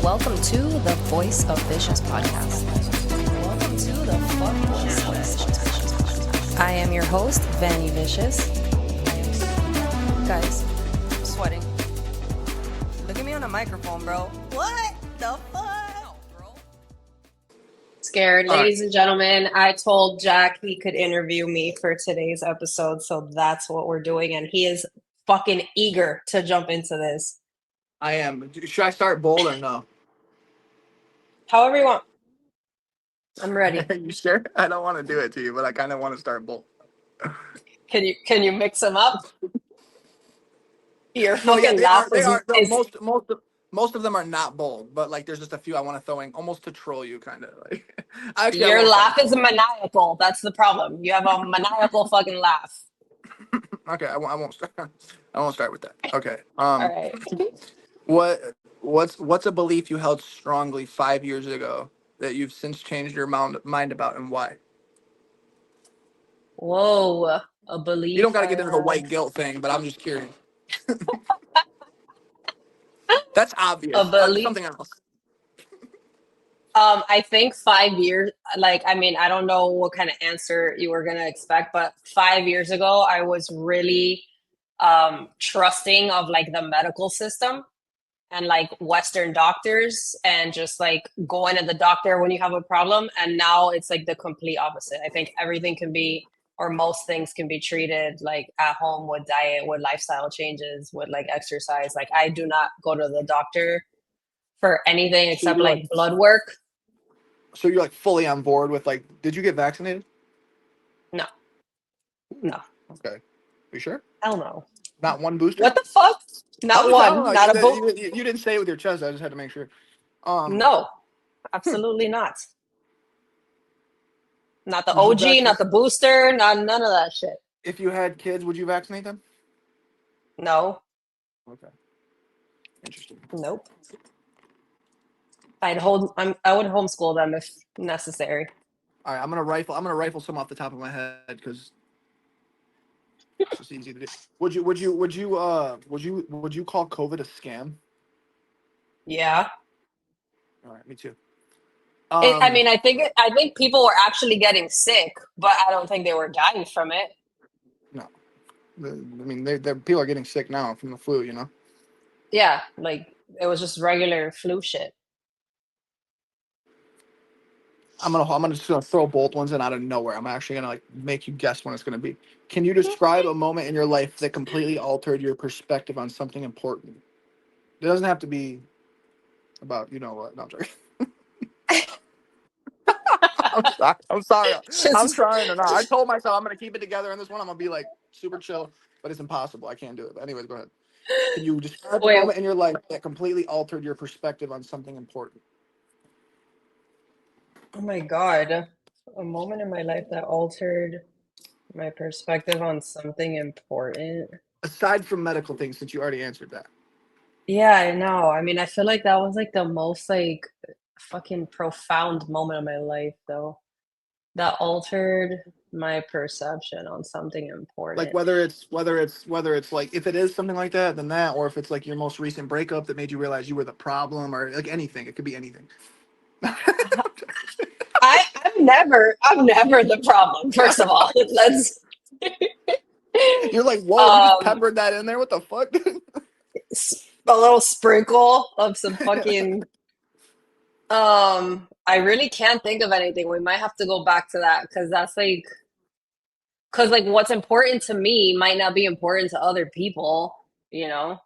Welcome to the Voice of Vicious podcast. Welcome to the Voice of Vicious. I am your host, Vanny Vicious. Guys, I'm sweating. Look at me on the microphone, bro. What the fuck? Scared. All Ladies and gentlemen, I told Jack he could interview me for today's episode, so that's what we're doing, and he is fucking eager to jump into this. I am. Should I start bold or no? However you want. I'm ready. Are you sure? I don't want to do it to you, but I kind of want to start bold. Can you mix them up? Your No, yeah, fucking laugh they are. No, is most of them are not bold, but like there's just a few I want to throw in almost to troll you, kind of like. Actually, your laugh is maniacal. That's the problem. You have a maniacal fucking laugh. Okay, I won't start. I won't start with that. Okay. All right. What's a belief you held strongly 5 years ago that you've since changed your mind about, and why? Whoa, a belief. You don't got to get into the white guilt thing, but I'm just curious. That's obvious. A belief. Something else. I think 5 years, I don't know what kind of answer you were going to expect, but 5 years ago, I was really trusting of like the medical system and like Western doctors and just like going to the doctor when you have a problem. And now it's like the complete opposite. I think everything can be, or most things can be treated like at home with diet, with lifestyle changes, with like exercise. Like I do not go to the doctor for anything except you're like blood work. So you're like fully on board with like, did you get vaccinated? No. Okay. You sure? Hell no. Not one booster? What the fuck? Not one. Not a book. You didn't say it with your chest. I just had to make sure. No, absolutely not. Not the OG, not the booster, none of that shit. If you had kids, would you vaccinate them? No. Okay. Interesting. Nope. I would homeschool them if necessary. All right, I'm gonna rifle some off the top of my head because it's just easy to do. Would you call COVID a scam? Yeah. All right, me too. I think people were actually getting sick, but I don't think they were dying from it. No, I mean, people are getting sick now from the flu. You know. Yeah, like it was just regular flu shit. I'm just gonna throw both ones in out of nowhere. I'm actually gonna like make you guess when it's gonna be. Can you describe a moment in your life that completely altered your perspective on something important? It doesn't have to be about what. No, I'm joking. I'm sorry. I'm trying to not. I told myself I'm gonna keep it together in this one. I'm gonna be like super chill, but it's impossible. I can't do it. But anyways, go ahead. Can you describe a moment in your life that completely altered your perspective on something important? Oh my God. A moment in my life that altered my perspective on something important. Aside from medical things, since you already answered that. Yeah, I know. I mean, I feel like that was like the most like fucking profound moment of my life though. That altered my perception on something important. Like whether it's like if it is something like that, then that, or if it's like your most recent breakup that made you realize you were the problem, or like anything. It could be anything. I'm never the problem. First of all, let's. You're like, whoa! You just peppered that in there. What the fuck? A little sprinkle of some fucking. I really can't think of anything. We might have to go back to that because that's like, what's important to me might not be important to other people. You know.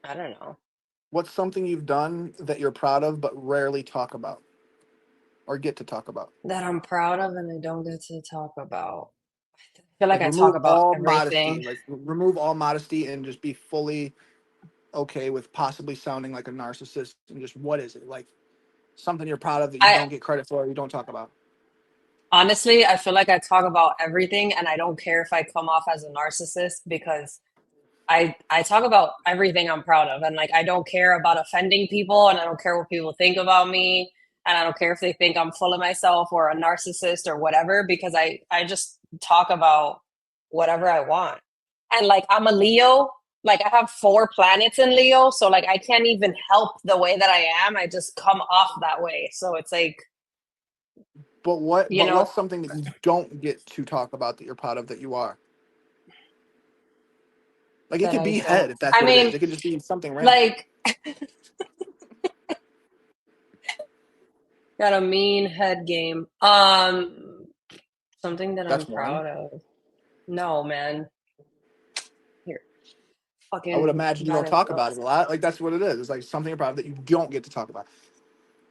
I don't know. What's something you've done that you're proud of but rarely talk about or get to talk about? That I'm proud of and I don't get to talk about. I feel like I talk about all everything. modesty, like remove all modesty and just be fully okay with possibly sounding like a narcissist and just what is it? Like something you're proud of that you don't get credit for or you don't talk about. Honestly, I feel like I talk about everything and I don't care if I come off as a narcissist because I talk about everything I'm proud of, and like I don't care about offending people, and I don't care what people think about me, and I don't care if they think I'm full of myself or a narcissist or whatever, because I just talk about whatever I want. And like I'm a Leo, like I have 4 planets in Leo, so like I can't even help the way that I am. I just come off that way. So it's like, But what? you But know, what's something that you don't get to talk about that you're proud of that you are? Like it that could I be don't. head if that's I what it is. mean, It could just be something random. like, got a mean head game. Something that I'm That's one. proud of. No, man. Here, I would fucking imagine you don't vanity. talk about it a lot. Like that's what it is. It's like something you're proud of that you don't get to talk about.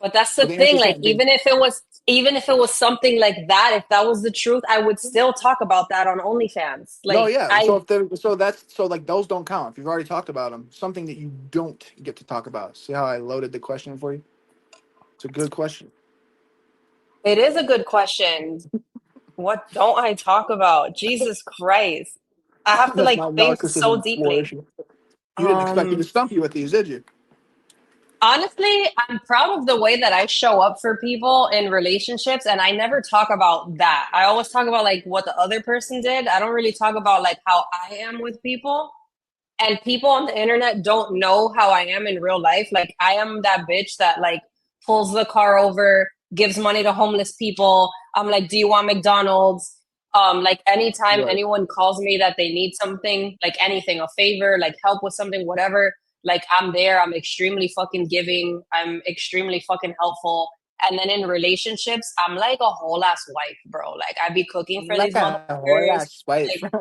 But that's the But the answer thing. Like, can't be. even if it was something like that, if that was the truth, I would still talk about that on OnlyFans. No, Like, yeah. So if there, so that's so like those don't count. If you've already talked about them, something that you don't get to talk about. See how I loaded the question for you? It's a good question. it is a good question. What don't I talk about? Jesus Christ. I have to That's like my think so narcissism deeply. flourishing. You didn't expect me to Um, stump you with these, did you? Honestly, I'm proud of the way that I show up for people in relationships, and I never talk about that. I always talk about like what the other person did. I don't really talk about like how I am with people. And people on the internet don't know how I am in real life. Like I am that bitch that like pulls the car over, gives money to homeless people. I'm like, do you want McDonald's? Like anytime Right. anyone calls me that they need something, like anything, a favor, like help with something, whatever, like I'm there. I'm extremely fucking giving. I'm extremely fucking helpful. And then in relationships, I'm like a whole ass wife, bro. Like I be cooking for Like these a whole motherfuckers, ass wife. like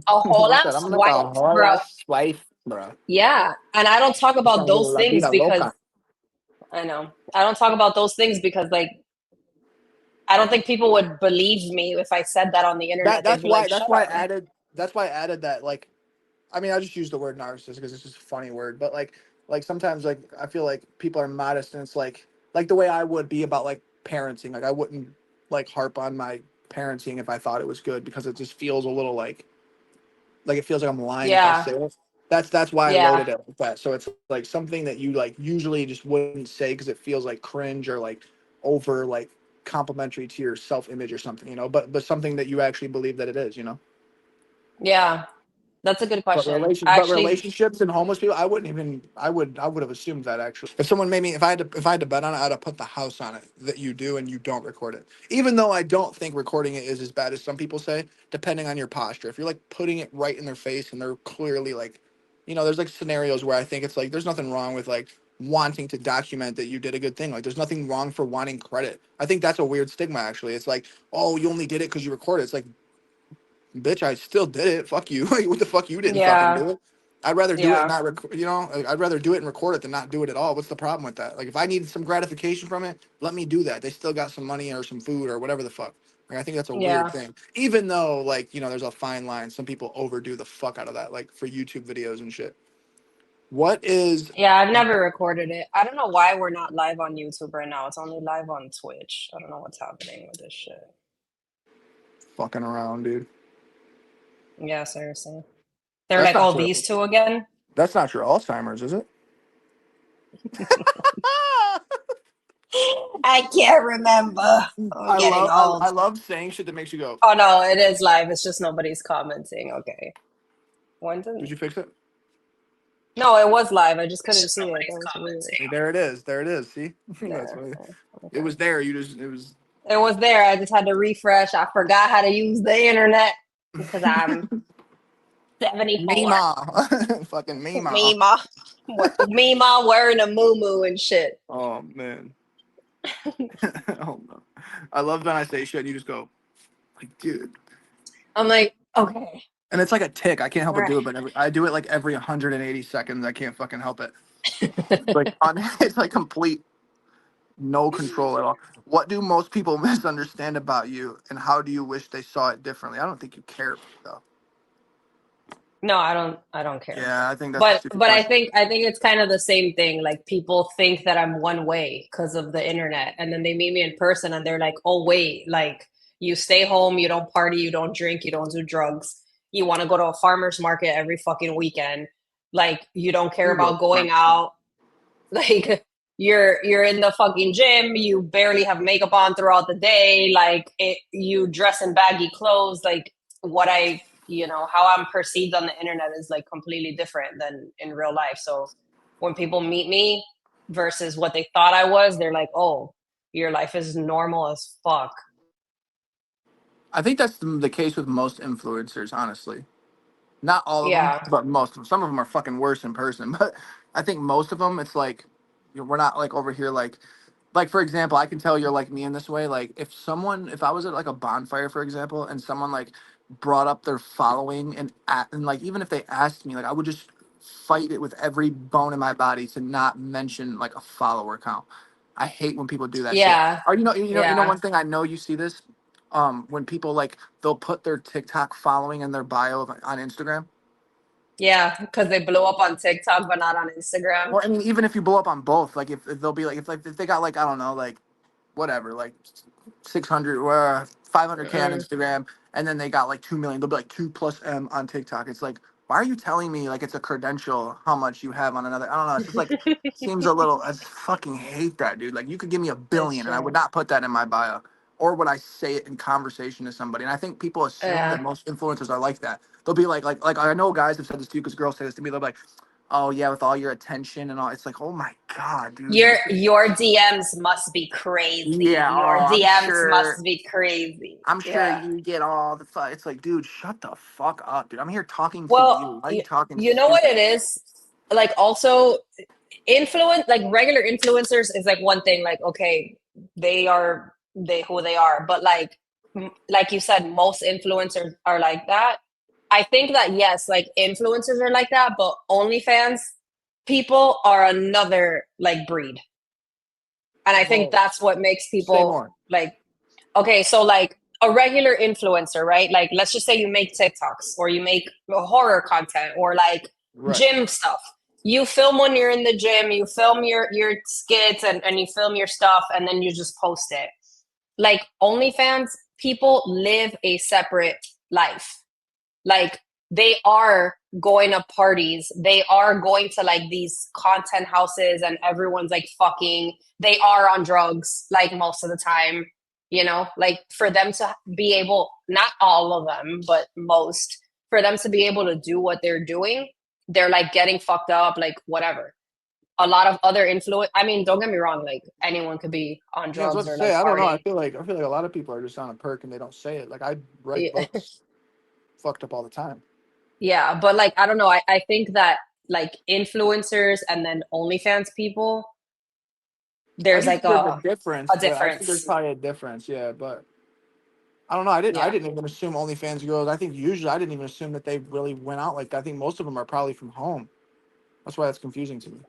a whole I said, ass I'm like a wife, whole bro. ass wife, bro. Yeah, and I don't talk Esa about es those la things vida because loca. I know. I don't talk about those things because like I don't think people would believe me if I said that on the That internet. They'd that's be like, why "Shut up." that's why I added that like I mean I just use the word narcissist because it's just a funny word, but like sometimes like I feel like people are modest and it's like the way I would be about like parenting. Like I wouldn't like harp on my parenting if I thought it was good because it just feels a little like it feels like I'm lying if I Yeah. say it. That's why I Yeah. loaded it like that. So it's like something that you like usually just wouldn't say because it feels like cringe or like over like complimentary to your self image or something, you know. But something that you actually believe that it is, you know. Yeah. That's a good question. But Actually, relationships and homeless people, I wouldn't even I would have assumed that actually. If someone made me if I had to bet on it, I'd have put the house on it that you do and you don't record it. Even though I don't think recording it is as bad as some people say, depending on your posture. If you're like putting it right in their face and they're clearly like, you know, there's like scenarios where I think it's like there's nothing wrong with like wanting to document that you did a good thing. Like there's nothing wrong for wanting credit. I think that's a weird stigma actually. It's like, oh, you only did it because you recorded. It's like bitch, I still did it. Fuck you. Like, what the fuck you didn't fucking yeah. do it? I'd rather do it and Yeah. not record. You know, like, I'd rather do it and record it than not do it at all. What's the problem with that? Like, if I need some gratification from it, let me do that. They still got some money or some food or whatever the fuck. Like, I think that's a weird Yeah. thing. Even though, like, you know, there's a fine line. Some people overdo the fuck out of that, like for YouTube videos and shit. What is Yeah, I've never recorded it. I don't know why we're not live on YouTube right now. It's only live on Twitch. I don't know what's happening with this shit. fucking around, dude? Yeah, seriously. They're That's like, not "Oh, your. these two again?" That's not your Alzheimer's, is it? I can't remember. I'm getting I old. love saying shit that makes you go. Oh no, it is live. It's just nobody's commenting. Okay. When did Did you fix it? No, it was live. I just It's couldn't just see it. nobody's That was weird. commenting. There it is. There it is. See, that's There. what Okay. it Okay. was. There. You just it was. It was there. I just had to refresh. I forgot how to use the internet because I'm 74. Mima, fucking Mima. Mima. Mima wearing a moo and shit. Oh man. Oh no. I love when I say shit and you just go like, dude. I'm like, okay, And it's like a tick. I can't help all but do it, right. but I do it like every 180 seconds. I can't fucking help it. Like it's like complete no control at all. What do most people misunderstand about you, and how do you wish they saw it differently? I don't think you care though. No, I don't care. Yeah, I think that's a But stupid but I question. think I think it's kind of the same thing. Like people think that I'm one way because of the internet, and then they meet me in person and they're like, "Oh wait, like you stay home, you don't party, you don't drink, you don't do drugs. You want to go to a farmer's market every fucking weekend. Like you don't care You go about going farmers market. out. Like you're in the fucking gym, you barely have makeup on throughout the day, like you dress in baggy clothes, like what I you know, how I'm perceived on the internet is like completely different than in real life. So when people meet me versus what they thought I was, they're like, oh, your life is normal as fuck. I think that's the case with most influencers, honestly. Not all of them, Yeah. but most of them. Some of them are fucking worse in person, but I think most of them, it's like, we're not like over here like for example, I can tell you're like me in this way. Like if I was at like a bonfire, for example, and someone like brought up their following and like even if they asked me, like I would just fight it with every bone in my body to not mention like a follower count. I hate when people do that shit. Yeah. Or Yeah. one thing I know you see this when people like they'll put their TikTok following in their bio on Instagram. Yeah. Because they blew up on TikTok, but not on Instagram. Or I mean, even if you blow up on both, like if they'll be like if they got like I don't know like whatever like 600 or 500K on Mm. Instagram, and then they got like 2 million, they'll be like 2 plus M on TikTok. It's like, why are you telling me like it's a credential how much you have on another? I don't know. It's just like seems a little. I just fucking hate that, dude. Like you could give me a It's billion, and I would true. not put that in my bio. Or would I say it in conversation to somebody? And I think people assume that Yeah. most influencers are like that. They'll be like I know guys have said this to you because girls say this to me. They'll be like, oh yeah, with all your attention and all, it's like, oh my god, dude. Your DMs must be crazy. Yeah, Your oh, DMs must be crazy. I'm sure Yeah. you get all the fun. It's like, dude, shut the fuck up, dude. I'm here talking to Well, you. Why are you talking you know what stupid? it is? Like also influence like regular influencers is like one thing, like okay, they who they are, but like you said, most influencers are like that. I think that yes, like influencers are like that, but OnlyFans people are another like breed. And I think Well, that's what makes say people more. like, okay, so like a regular influencer, right? Like, let's just say you make TikToks or you make horror content or like Right. gym stuff. You film when you're in the gym, you film your skits and you film your stuff and then you just post it. Like OnlyFans, people live a separate life. Like they are going to parties, they are going to like these content houses and everyone's like fucking, they are on drugs like most of the time, you know, like for them to be able, not all of them but most, for them to be able to do what they're doing, they're like getting fucked up, like whatever. A lot of other influence, I mean, don't get me wrong, like anyone could be on Yeah, I was drugs about to or say, like I don't know. partying. I feel like a lot of people are just on a perk and they don't say it. Like I write Yeah. books fucked up all the time. Yeah, but like I don't know. I think that like influencers and then OnlyFans people, I there's do like think there's a difference, a but I think there's difference. probably a difference. Yeah, but I don't know. I Yeah. didn't even assume OnlyFans girls. I think usually I didn't even assume that they really went out like that. I think most of them are probably from home. That's why that's confusing to me.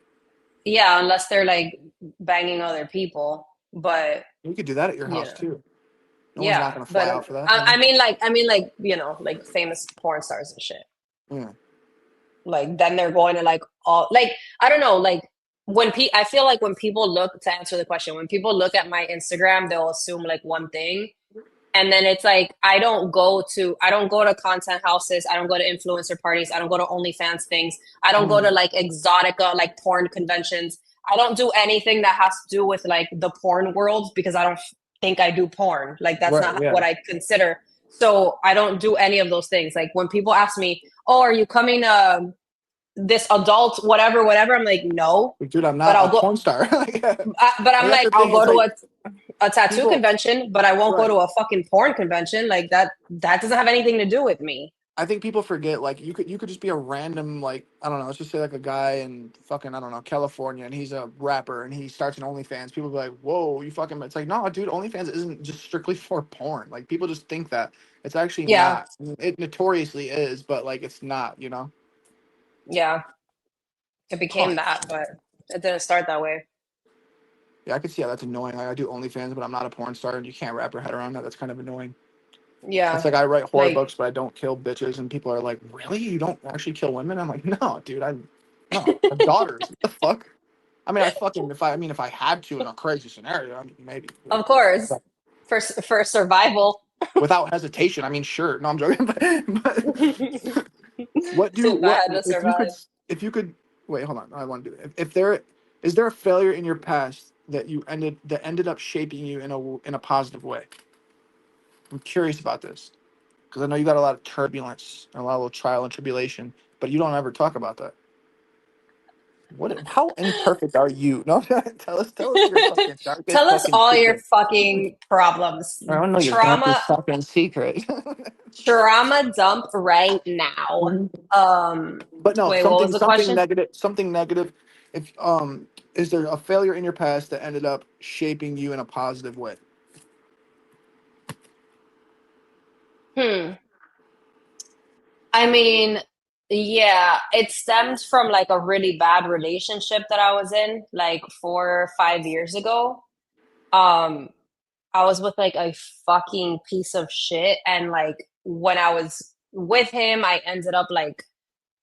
Yeah, unless they're like banging other people. But You could do that at your you house know, too. No one's not yeah. gonna fly But out for that, you I know? mean like, you know, like famous porn stars and shit. Yeah. Like then they're going to like all like I don't know, like I feel like when people look, to answer the question, when people look at my Instagram, they'll assume like one thing. And then it's like I don't go to content houses, I don't go to influencer parties, I don't go to OnlyFans things, I don't go to Mhm. like exotica like porn conventions. I don't do anything that has to do with like the porn world because I don't think I do porn. Like that's Right. not Yeah. what I consider. So I don't do any of those things. Like when people ask me, "Oh, are you coming to this adult whatever?" I'm like, "No." Like, dude, I'm But not a I'll go porn star. but I'm Like, that's like the I'll thing. go It's to like a tattoo people. convention, but I won't go Right. to a fucking porn convention. Like that doesn't have anything to do with me. I think people forget like you could just be a random like I don't know. Let's just say like a guy in fucking I don't know California and he's a rapper and he starts an OnlyFans. People be like, whoa, you fucking. It's like no, dude. OnlyFans isn't just strictly for porn. Like people just think that it's actually Yeah, not. It notoriously is, but like it's not. You know. yeah. It Huh. became that, but it didn't start that way. Yeah, I could see how that's annoying. Like I do OnlyFans, but I'm not a porn star, and you can't wrap your head around that. That's kind of annoying. It's Yeah. like I write horror Like books, but I don't kill bitches, and people are like, "Really? You don't actually kill women?" I'm like, "No, dude. No. I have daughters. What the fuck? I mean, if I had to in a crazy scenario, I mean, maybe. of course. But For survival. without hesitation, I mean, sure. No, I'm joking. But If I had to survive. if you could wait, hold on. I want to do it. If there is there a failure in your past that ended up shaping you in a positive way? I'm curious about this Because I know you got a lot of turbulence and a lot of little trial and tribulation, but you don't ever talk about that. How imperfect are you? No, tell us your fucking darkest Tell us fucking all your secret. fucking problems. I don't know your Trauma, darkest fucking secret. trauma dump right now. But no, Wait, what was the something question? negative, something negative. If is there a failure in your past that ended up shaping you in a positive way? Hmm. I mean, yeah, it stemmed from like a really bad relationship that I was in like 4 or 5 years ago. Um, I was with like a fucking piece of shit, and like when I was with him, I ended up like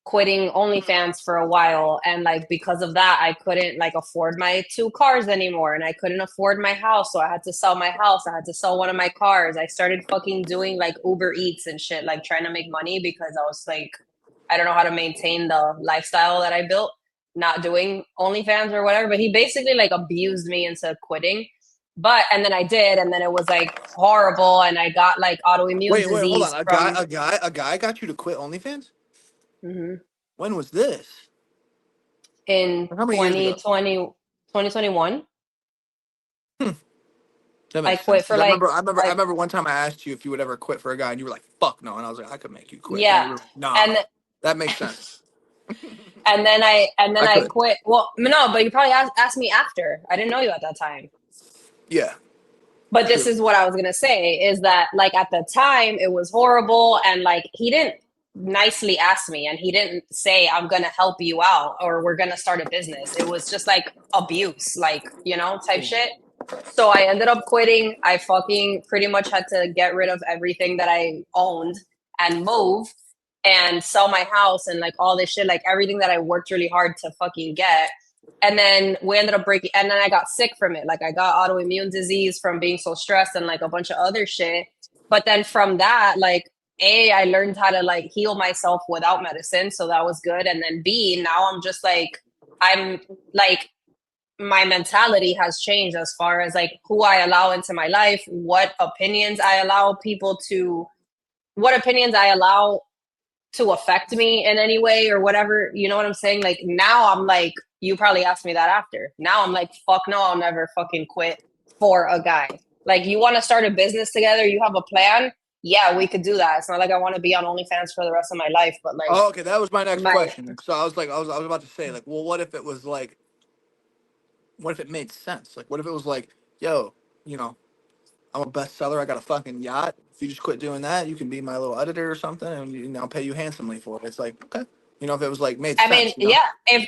quitting OnlyFans for a while, and like because of that I couldn't like afford my 2 cars anymore, and I couldn't afford my house, so I had to sell my house. I had to sell one of my cars. I started fucking doing like Uber Eats and shit, like trying to make money because I was like, I don't know how to maintain the lifestyle that I built not doing OnlyFans or whatever. But he basically like abused me into quitting. But and then I did, and then it was like horrible, and I got like autoimmune Wait, hold on. disease from A guy got you to quit OnlyFans? Mhm. When was this? in Or how many years ago? 2020, 2021. That I makes sense. quit for Because like I I remember one time I asked you if you would ever quit for a guy, and you were like, "Fuck no," and I was like, "I could make you quit," and yeah, you were like, "Nah." and That makes sense. and then I I could. quit. Well, no, but you probably asked me after. I didn't know you at that time. Yeah, But this true. is what I was gonna say is that like at the time it was horrible, and like he didn't nicely ask me, and he didn't say I'm gonna help you out or we're gonna start a business. It was just like abuse, like type shit. So I ended up quitting. I fucking pretty much had to get rid of everything that I owned and move and sell my house and like all this shit, like everything that I worked really hard to fucking get. And then we ended up breaking, and then I got sick from it. Like I got autoimmune disease from being so stressed and like a bunch of other shit. But then from that, like I learned how to like heal myself without medicine, so that was good. And then B, now I'm just like I'm like my mentality has changed as far as like who I allow into my life, what opinions I allow to affect me in any way or whatever. You know what I'm saying? Like now I'm like, you probably asked me that after. Now I'm like, fuck no, I'll never fucking quit for a guy. Like you want to start a business together, you have a plan. Yeah, we could do that. It's not like I want to be on OnlyFans for the rest of my life, but like Oh, okay, that was my next my question. So I was about to say, like, well, what if it was like, what if it made sense? Like, what if it was like, yo, you know, I'm a bestseller. I got a fucking yacht. If you just quit doing that, you can be my little editor or something, and I'll pay you handsomely for it. It's like, okay, if it was like made I mean, sense, yeah,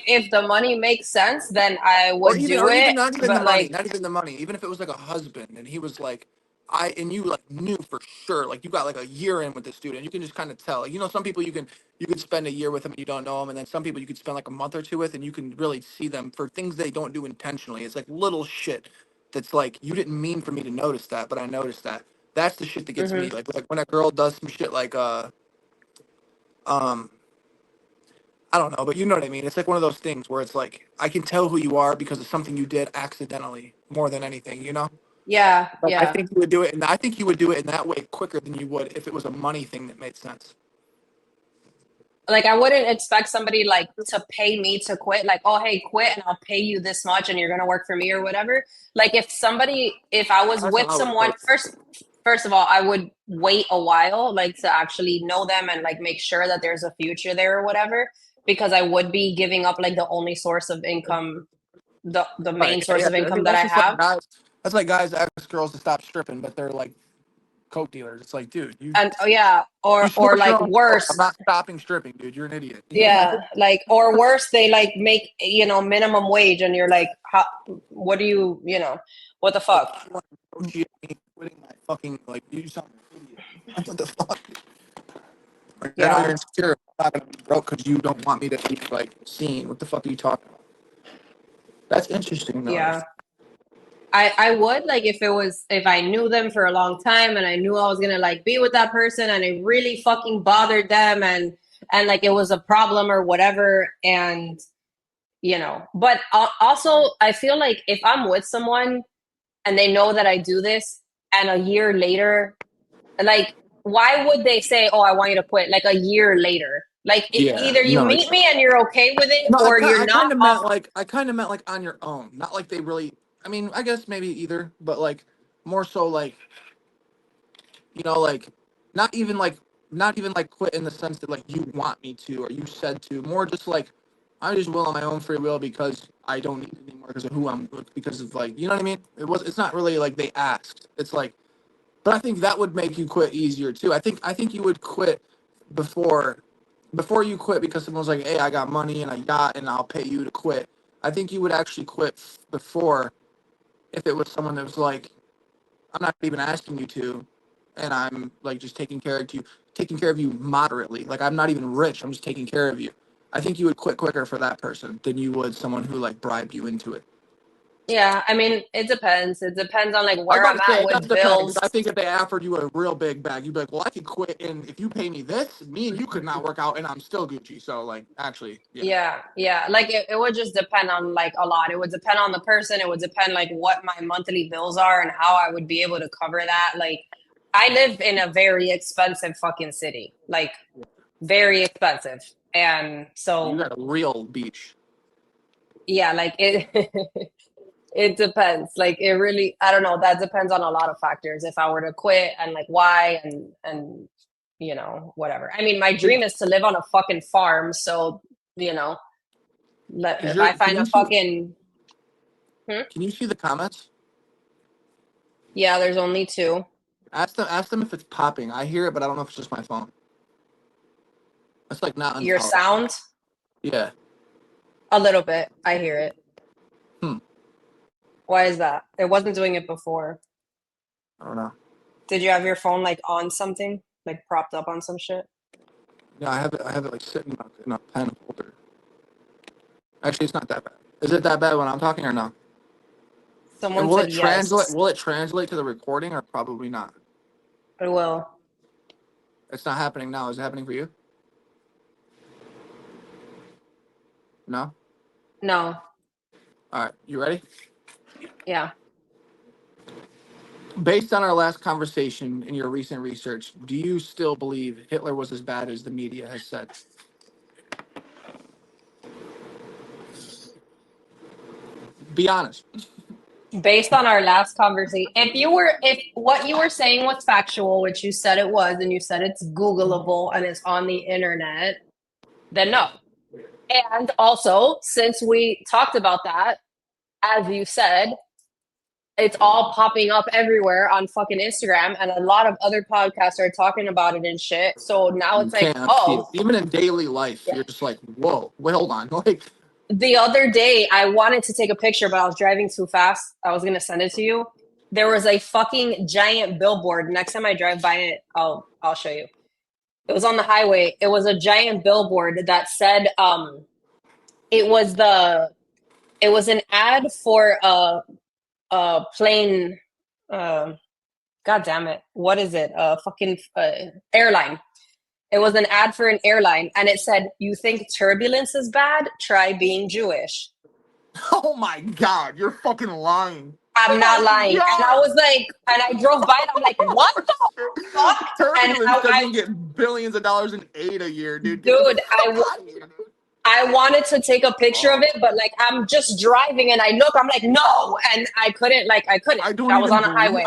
if the money makes sense, then I would do or even it. not even the But money, like, not even the money. Even if it was like a husband, and he was like, and you like knew for sure, like you got like a year in with this dude, and you can just kind of tell. Like, some people you can spend a year with them and you don't know them, and then some people you could spend like a month or two with, and you can really see them for things they don't do intentionally. It's like little shit that's like you didn't mean for me to notice that, but I noticed that. That's the shit that gets me. mhm. Like when a girl does some shit like um I don't know, but you know what I mean. It's like one of those things where it's like I can tell who you are because of something you did accidentally more than anything. Yeah, Like I yeah. think you would do it, and I think you would do it in that way quicker than you would if it was a money thing that made sense. Like I wouldn't expect somebody like to pay me to quit, like, oh hey, quit and I'll pay you this much and you're gonna work for me or whatever. Like if I was That's how with I would someone, approach it. first of all, I would wait a while, like to actually know them and like make sure that there's a future there or whatever, because I would be giving up like the only source of income, the Right? main Yeah, source yeah. of I income mean, that that's I just like have. guys. That's like guys ask girls to stop stripping, but they're like coke dealers. It's like, dude, And oh yeah, you or source your like own coke. I'm worse, not stopping stripping, dude. You're an idiot. yeah, like or worse, they like make minimum wage, and you're like, how? What do what the Like, fuck? you want to negotiate me quitting my fucking like you sound like an idiot. What the fuck? Like, I know you're Yeah, insecure. I'm not gonna be broke because you don't want me to be like seen. What the fuck are you talking about? That's interesting though. yeah. I would like if I knew them for a long time and I knew I was gonna like be with that person and it really fucking bothered them and like it was a problem or whatever, and but also I feel like if I'm with someone and they know that I do this and a year later, like why would they say, "Oh, I want you to quit," like a year later? Like Yeah, either you no, meet me and you're okay with it, no. or I you're not. kind of meant like on your own, not like they really. I mean, I guess maybe either, but like more so like like not even like quit in the sense that like you want me to or you said to. More just like I just will on my own free will because I don't need it anymore because of who I'm because of like you know what I mean. It's not really like they asked. It's like, but I think that would make you quit easier too. I think you would quit before you quit because someone's like, hey, I got money and I'll pay you to quit. I think you would actually quit before if it was someone that was like, I'm not even asking you to, and I'm like just taking care of you moderately. Like I'm not even rich. I'm just taking care of you. I think you would quit quicker for that person than you would someone who like bribed you into it. Yeah, I mean, it depends. It depends on like I was where about I'm to say at it does with depend because bills. I think if they offered you a real big bag, you'd be like, well, I could quit, and if you pay me this, me and you could not work out, and I'm still Gucci. So like, actually, yeah. Yeah. Like it would just depend on like a lot. It would depend on the person. It would depend like what my monthly bills are and how I would be able to cover that. Like I live in a very expensive fucking city. Like very expensive. And You so got a real beach. yeah, like it it depends. Like it really I don't know, that depends on a lot of factors. If I were to quit and like why and whatever. I mean, my Did, dream is to live on a fucking farm, so you know, is if your I find a fucking can you see the comments? yeah, there's only two. Ask them if it's popping. I hear it, but I don't know if it's just my phone. It's like not Your intelligible. sound Yeah. a little bit. I hear it. Hmm. Why is that? It wasn't doing it before. I don't know. Did you have your phone like on something, like propped up on some shit? Yeah, I have it. I have it like sitting in a pen holder. Actually, it's not that bad. Is it that bad when I'm talking or no? And Someone will said it translate? yes. Will it translate to the recording or probably not? I will. It's not happening now. Is it happening for you? No. No. All right. You ready? Yeah. Based on our last conversation and your recent research, do you still believe Hitler was as bad as the media has said? Be honest. Based on our last conversation, if what you were saying was factual, which you said it was, and you said it's Googleable and it's on the internet, then no. And also, since we talked about that, as you said, it's all popping up everywhere on fucking Instagram, and a lot of other podcasts are talking about it and shit. So now You it's like, can't unsee it. oh, Even in daily life, yeah. you're just like, whoa, wait, hold on. Like, The other day, I wanted to take a picture, but I was driving too fast. I was gonna send it to you. There was a fucking giant billboard. Next time I drive by it, I'll show you. It was on the highway. It was a giant billboard that said, it was an ad for a plane. God damn it! What is it? A fucking airline. It was an ad for an airline, and it said, "You think turbulence is bad? Try being Jewish." oh my God, you're fucking lying. I'm Oh not my lying. And I God. was like, and I drove by and I'm like, what the fuck? And Turbulence doesn't get billions of dollars in aid a year, dude. Get the dude, fuck out of here, dude. I wanted to take a picture of Oh, it, but like I'm just driving and I look, I'm like, no. And I couldn't. I don't I was even on a believe. highway.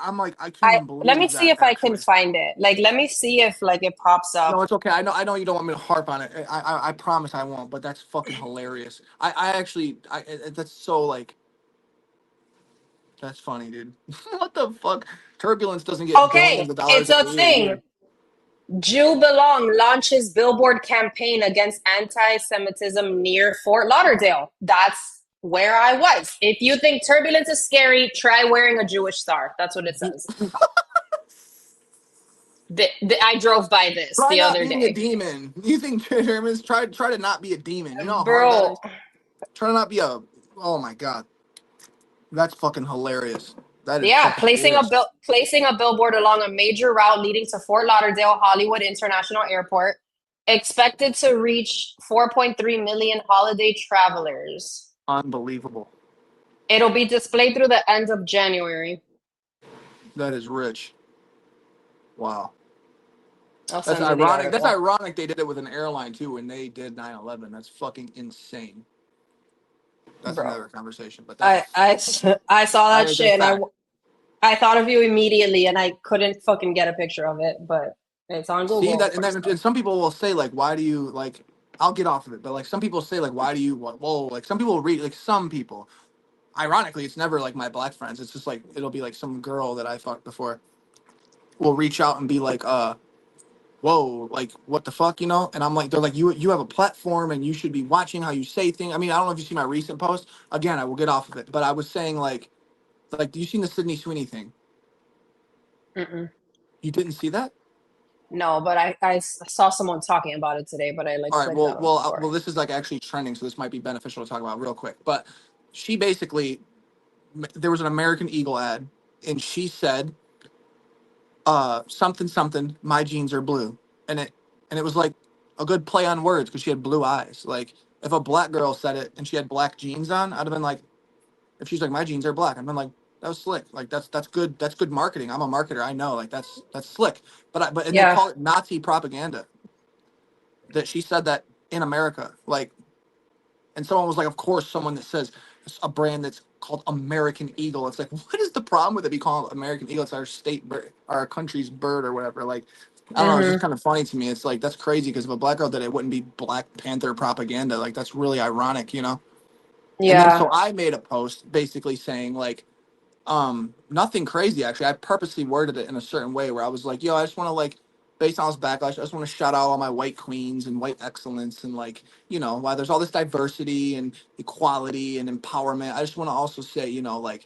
I'm like, I can't even Let me believe see that. if I can Actually, find it. Like, let me see if like it pops up. no, it's okay. I know you don't want me to harp on it. I promise I won't. But that's fucking hilarious. I actually, that's so like, that's funny, dude. What the fuck? Turbulence doesn't get billions Okay, of dollars it's in a aid a thing. year. Jew Belong launches billboard campaign against anti-Semitism near Fort Lauderdale. That's where I was. If you think turbulence is scary, try wearing a Jewish star. That's what it says. I drove by this Try the not other being a day. demon. You think Germans try to not be a demon. You know how hard that Bro, is. Try to not be a. Oh my God, that's fucking hilarious. That is yeah, fucking hilarious. placing a billboard along a major route leading to Fort Lauderdale Hollywood International Airport, expected to reach 4.3 million holiday travelers. Unbelievable. It'll be displayed through the end of January. That is rich. Wow. I'll That's send you the ironic. That's article, ironic. They did it with an airline too when they did 9/11. That's fucking insane. That's bro. another conversation, but I that's I I saw that that is a shit and fact. I thought of you immediately and I couldn't fucking get a picture of it, but it's on See Google. that, and then and some people will say like, why do you like? I'll get off of it, but like some people say like, why do you? Whoa, like some people read like some people. Ironically, it's never like my black friends. It's just like it'll be like some girl that I fucked before will reach out and be like, whoa, like what the fuck, you know? And I'm like, they're like, you have a platform and you should be watching how you say things. I mean, I don't know if you see my recent post. Again, I will get off of it, but I was saying like, do you seen the Sydney Sweeney thing? Mm-mm. You didn't see that? No, but I saw someone talking about it today, but I like All right, clicked well, out of well, the well, story. this is like actually trending, so this might be beneficial to talk about real quick. But she basically, there was an American Eagle ad, and she said, something something, my jeans are blue, and it was like a good play on words because she had blue eyes. Like if a black girl said it and she had black jeans on, I'd have been like, if she's like my jeans are black, I've been like, that was slick. Like that's good. That's good marketing. I'm a marketer. I know. Like that's slick. And they Yeah. call it Nazi propaganda that she said that in America. Like, and someone was like, of course, someone that says a brand that's called American Eagle. It's like, what is the problem with it be called American Eagle? It's our state bird, our country's bird or whatever. Like, I don't know. It's just Mm-hmm. kind of funny to me. It's like, that's crazy because if a black girl did it, it wouldn't be Black Panther propaganda. Like, that's really ironic, you know? And then so Yeah. I made a post basically saying, like, nothing crazy actually. I purposely worded it in a certain way where I was like, yo, I just want to like, based on this backlash, I just want to shout out all my white queens and white excellence and like, you know, why there's all this diversity and equality and empowerment. I just want to also say, you know, like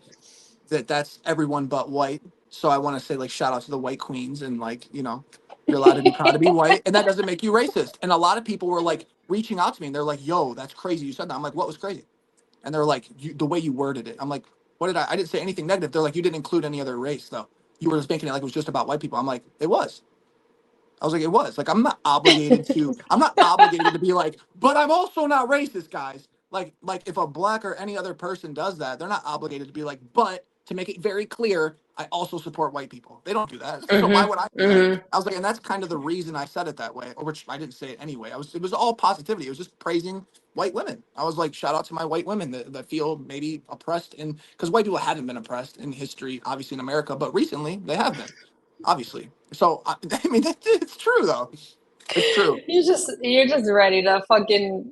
that's everyone but white. So I want to say like shout out to the white queens and like, you know, you're allowed to be proud to be white and that doesn't make you racist. And a lot of people were like reaching out to me and they're like, yo, that's crazy. You said that. I'm like, what was crazy? And they're like, the way you worded it. I'm like, what did I didn't say anything negative. They're like, you didn't include any other race though. You were just making it like it was just about white people. I'm like, it was. I was like, it was. Like, I'm not obligated to be like, but I'm also not racist, guys. Like if a black or any other person does that, they're not obligated to be like, but to make it very clear, I also support white people. They don't do that. So why would I Mm-hmm. do that? Mm-hmm. I was like, and that's kind of the reason I said it that way, or which I didn't say it anyway. It was all positivity. It was just praising white women. I was like, shout out to my white women that feel maybe oppressed because white people haven't been oppressed in history, obviously in America, but recently they have been, obviously. So I mean, it's true though. It's true. You're just ready to fucking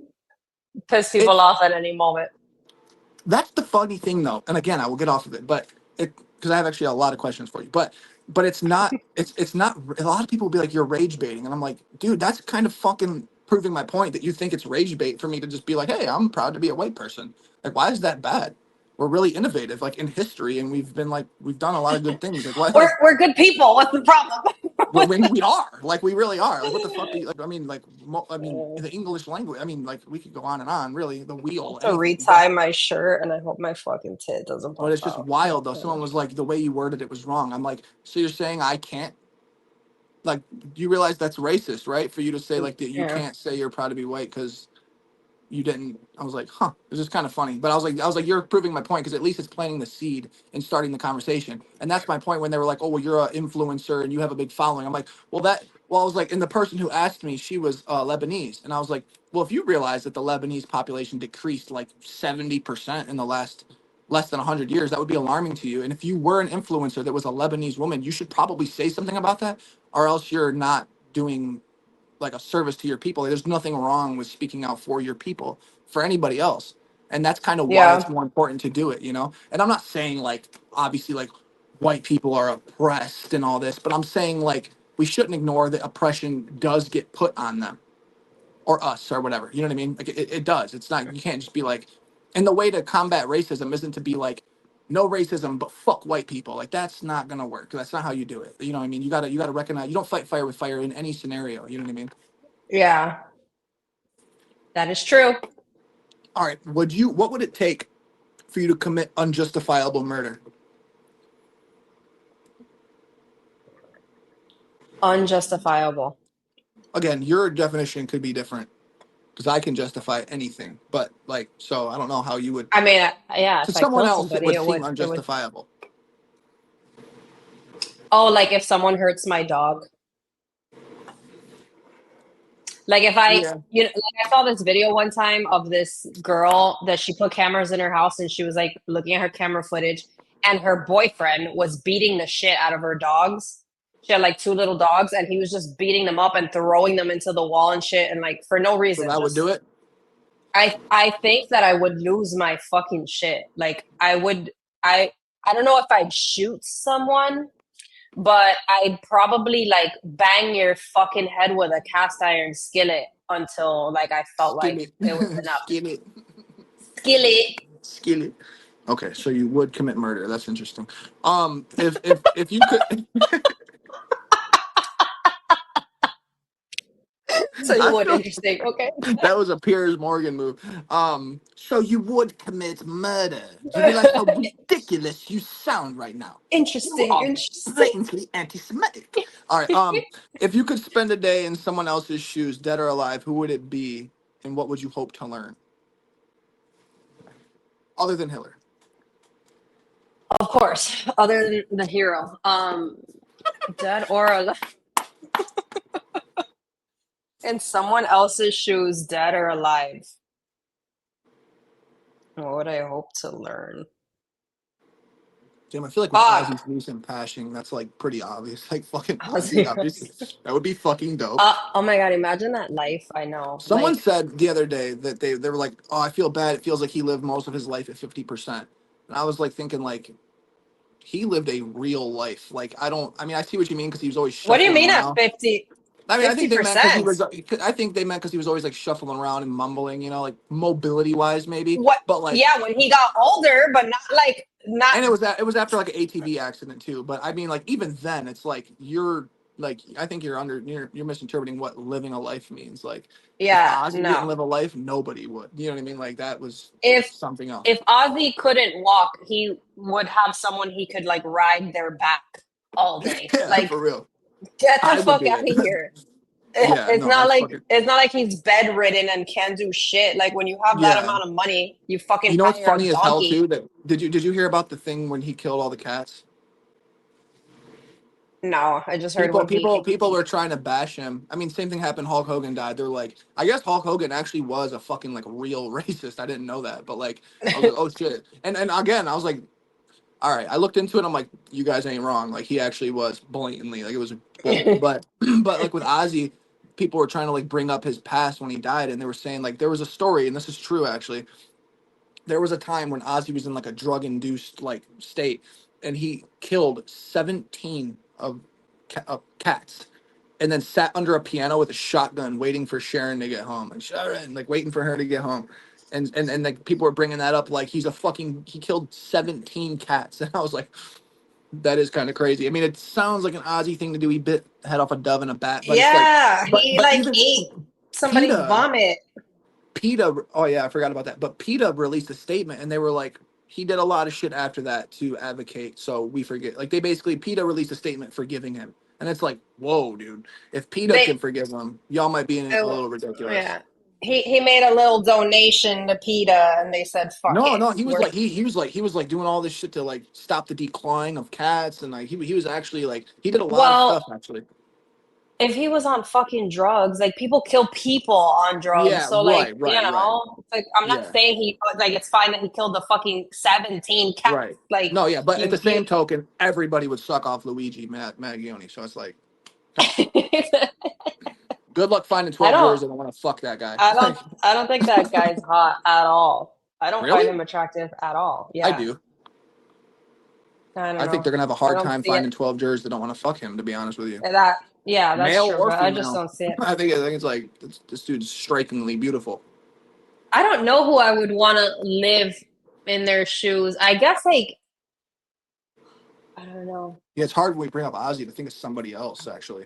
piss people It's off at any moment. That's the funny thing though. And again, I will get off of it, but it because I have actually a lot of questions for you. But it's not. A lot of people will be like, you're rage baiting, and I'm like, dude, that's kind of fucking proving my point that you think it's rage bait for me to just be like, hey, I'm proud to be a white person. Like, why is that bad? We're really innovative, like in history, and we've done a lot of good things. Like, why like We're good people. What's the problem? we are like we really are like what the fuck do you like I mean like I mean in the English language I mean like we could go on and on really the I have wheel to anything retie my shirt, and I hope my fucking tit doesn't but pop it's just out. wild though. Okay. Someone was like the way you worded it was wrong. I'm like, so you're saying I can't like you realize that's racist, right? For you to say like that you Yeah. can't say you're proud to be white because you didn't. I was like, huh, this is kind of funny. But I was like, you're proving my point because at least it's planting the seed and starting the conversation. And that's my point when they were like, oh, well, you're an influencer and you have a big following. I'm like, well, I was like, and the person who asked me, she was Lebanese. And I was like, well, if you realize that the Lebanese population decreased like 70% in the last less than 100 years, that would be alarming to you. And if you were an influencer that was a Lebanese woman, you should probably say something about that or else you're not doing like a service to your people. There's nothing wrong with speaking out for your people, for anybody else. And that's kind of why Yeah. it's more important to do it, you know? And I'm not saying like obviously like white people are oppressed and all this, but I'm saying like we shouldn't ignore that oppression does get put on them or us or whatever. You know what I mean? Like it does. It's not you can't just be like and the way to combat racism isn't to be like no racism but fuck white people. Like that's not gonna work. That's not how you do it. You know what I mean? You gotta recognize you don't fight fire with fire in any scenario. You know what I mean? Yeah. That is true. All right. What would it take for you to commit unjustifiable murder? Unjustifiable. Again, your definition could be different because I can justify anything, but like, so I don't know how you would, I mean, yeah, to if I someone killed else, it somebody, would it seem would. unjustifiable. Oh, like if someone hurts my dog. Like if I, Yeah. like I saw this video one time of this girl that she put cameras in her house and she was like looking at her camera footage, and her boyfriend was beating the shit out of her dogs. She had like two little dogs, and he was just beating them up and throwing them into the wall and shit, and like for no So reason. that would do Just it. I think that I would lose my fucking shit. Like I don't know if I'd shoot someone, but I'd probably like bang your fucking head with a cast iron skillet until like I felt like Skillet. it was enough. Skillet. Skillet. Skillet. Okay, so you would commit murder. That's interesting. If you could, So you I would feel interesting. Okay. that was a Piers Morgan move. So you would commit murder. You realize how ridiculous you sound right now. You Interesting. are Interesting. blatantly anti-Semitic. All right. If you could spend a day in someone else's shoes, dead or alive, who would it be, and what would you hope to learn, other than Hitler? Of course. Other than the hero. Dead or alive. In someone else's shoes, dead or alive. What would I hope to learn? Damn, I feel like with Fuck. Ozzy's recent passing, that's like pretty obvious. Like fucking Ozzy, Ozzy. obviously. That would be fucking dope. Oh my god, imagine that life. I know. Someone Like, said the other day that they were like, "Oh, I feel bad. It feels like he lived most of his life at 50%." And I was like thinking like he lived a real life. Like I don't. I mean, I see what you mean because he was always what do you shuffling mean at around. 50? I mean, I think they meant because he 50%? was. I think they meant because he was always like shuffling around and mumbling. You know, like mobility wise, maybe. What? But like, Yeah, when he got older, but not like, not. and it was after like an ATV accident too. But I mean, like even then, it's like you're like I think you're misinterpreting what living a life means. Like if Yeah, Ozzy didn't no. live a life, nobody would. You know what I mean? Like that was If something else. if Ozzy couldn't walk, he would have someone he could like ride their back all day. Yeah, Like, for real. get the I would fuck do out of it. here. Yeah, It's no, not that's like fucking. it's not like he's bedridden and can't do shit. Like when you have that Yeah, amount of money, you fucking you know what's hire a funny as hell donkey. too? That did you hear about the thing when he killed all the cats? No, I just heard People, when people, he people were trying to bash him. I mean, same thing happened. Hulk Hogan died. They're like, I guess Hulk Hogan actually was a fucking like real racist. I didn't know that, but like, I was like, oh shit. And again, I was like, all right. I looked into it. I'm like, you guys ain't wrong. Like, he actually was blatantly like it was bold. But but like with Ozzy, people were trying to like bring up his past when he died, and they were saying like there was a story, and this is true actually. There was a time when Ozzy was in like a drug induced like state, and he killed 17 of cats, and then sat under a piano with a shotgun waiting for Sharon to get home, and Sharon like waiting for her to get home, and like people were bringing that up like he killed 17 cats, and I was like, that is kind of crazy. I mean, it sounds like an Ozzy thing to do. He bit the head off a dove and a bat, but it's like, yeah, he but like even ate somebody's PETA vomit. PETA, oh yeah, I forgot about that. But PETA released a statement, and they were like, he did a lot of shit after that to advocate. So we forget. Like they basically PETA released a statement forgiving him, and it's like, whoa, dude. If PETA They can forgive him, y'all might be in a oh, little ridiculous. yeah. He made a little donation to PETA and they said fuck No, it. no, he was We're like he was like doing all this shit to like stop the decline of cats, and like he was actually like he did a lot of well, stuff actually. if he was on fucking drugs, like people kill people on drugs. Yeah, So like, right, right, right. it's like I'm not Yeah, saying he like it's fine that he killed the fucking 17 cats. right. Like No, yeah, but at the you same token, everybody would suck off Luigi Maggioni. So it's like, come on. I Good luck finding 12 don't girls that want to fuck that guy. I don't Like, I don't think that guy's hot at all. I don't find really? him attractive at all. I Yeah. do. I don't I think know. they're gonna have a I hard don't time see it. finding 12 jurors that don't want to fuck him. To be honest with you, That yeah, that's male true, or but I just female. don't see it. I think it's like this dude's strikingly beautiful. I don't know who I would want to live in their shoes. I guess like I don't know. Yeah, it's hard when we bring up Ozzy to think of somebody else. Actually,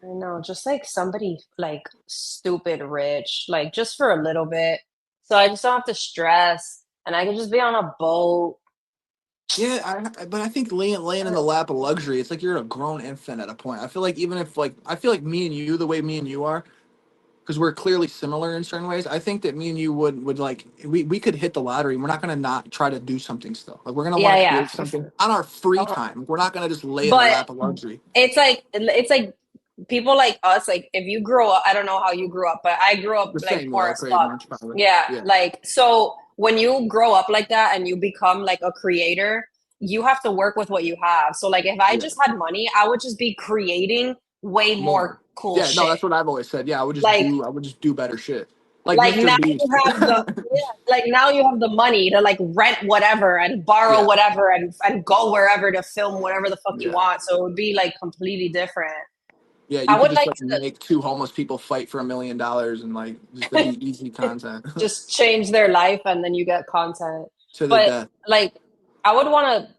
I don't know, just like somebody like stupid rich, like just for a little bit. So I just don't have to stress and I can just be on a boat. yeah, but I think laying in the lap of luxury, it's like you're a grown infant at a point. I feel like even if like I feel like me and you, the way me and you are, because we're clearly similar in certain ways. I think that me and you would like we could hit the lottery. And we're not gonna not try to do something still. Like we're gonna want Yeah, to yeah. create something on our free Uh, time. We're not gonna just lay in the But lap of luxury. it's like people like us, like if you grow up, I don't know how you grew up, but I grew up The like same poor way, as pretty fuck. much, probably. Yeah, Yeah. like so when you grow up like that and you become like a creator, you have to work with what you have. So like if I Yeah. just had money, I would just be creating way more cool Yeah, shit. no, that's what I've always said. Yeah, I would just do better shit. Like Like Mr. now Beast. you have like now you have the money to like rent whatever and borrow Yeah. whatever and go wherever to film whatever the fuck you Yeah. want. So it would be like completely different. Yeah, you I could would just like like to make two homeless people fight for $1 million and like just to be easy content just change their life and then you get content. to the But death. like I would want to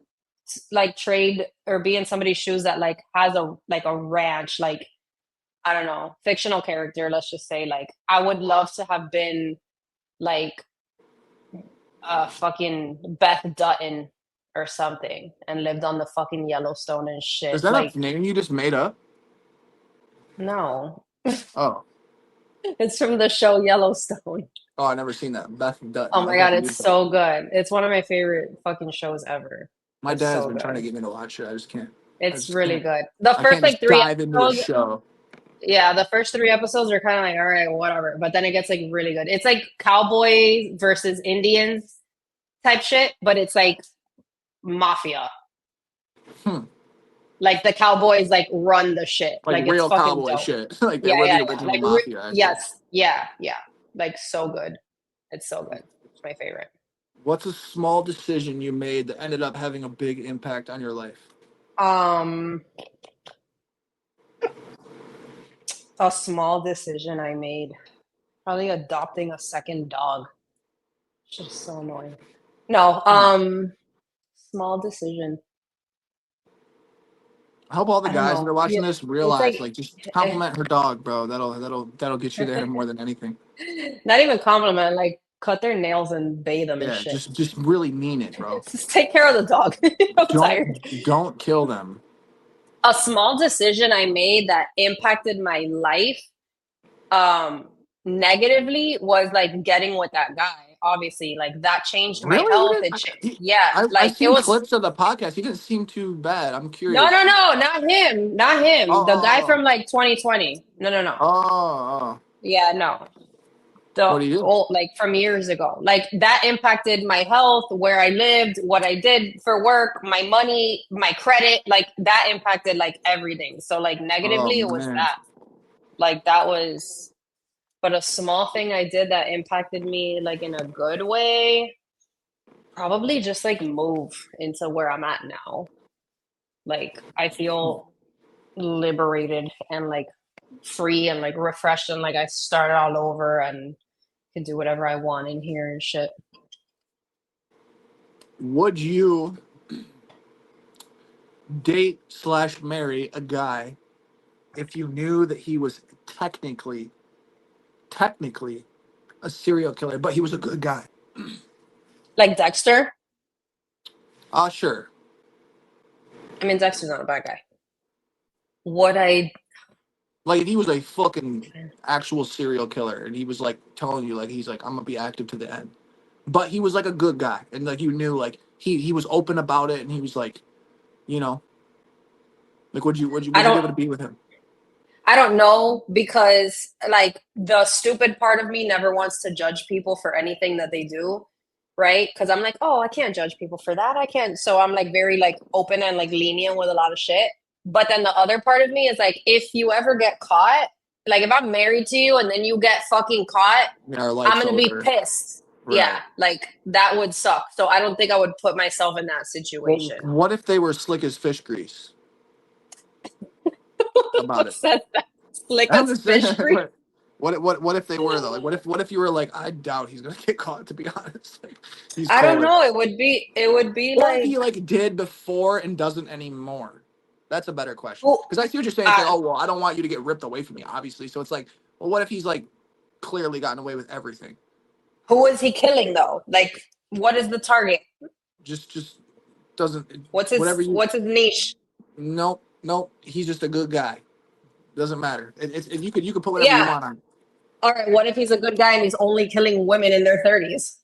like trade or be in somebody's shoes that like has a like a ranch, like I don't know, fictional character, let's just say. Like I would love to have been like fucking Beth Dutton or something and lived on the fucking Yellowstone and shit. Is that Like a name you just made up? no. Oh. It's from the show Yellowstone. Oh, I never seen that. Beth Dutton. Oh I'll my have god, to it's use that. so good. It's one of my favorite fucking shows ever. My It's dad's so been trying to good. get me to watch it. I just can't. It's really good. The I first can't like just 3 dive into a episodes, show. yeah, the first 3 episodes are kind of like all right, whatever. But then it gets like really good. It's like cowboys versus Indians type shit, but it's like mafia. Like the cowboys like run the shit. Like Like it's real fucking cowboy dope. shit. Like they Yeah, were yeah, the yeah. original Like mafia. Actually. yes, yeah, yeah. Like so good. It's so good. It's my favorite. What's a small decision you made that ended up having a big impact on your life? A small decision I made. Probably adopting a second dog. It's just so annoying. No, small decision. I hope all the I don't guys that know. are watching Yeah, this it's realize, like, just compliment her dog, bro. That'll get you there more than anything. not even compliment, like cut their nails and bathe them and Yeah, shit. just really mean it, bro. Just take care of the dog. I'm tired. Don't kill them. A small decision I made that impacted my life negatively was like getting with that guy. Obviously, like that changed my Really? health. Yeah, I've like it seen was clips of the podcast. He didn't seem too bad. I'm no, curious. no, no, not him, not him. The guy Oh, from like 2020. No, no, no. oh. Yeah, no. The What do you do? old like from years ago. Like that impacted my health, where I lived, what I did for work, my money, my credit. Like that impacted like everything. So like Oh negatively, it was man. that. Like that was. But a small thing I did that impacted me like in a good way, probably just like move into where I'm at now. Like I feel liberated and like free and like refreshed and like I started all over and can do whatever I want in here and shit. Would you date/marry a guy if you knew that he was technically a serial killer, but he was a good guy? Like Dexter? Sure. I mean, Dexter's not a bad guy. What I Like if he was a fucking actual serial killer and he was like telling you like he's like I'm gonna be active to the end, but he was like a good guy and like you knew like he was open about it and he was like, you know, like would you be able to be with him? I don't know because like the stupid part of me never wants to judge people for anything that they do, right? Because I'm like, oh, I can't judge people for that. I can't. So I'm like very like open and like lenient with a lot of shit. But then the other part of me is like, if you ever get caught, like if I'm married to you and then you get fucking caught, Yeah, our I'm life's gonna be over. pissed. Right. Yeah, like that would suck. So I don't think I would put myself in that Well, situation. what if they were slick as fish grease? About Who it. says that? Slick I'm as just saying. fish grease. What if they were though? Like what if you were like I doubt he's gonna get caught, to be honest. Like, he's I don't cold. know. It would be Or like if he like did before and doesn't anymore. That's a better question. well, Because I see what you're saying. It's like, oh well, I don't want you to get ripped away from me, obviously. So it's like, well, what if he's like clearly gotten away with everything? who is he killing though? Like, what is the target? Just doesn't What's whatever his you. What's his niche? Nope. He's just a good guy. Doesn't matter. You could put whatever you Yeah. want on. All right. What if he's a good guy and he's only killing women in their 30s?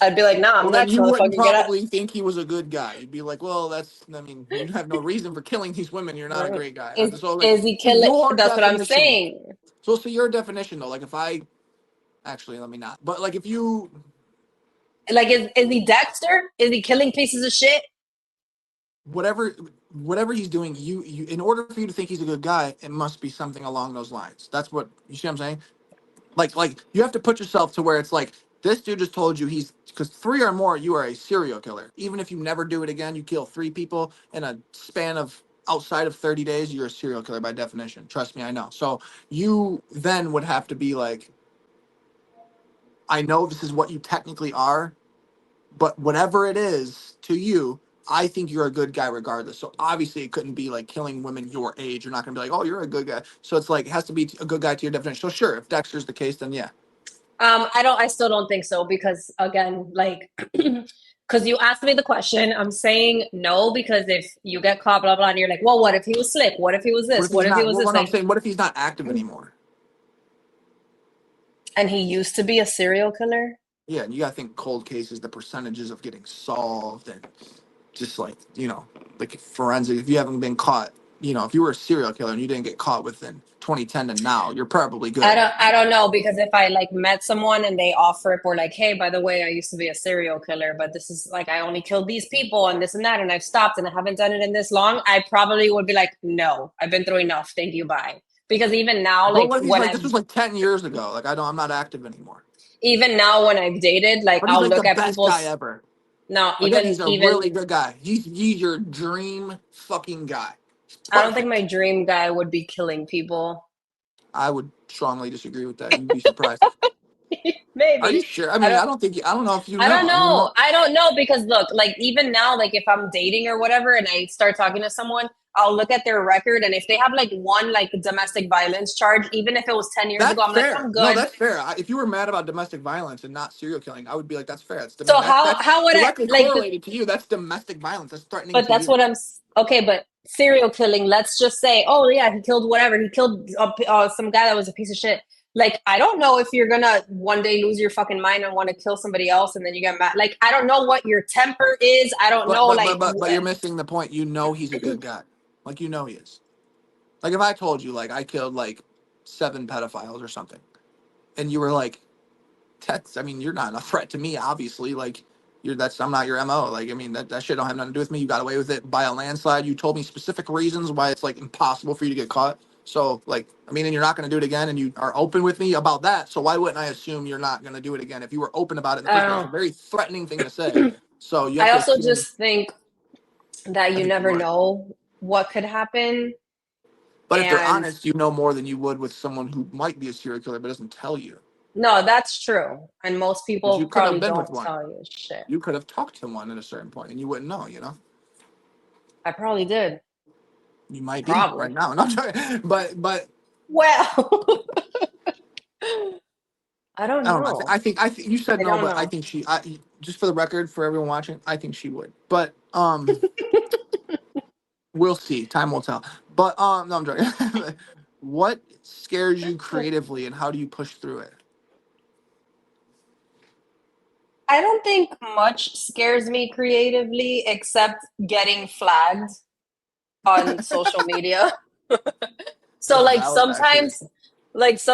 I'd be like, nah, I'm Well, then next, you wouldn't motherfucker. Get up. probably think he was a good guy. You'd be like, well, I mean, you have no reason for killing these women. You're not a great guy. Is So, like, is he so killing? your That's what I'm definition. saying. So your definition, though, like if I, actually, let me not. But like if you, Like, is he Dexter? Is he killing pieces of shit? whatever he's doing, you in order for you to think he's a good guy, it must be something along those lines. That's what, you see what I'm saying? Like you have to put yourself to where it's like, this dude just told you because 3 or more, you are a serial killer. Even if you never do it again, you kill 3 people in a span of outside of 30 days, you're a serial killer by definition. Trust me, I know. So you then would have to be like, I know this is what you technically are, but whatever it is to you, I think you're a good guy regardless. So obviously it couldn't be like killing women your age. You're not gonna be like, oh, you're a good guy. So it's like, it has to be a good guy to your definition. So sure, if Dexter's the case, then yeah. I still don't think so because again, like, because you asked me the question, I'm saying no because if you get caught, blah blah, and you're like, well, what if he was slick? What if he was What this? if he's What if he not? was Well, this? what I'm Like, saying, what if he's not active anymore? and he used to be a serial killer. Yeah, and you gotta think cold cases, the percentages of getting solved, and just like, like forensic. If you haven't been caught, if you were a serial killer and you didn't get caught within 2010 to now, you're probably good. I don't know because if I like met someone and they offer it or like, hey, by the way, I used to be a serial killer, but this is like I only killed these people and this and that, and I've stopped and I haven't done it in this long, I probably would be like, no, I've been through enough. Thank you, bye. Because even now, Well, like what if he's when like, I've this was like 10 years ago? Like, I'm not active anymore. even now when I've dated, like But he's I'll like the look at best guy people's ever. no, Again, even he's a even really good guy. He's your dream fucking guy. He's I don't think perfect. my dream guy would be killing people. I would strongly disagree with that. You'd be surprised. Are you Maybe. sure? I I mean, don't I don't know if you I know. don't I mean, know. I don't know because look, like even now, like if I'm dating or whatever and I start talking to someone, I'll look at their record and if they have like one like domestic violence charge, even if it was 10 years ago, that's I'm like, fair. I'm No, good. that's fair. If you were mad about domestic violence and not serial killing, I would be like, that's fair. I mean, So that's how would I directly like correlated to you. That's domestic violence. That's threatening but to that's you. what okay, but serial killing, let's just say, oh yeah, he killed whatever. He killed some guy that was a piece of shit. Like, I don't know if you're gonna one day lose your fucking mind and want to kill somebody else and then you get mad. Like, I don't know what your temper is. I don't But know, but like, but but but you're missing the point. You know he's a good guy. Like, you know he is. Like if I told you like I killed like 7 pedophiles or something, and you were like, that's, I mean, you're not a threat to me, obviously. Like, I'm not your MO. Like, I mean, that shit don't have nothing to do with me. You got away with it by a landslide. You told me specific reasons why it's like impossible for you to get caught. So, like, I mean, and you're not going to do it again, and you are open with me about that. So why wouldn't I assume you're not going to do it again if you were open about it in the I first place? It's don't a very threatening thing to say. know. So you have I to also assume. just think that I you think you never would. know what could happen. But if they're And honest, you know more than you would with someone who might be a serial killer but doesn't tell you. no, that's true. And most Because you people could have probably been with don't one. tell you shit. You could have talked to one at a certain point, and you wouldn't know. I probably did. You might be right Probably. now. No, I'm joking. But Well, I don't I don't know. know. I think you said I no, don't but I know. think just for the record, for everyone watching, I think she would. But we'll see. Time will tell. But no, I'm joking. What scares you creatively, and how do you push through it? I don't think much scares me creatively except getting flagged on social media. So That's like valid, actually.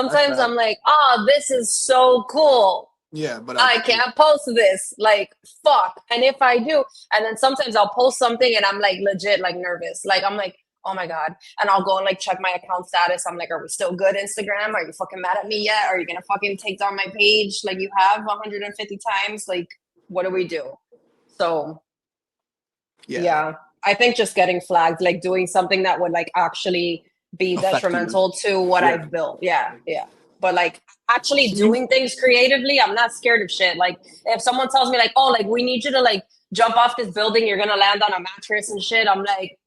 That's sometimes I'm valid. like, oh, this is so cool. Yeah, but I can't post this. Like, fuck. And if I do, and then sometimes I'll post something and I'm like legit like nervous. Like I'm like, oh my God. And I'll go and like check my account status. I'm like, are we still good, Instagram? Are you fucking mad at me yet? Are you gonna fucking take down my page like you have 150 times? Like, what do we do? So yeah, yeah. I think just getting flagged, like doing something that would like actually be affect you. detrimental to what Yeah. I've built. Yeah, yeah. But like actually So you, doing things creatively, I'm not scared of shit. Like if someone tells me like, oh, like we need you to like jump off this building, you're gonna land on a mattress and shit. I'm like,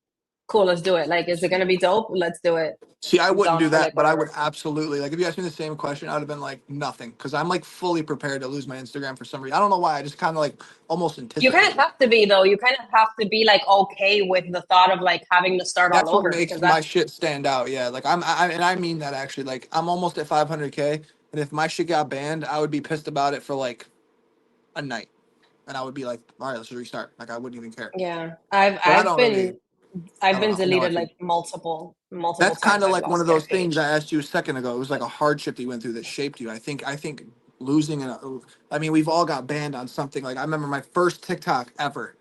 cool, let's do it. Like, is it gonna be dope? Let's do it. See, I I'm wouldn't down do for that, like but I would whatever. absolutely, like, if you asked me the same question, I would have been like, nothing. Because I'm like fully prepared to lose my Instagram for some reason. I don't know why. I just kind of like almost You kind anticipate of it. have to be though. You kind of have to be like okay with the thought of like having to start all That's what over makes because my that's shit stand out. Yeah. Like, and I mean that actually. Like, I'm almost at 500K. And if my shit got banned, I would be pissed about it for like a night. and I would be like, all right, let's just restart. Like I wouldn't even care. Yeah. But I've I don't been know. I know deleted what you. like multiple That's kind times. of I've like one lost of my those things I page. asked you a second ago. It was like a hardship that you went through that shaped you. I think losing I mean, we've all got banned on something. Like I remember my first TikTok ever.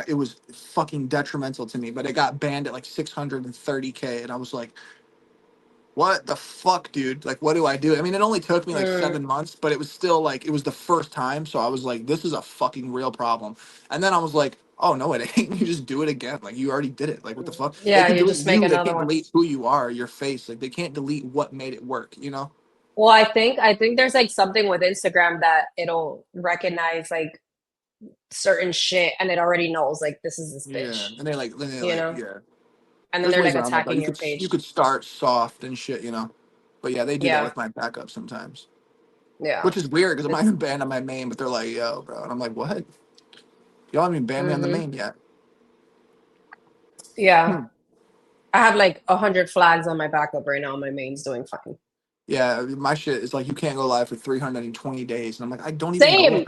It was fucking detrimental to me, but it got banned at like 630K, and I was like, what the fuck, dude? Like, what do I do? I mean, it only took me like Mm, 7 months, but it was still like, it was the first time. So I was like, this is a fucking real problem. And then I was like, oh, no, it ain't. You just do it again. Like, you already did it. Like, what the fuck? They yeah, can you delete just make you. They another can't one. delete who you are, your face. Like, they can't delete what made it work, you know? Well, I think there's like something with Instagram that it'll recognize like certain shit and it already knows like this is this Yeah. bitch, Then they you like, know? yeah. And then There's they're ways like around that, though. attacking your You page. could start soft and shit, you know? But yeah, they do that Yeah. with my backup sometimes, Yeah. which is weird because I'm not It's even banned on my main, but they're like, yo, bro. And I'm like, what? Y'all haven't even banned me on the hmm main yet. Yeah. Hmm. I have like 100 flags on my backup right now. My main's doing fine. Yeah, my shit is like you can't go live for 320 days, and I'm like, I don't even go Same. live.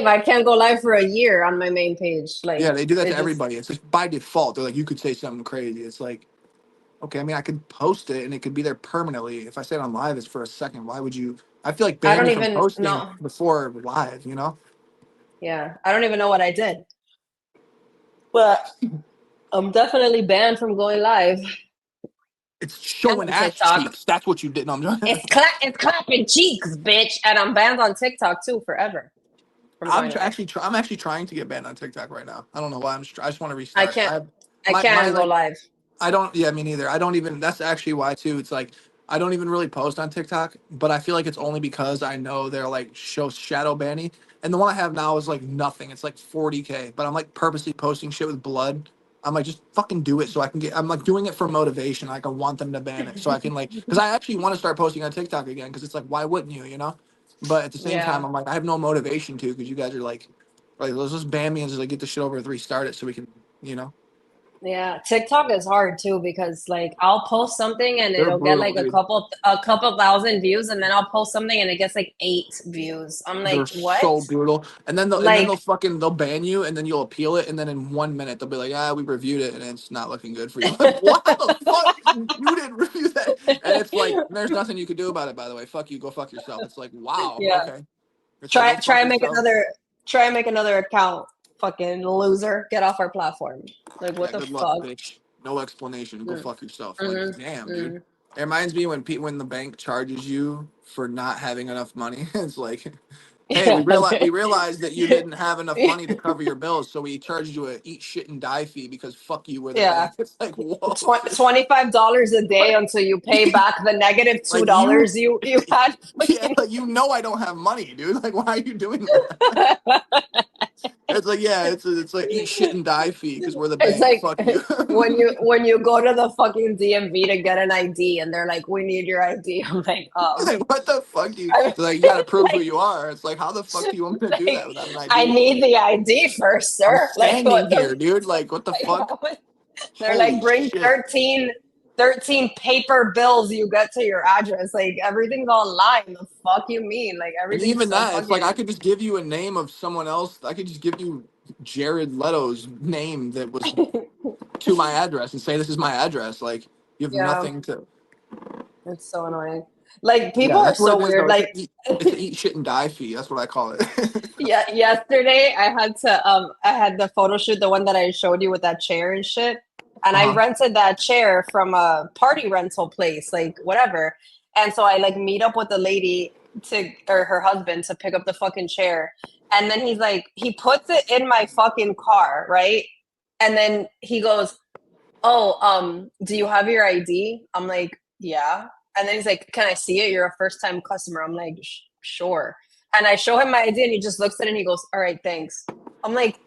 I can't go live for a year on my main page. Yeah, Like they do that to it just everybody. It's just by default. They're like, you could say something crazy. It's like, okay, I mean, I could post it and it could be there permanently. If I say it on live, it's for a second. Why would you? I feel like I ban don't me from even posting know. before live. You know, Yeah. I don't even know what I did. But I'm definitely banned from going live it's and showing on ass TikTok. cheeks. That's what you did. No, I'm joking. It's clapping cheeks, bitch. And I'm banned on TikTok too forever from going live. I'm actually trying to get banned on TikTok right now. I don't know why. I just want to I restart. can't I My can't go like live. I don't. Yeah, me neither. I don't even. That's actually why too. It's like I don't even really post on TikTok, but I feel like it's only because I know they're like show shadow banning, and the one I have now is like nothing. It's like 40K, but I'm like purposely posting shit with blood. I'm like just fucking do it so I can get. I'm like doing it for motivation. Like I want them to ban it so I can like because I actually want to start posting on TikTok again because it's like why wouldn't you? You know. But at the same time, Yeah. I'm like I have no motivation to because you guys are like let's just ban me and just like get the shit over with, restart it so we can you know. Yeah, TikTok is hard too because like I'll post something and They're it'll get brutal, like dude. a couple thousand views and then I'll post something and it gets like 8 views. I'm They're like, what? so brutal. And then Like, they'll ban you and then you'll appeal it and then in 1 minute they'll be like, we reviewed it and it's not looking good for you. I'm like, what the fuck? You didn't review that. And it's like there's nothing you could do about it, by the way. Fuck you, go fuck yourself. It's like, wow, yeah. okay. It's like go Try fuck and make yourself. another account. Fucking loser. Get off our platform. Like what Yeah, the good luck, fuck? bitch. No explanation. Go Mm, fuck yourself. Like, mm, damn, dude. mm. It reminds me when the bank charges you for not having enough money. It's like, hey, we realized that you didn't have enough money to cover your bills, so we charged you a eat shit and die fee because fuck you, we're the Yeah. bank. It's like, whoa, $25 a day until you pay back the negative two like you, dollars you had. yeah, Fucking like you know I don't have money, dude. Like, why are you doing that? It's like, yeah, it's like eat shit and die fee because we're the It's bank. like Fuck you. when you go to the fucking DMV to get an ID and they're like, "We need your ID." I'm like, Like, what the fuck you? I'm They're like, you got to prove who like, you are. It's like, how the fuck do you want me to do that like, without an I ID? need the ID first, I'm sir. Like, what standing here, the? dude. Like, what the fuck? They're like, Holy bring shit. 13 paper bills you get to your address. Like, everything's online. The fuck you mean? Like, And everything's even so that, it's like I fucking. could just give you a name of someone else. I could just give you Jared Leto's name that was to my address and say this is my address. Like you have Yeah, nothing to. it's so annoying. Like, people Yeah, are that's what so it is weird. though. Like, It's an eat shit and die fee. That's what I call it. yeah, yesterday I had the photo shoot, the one that I showed you with that chair and shit. And I Uh-huh. rented that chair from a party rental place, like whatever. And so I like meet up with the lady to or her husband to pick up the fucking chair. And then he's like, he puts it in my fucking car, right? And then he goes, "Oh, do you have your ID?" I'm like, "Yeah." And then he's like, "Can I see it? You're a first time customer." I'm like, "Sure." And I show him my ID and he just looks at it and he goes, "All right, thanks." I'm like,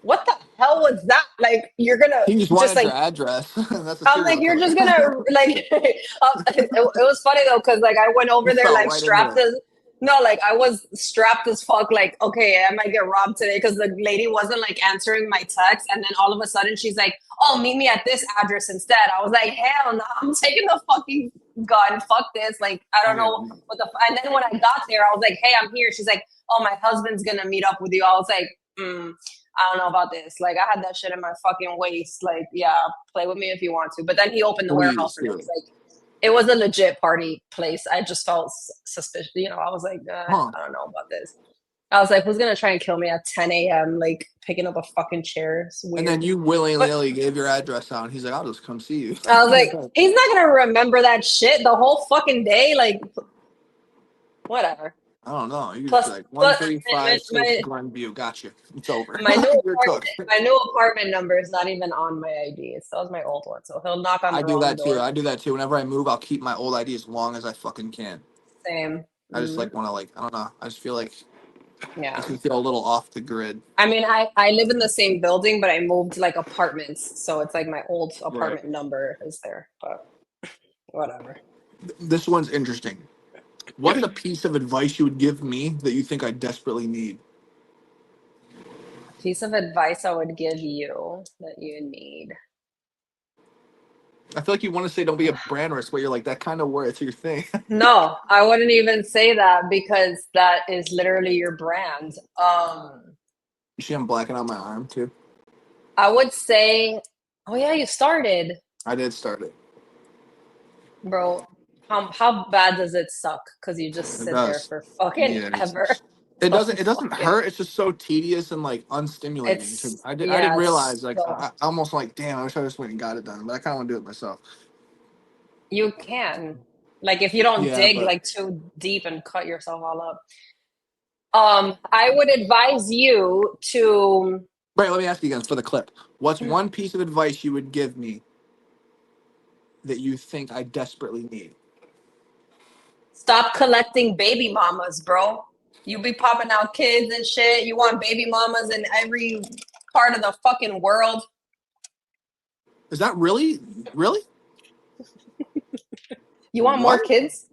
"What the hell was that?" Like, you're gonna He just just wanted your like, address. That's a I'm like, serial you're killer. just gonna like, it was funny though, cause like I went He over there fell like right into strapped it. as, no, like I was strapped as fuck, like, okay, I might get robbed today, cause the lady wasn't like answering my text. And then all of a sudden she's like, "Oh, meet me at this address instead." I was like, hell no, I'm taking the fucking gun. Fuck this. Like, I don't know what the. And then when I got there, I was like, hey, I'm here. She's like, oh, my husband's gonna meet up with you. I was like, I don't know about this. Like, I had that shit in my fucking waist. Like, yeah, play with me if you want to. But then he opened the warehouse and it was like, it was a legit party place. I just felt suspicious. You know, I was like, I don't know about this. I was like, who's gonna try and kill me at 10 a.m. like picking up a fucking chair? It's weird. And then you willingly gave your address out. He's like, I'll just come see you. I was like, he's not gonna remember that shit the whole fucking day. Like, whatever. I don't know. You just like 1356 Glenview. Gotcha. It's over. My new apartment number is not even on my ID. It still has my old one. So he'll knock on the wrong door. I do that too. Whenever I move, I'll keep my old ID as long as I fucking can. Same. I just like want to I don't know. I just feel like I can feel a little off the grid. I mean, I live in the same building, but I moved like apartments. So it's like my old apartment number is there. But whatever. This one's interesting. What's a piece of advice you would give me that you think I desperately need? A piece of advice I would give you that you need. I feel like you want to say don't be a brand risk, but you're like, that kind of where it's your thing. No, I wouldn't even say that because that is literally your brand. You see I'm blacking out my arm too? I would say, oh yeah, you started. I did start it. Bro, how bad does it suck? Because you just sit there for fucking ever. It doesn't hurt. It's just so tedious and like unstimulating. I didn't realize I almost like, damn, I wish I just went and got it done, but I kind of want to do it myself. You can, like, if you don't dig like too deep and cut yourself all up. I would advise you to. Wait, let me ask you again for the clip. What's one piece of advice you would give me that you think I desperately need? Stop collecting baby mamas, bro. You be popping out kids and shit. You want baby mamas in every part of the fucking world. Is that really? You want more kids?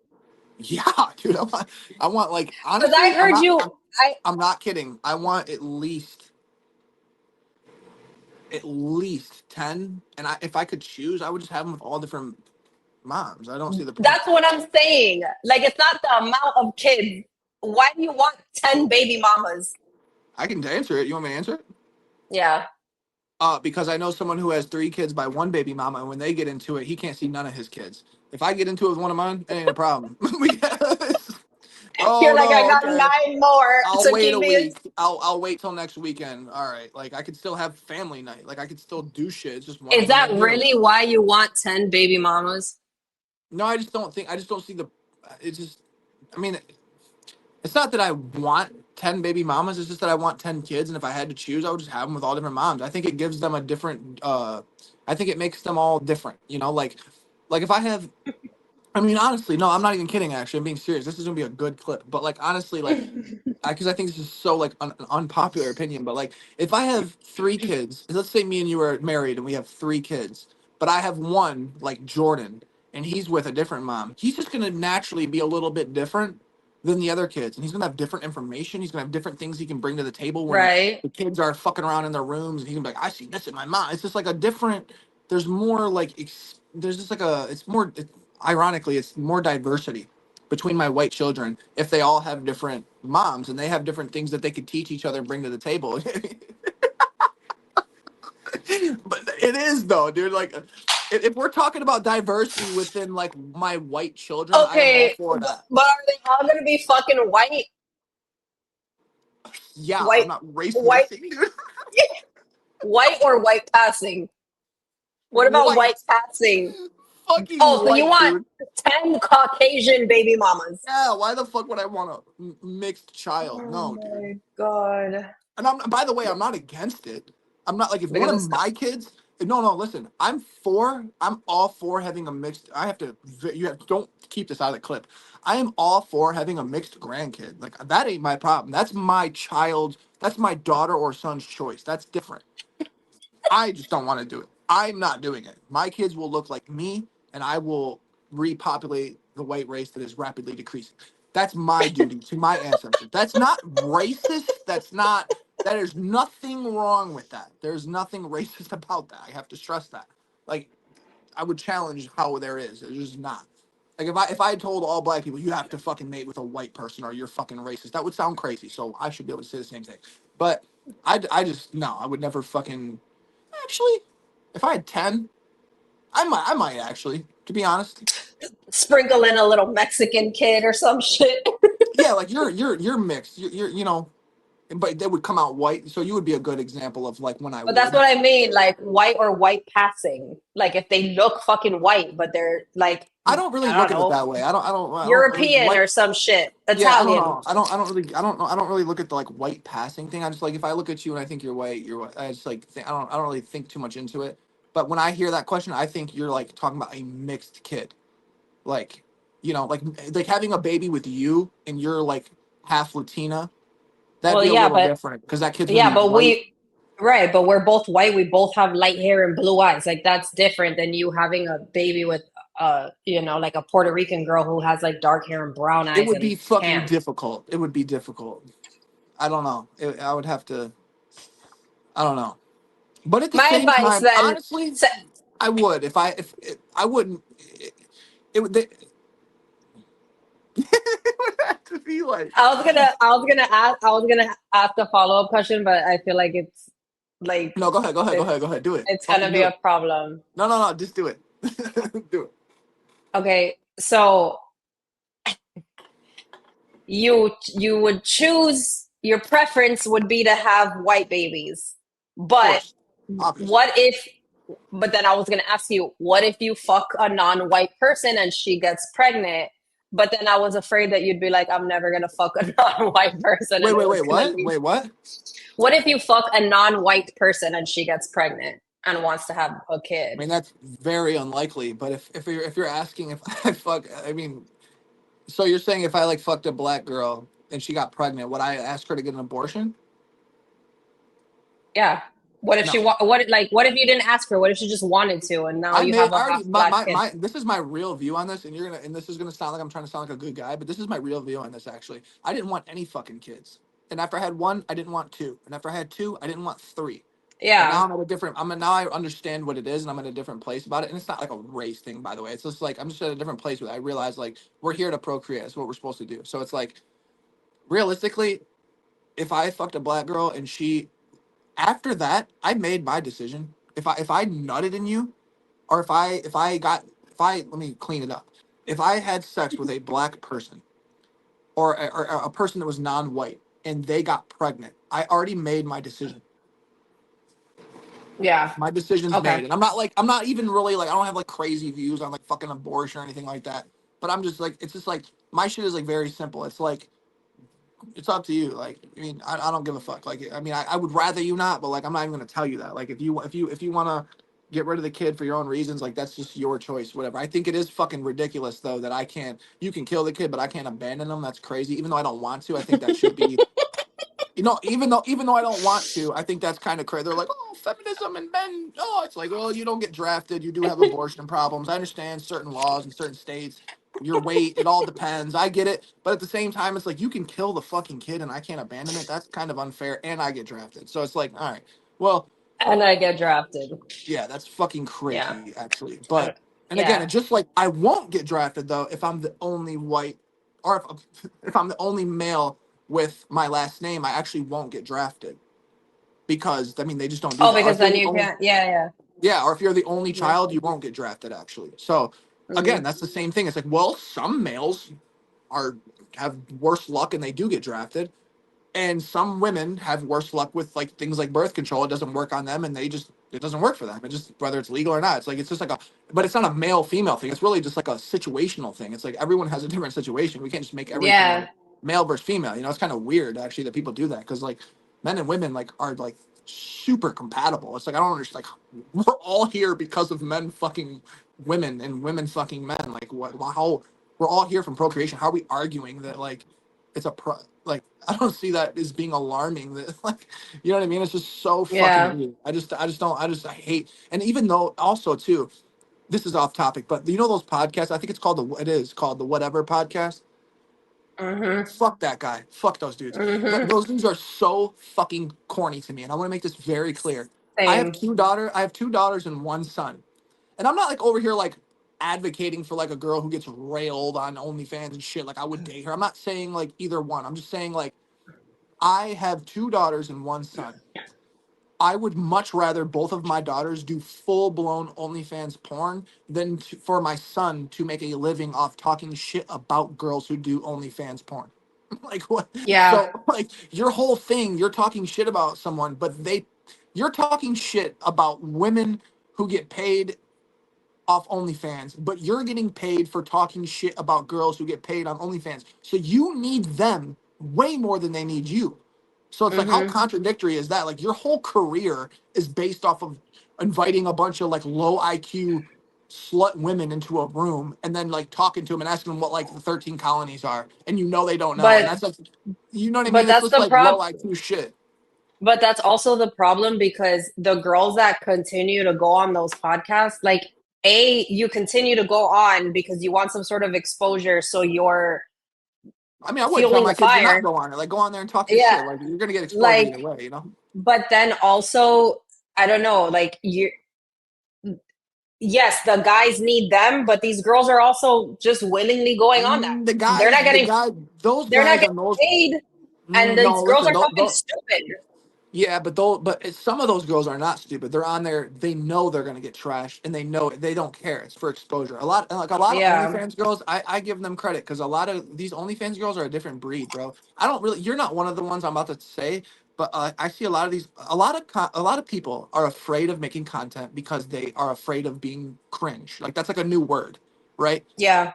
Yeah, dude. I want like, honestly. Because I heard I'm not kidding. I want at least 10. And if I could choose, I would just have them with all different moms. I don't see the point. That's what I'm saying. Like, it's not the amount of kids. Why do you want 10 baby mamas? I can answer it. You want me to answer it? Yeah. Because I know someone who has 3 kids by one baby mama, and when they get into it, he can't see none of his kids. If I get into it with one of mine, it ain't a problem. You're like, I got 9 more. I'll wait a week. I'll wait till next weekend. All right. Like, I could still have family night. Like, I could still do shit. It's just one. Is that really why you want 10 baby mamas? No, I just don't see it's just, I mean, it's not that I want 10 baby mamas. It's just that I want 10 kids. And if I had to choose, I would just have them with all different moms. I think it gives them a different, I think it makes them all different, you know, like if I have, I mean, honestly, no, I'm not even kidding. Actually, I'm being serious. This is going to be a good clip, but like, honestly, like, because I think this is so like an unpopular opinion, but like, if I have 3 kids, let's say me and you are married and we have 3 kids, but I have one like Jordan and he's with a different mom, he's just going to naturally be a little bit different than the other kids, and he's gonna have different information. He's gonna have different things he can bring to the table when the kids are fucking around in their rooms, and he can be like, I see this in my mom. It's just like a different, there's more like there's just like ironically it's more diversity between my white children if they all have different moms and they have different things that they could teach each other and bring to the table. But it is though, dude. Like, if we're talking about diversity within like my white children, okay, I'm all for that. But are they all gonna be fucking white? Yeah, white, I'm not racist. White or white passing? What about white passing? Fucking so white, you want 10 Caucasian baby mamas? Yeah, why the fuck would I want a mixed child? No, dude. Oh my god. And by the way, I'm not against it. I'm not like, if one of my kids. No, listen. I'm all for having a mixed. Don't keep this out of the clip. I am all for having a mixed grandkid. Like, that ain't my problem. That's my child. That's my daughter or son's choice. That's different. I just don't want to do it. I'm not doing it. My kids will look like me, and I will repopulate the white race that is rapidly decreasing. That's my duty to my ancestors. That's not racist. There's nothing wrong with that. There's nothing racist about that. I have to stress that. Like, I would challenge how there is. There's just not. Like if I told all black people you have to fucking mate with a white person or you're fucking racist, that would sound crazy. So I should be able to say the same thing. But I just no, I would never fucking. Actually, if I had 10, I might actually, to be honest. Sprinkle in a little Mexican kid or some shit. Yeah, like you're mixed. You're you know, but they would come out white. So you would be a good example of like when I But that's would. what I mean, like white or white passing. Like if they look fucking white, but they're like, I don't really I don't look at it know, that way. I don't like European white. or some shit, Yeah, I don't Italian. know. I don't know. I don't really look at the like white passing thing. I just like if I look at you and I think you're white, you're white. I just like I don't really think too much into it. But when I hear that question, I think you're like talking about a mixed kid, like like having a baby with you and you're like half Latina. That'd Well, be a yeah, little but different because that kid's gonna yeah, be but white. right, but we're both white. We both have light hair and blue eyes. Like that's different than you having a baby with like a Puerto Rican girl who has like dark hair and brown It eyes would and be fucking tan. difficult. It would be difficult. I don't know. I would have to. I don't know. But at the My same advice time, then, honestly, so, I would if I wouldn't. It would. It would have to be like. I was gonna ask a follow up question, but I feel like it's like No, go ahead. Go ahead. Go it's ahead. Go ahead. Do it. it's gonna Fucking be do a it. problem. No, no, no. Just do it. Do it. Okay, so you would choose your preference would be to have white babies, Of but course. Obviously. what if? But then I was gonna ask you, what if you fuck a non-white person and she gets pregnant? But then I was afraid that you'd be like, I'm never gonna fuck a non-white person, Wait, and it wait, was wait. gonna What? leave. Wait, what? What if you fuck a non-white person and she gets pregnant and wants to have a I kid? mean, that's very unlikely. But if you're asking if I fuck, I mean, so you're saying if I like fucked a black girl and she got pregnant, would I ask her to get an abortion? Yeah. What if she No. what if you didn't ask her? What if she just wanted to and now you have I a already half black kid? my this is my real view on this, and this is gonna sound like I'm trying to sound like a good guy, but this is my real view on this actually. I didn't want any fucking kids. And after I had one, I didn't want two. And after I had two, I didn't want three. And Yeah. now now I understand what it is and I'm in a different place about it. And it's not like a race thing, by the way. It's just like I'm just at a different place with it. I realize like we're here to procreate. It's what we're supposed to do. So it's like realistically, if I fucked a black girl and she after that, I made my decision. If I nutted in you, or if I let me clean it up. If I had sex with a black person or a person that was non-white and they got pregnant, I already made my decision. Yeah. My decision's Okay. made, and I'm not even really like I don't have like crazy views on like fucking abortion or anything like that. But I'm just like it's just like my shit is like very simple. It's like it's up to you. Like, I mean, I don't give a fuck. Like, I mean, I would rather you not, but like, I'm not even gonna tell you that. Like, if you want to get rid of the kid for your own reasons, like that's just your choice, whatever. I think it is fucking ridiculous though that you can kill the kid, but I can't abandon them. That's crazy. Even though I don't want to, I think that should be. Even though I don't want to, I think that's kind of crazy. They're like, oh, feminism and men. Oh, it's like, well, you don't get drafted. You do have abortion problems. I understand certain laws in certain states. Your weight, it all depends. I get it, but at the same time, it's like you can kill the fucking kid and I can't abandon it. That's kind of unfair, and I get drafted. So it's like, all right, well, And I get drafted. yeah, that's fucking Yeah. crazy, actually. But and again, Yeah. it's just like I won't get drafted though if I'm the only white, or if I'm the only male with my last name, I actually won't get drafted because I mean they just don't do Oh, that. Or because if you're then the you only can't. Yeah. yeah, or if you're the only Yeah. child, you won't get drafted actually. So Hmm. again, that's the same thing. It's like, well, some males are have worse luck and they do get drafted, and some women have worse luck with like things like birth control. It doesn't work on them, and it doesn't work for them. It just whether it's legal or not. It's like it's just like but it's not a male female thing. It's really just like a situational thing. It's like everyone has a different situation. We can't just make everything Yeah. like male versus female. You know, it's kind of weird actually that people do that because like men and women like are like super compatible. It's like I don't understand. Like we're all here because of men fucking women and women fucking men. Like what? How we're all here from procreation. How are we arguing that like it's like I don't see that as being alarming. That like you know what I mean? It's just so fucking Yeah. weird. I hate. And even though also too, this is off topic, but you know those podcasts? I think it is called the Whatever podcast. Hmm. Fuck that guy. Fuck those dudes. Hmm. Those dudes are so fucking corny to me, and I want to make this very clear. Same. I have two daughters and one son, and I'm not like over here like advocating for like a girl who gets railed on OnlyFans and shit. Like I would date her. I'm not saying like either one. I'm just saying like I have 2 daughters and 1 son. I would much rather both of my daughters do full blown OnlyFans porn than for my son to make a living off talking shit about girls who do OnlyFans porn. Like what? Yeah. So like your whole thing, you're talking shit about someone, but you're talking shit about women who get paid off OnlyFans, but you're getting paid for talking shit about girls who get paid on OnlyFans. So you need them way more than they need you. So it's like, how Mm-hmm. contradictory is that? Like your whole career is based off of inviting a bunch of like low IQ slut women into a room and then like talking to them and asking them what like the 13 colonies are, and they don't know, and But that's like, you know what I mean? but It's that's just the like low problem. IQ shit. But that's also the problem because the girls that continue to go on those podcasts, like you continue to go on because you want some sort of exposure, so you're I mean, I wouldn't tell fueling my the kids to not fire. go on it. Like, go on there and talk your Yeah, shit. Like, you're gonna get exposure like, either way, you know. but then also, I don't know, like yes, the guys need them, but these girls are also just willingly going on that. The They're guys, not getting those they're not guys getting on those. paid, and No, these girls listen, are talking stupid. yeah, but some of those girls are not stupid. They're on there. They know they're gonna get trashed, and they know it. They don't care. It's for exposure. A lot of Yeah, OnlyFans girls, I give them credit because a lot of these OnlyFans girls are a different breed, bro. I don't really. You're not one of the ones I'm about to say, but I see a lot of these. A lot of people are afraid of making content because they are afraid of being cringe. Like that's like a new word, right? yeah.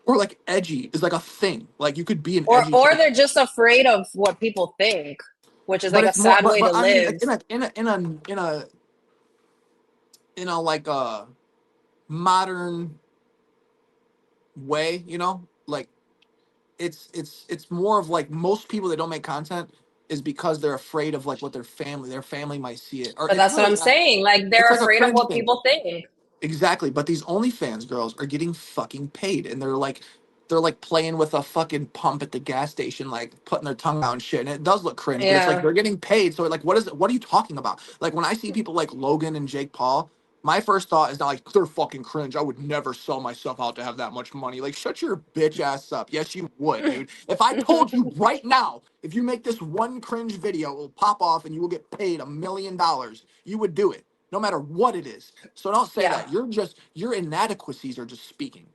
Or like edgy is like a thing. Like you could be an Or edgy or chick, they're just afraid of what people think, which is but like a it's more. sad way to But I mean, live. like in a like a modern way, like it's more of like most people that don't make content is because they're afraid of like what their family might see it, or But it's that's what really I'm not. saying. Like It's they're like a afraid of cringe what thing. people think. Exactly, but these OnlyFans girls are getting fucking paid, and they're like playing with a fucking pump at the gas station, like putting their tongue out and shit, and it does look cringe. But it's like Yeah. they're getting paid, so like, what is it? What are you talking about? Like when I see people like Logan and Jake Paul, my first thought is not like they're fucking cringe. I would never sell myself out to have that much money. Like shut your bitch ass up. Yes, you would, dude. If I told you right now, if you make this one cringe video, it will pop off and you will get paid $1 million, you would do it no matter what it is. So don't say Yeah. that. Your inadequacies are just speaking.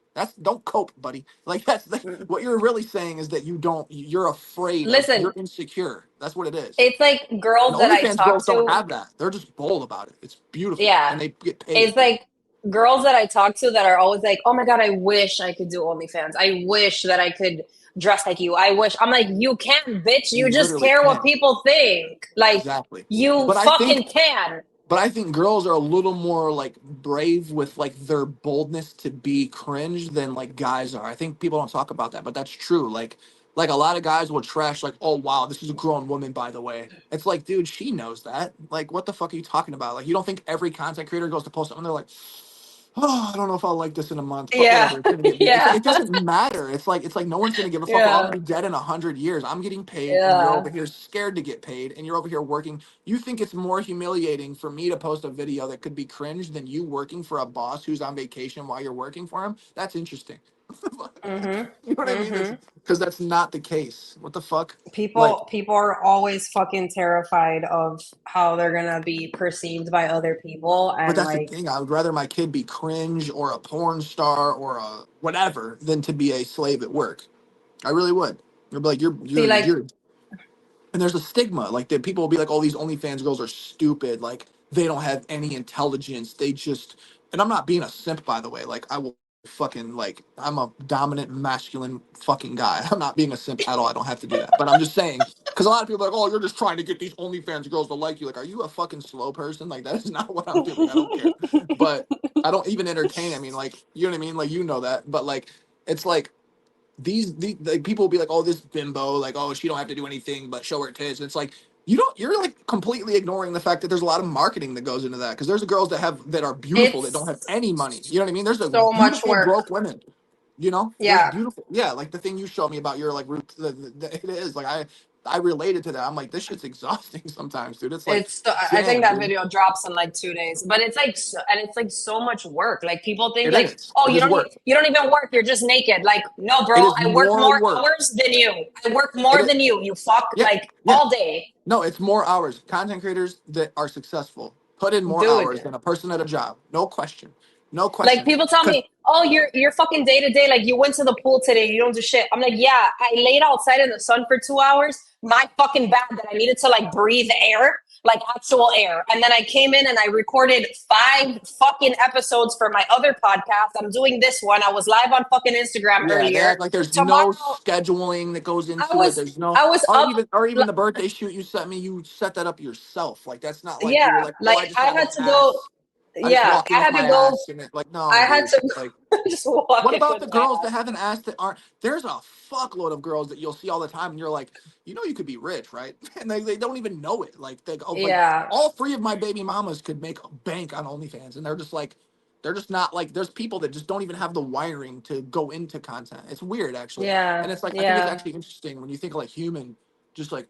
Don't cope, buddy. Like Mm. what you're really saying is that you're afraid Listen, you're insecure. That's what it is. it's like And girls that I OnlyFans talk girls don't to. have that. They're just bold about it. It's beautiful. And Yeah. they get paid. It's like girls that I talk to that are always like, "Oh my God, I wish I could do OnlyFans. I wish that I could dress like you. I wish." I'm like, "You can, bitch. You You just literally care what can. people think. Like, Exactly. you But I think fucking can." But I think girls are a little more like brave with like their boldness to be cringe than like guys are. I think people don't talk about that, but that's true. Like a lot of guys will trash like, "Oh wow, this is a grown woman, by the way." It's like, dude, she knows that. Like, what the fuck are you talking about? Like, you don't think every content creator goes to post something, they're like, "Oh, I don't know if I'll like this in a month, but Yeah. whatever. It's gonna get views." Yeah. It doesn't matter. It's like no one's gonna give a fuck. Or I'll Yeah. be dead in 100 years. I'm getting paid, and you're over Yeah. here scared to get paid, and you're over here working. You think it's more humiliating for me to post a video that could be cringe than you working for a boss who's on vacation while you're working for him? That's interesting. Mhm. You know what I mean? Mhm. Because that's not the case. What the fuck? Like, People are always fucking terrified of how they're gonna be perceived by other people, but and that's the like, thing. I would rather my kid be cringe or a porn star or a whatever than to be a slave at work. I really would. You'd be like, you're see, you're like, you're and there's a stigma like that. People will be like, "Oh, these OnlyFans girls are stupid, like they don't have any intelligence, they just," and I'm not being a simp, by the way. Like I will fucking, like, I'm a dominant masculine fucking guy. I'm not being a simp at all. I don't have to do that, but I'm just saying, because a lot of people are like, "Oh, you're just trying to get these OnlyFans girls to like you." Like, are you a fucking slow person? Like that is not what I'm doing. I don't care. But I don't even entertain. I mean, like, you know what I mean? Like, you know that. But like, it's like these like, people will be like, "Oh, this bimbo, like, oh, she don't have to do anything but show her tits." And it's like, you're like completely ignoring the fact that there's a lot of marketing that goes into that, because there's girls that are beautiful that don't have it's any money. You know what I mean? There's a so much beautiful work. broke women. There's Yeah. beautiful, yeah, like the thing you showed me about your like root. It is like, I related to that. I'm like, this shit's exhausting sometimes, dude. It's like, I think damn, that dude. video drops in like 2 days, but it's like, and it's like so much work. Like people think It like, is. oh, It is work. you don't even work. You're just naked. Like, no, bro, It is I work more more work. hours than you. I work It more is, than you. You fuck yeah, like yeah. all day. No, it's more hours. Content creators that are successful put in more hours Dude. than a person at a job. No question. No Like question. people tell Because me, oh, you're fucking day to day. Like you went to the pool today, you don't do shit. I'm like, yeah, I laid outside in the sun for 2 hours. My fucking bad that I needed to like breathe air, like actual air. And then I came in and I recorded 5 fucking episodes for my other podcast. I'm doing this one. I was live on fucking Instagram yeah, they earlier. act like there's no Tomorrow, scheduling that goes I into it. was There's no, I was up. or even the birthday shoot you sent me. You set that up yourself. Like that's not like you were Yeah, like, oh, like I just I have an had to go. ass. I just Yeah, walk in I with had my to go. ass and it like no, I had dude. to Like just walk what in about with the my girls that ass. have an ass that aren't? There's a fuckload of girls that you'll see all the time, and you're like, you know, you could be rich, right? And they don't even know it. Like they go, like Yeah, all 3 of my baby mamas could make a bank on OnlyFans, and they're just like, they're just not like. There's people that just don't even have the wiring to go into content. It's weird, actually, and yeah, it's like I think it's yeah. actually interesting when you think of like human, just like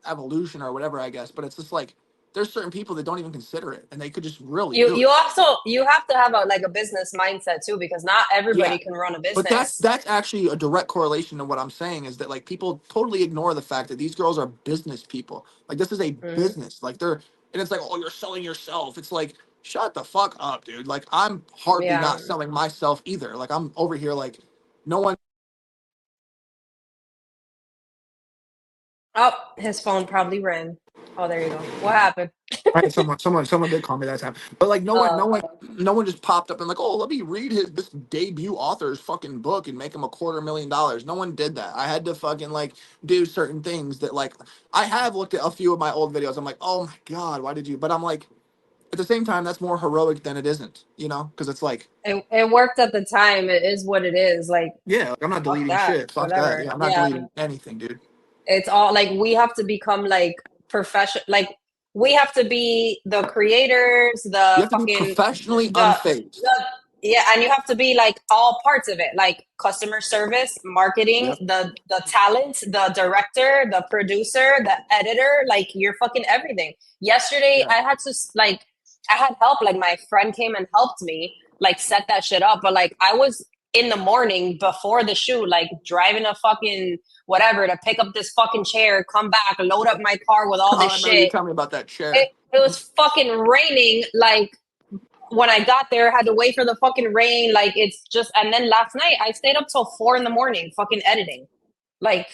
evolution or whatever, I guess. But it's just like there's certain people that don't even consider it, and they could just really do You it. also you have to have a like a business mindset too, because not Yeah. everybody can run a But business. that's actually a direct correlation to what I'm saying is that like people totally ignore the fact that these girls are business people. Like this is a Hmm. business. Like they're and it's like, oh, you're selling yourself. It's like, shut the fuck up, dude. Like I'm hardly Yeah. not selling myself either. Like I'm over here like no one. Oh, his phone probably rang. Oh, there you go. What happened? Right, someone did call me that time. But like Oh, no one just popped up and like, oh, let me read this debut author's fucking book and make him $250,000. No one did that. I had to fucking like do certain things that like I have looked at a few of my old videos. I'm like, oh my god, why did you? But I'm like, at the same time, that's more heroic than it isn't, you know? Because it's like, it worked at the time. It is what it is. Like, yeah, like I'm not fuck deleting that. shit. Fuck that. Whatever. Yeah, I'm not Yeah. deleting anything, dude. It's all like we have to become like professional. Like we have to be the creators, You the have to be fucking professionally the unfazed. yeah, and you have to be like all parts of it, like customer service, marketing, Yep. the talent, the director, the producer, the editor. Like you're fucking everything. Yesterday, Yeah. I had to like I had help. Like my friend came and helped me like set that shit up. But like I was in the morning before the shoot, like driving a fucking whatever to pick up this fucking chair, come back, load up my car with all Oh, this I remember you shit. telling me about that chair. It was fucking raining. Like when I got there, I had to wait for the fucking rain. Like it's just, and then last night I stayed up till 4 in the morning, fucking editing. Like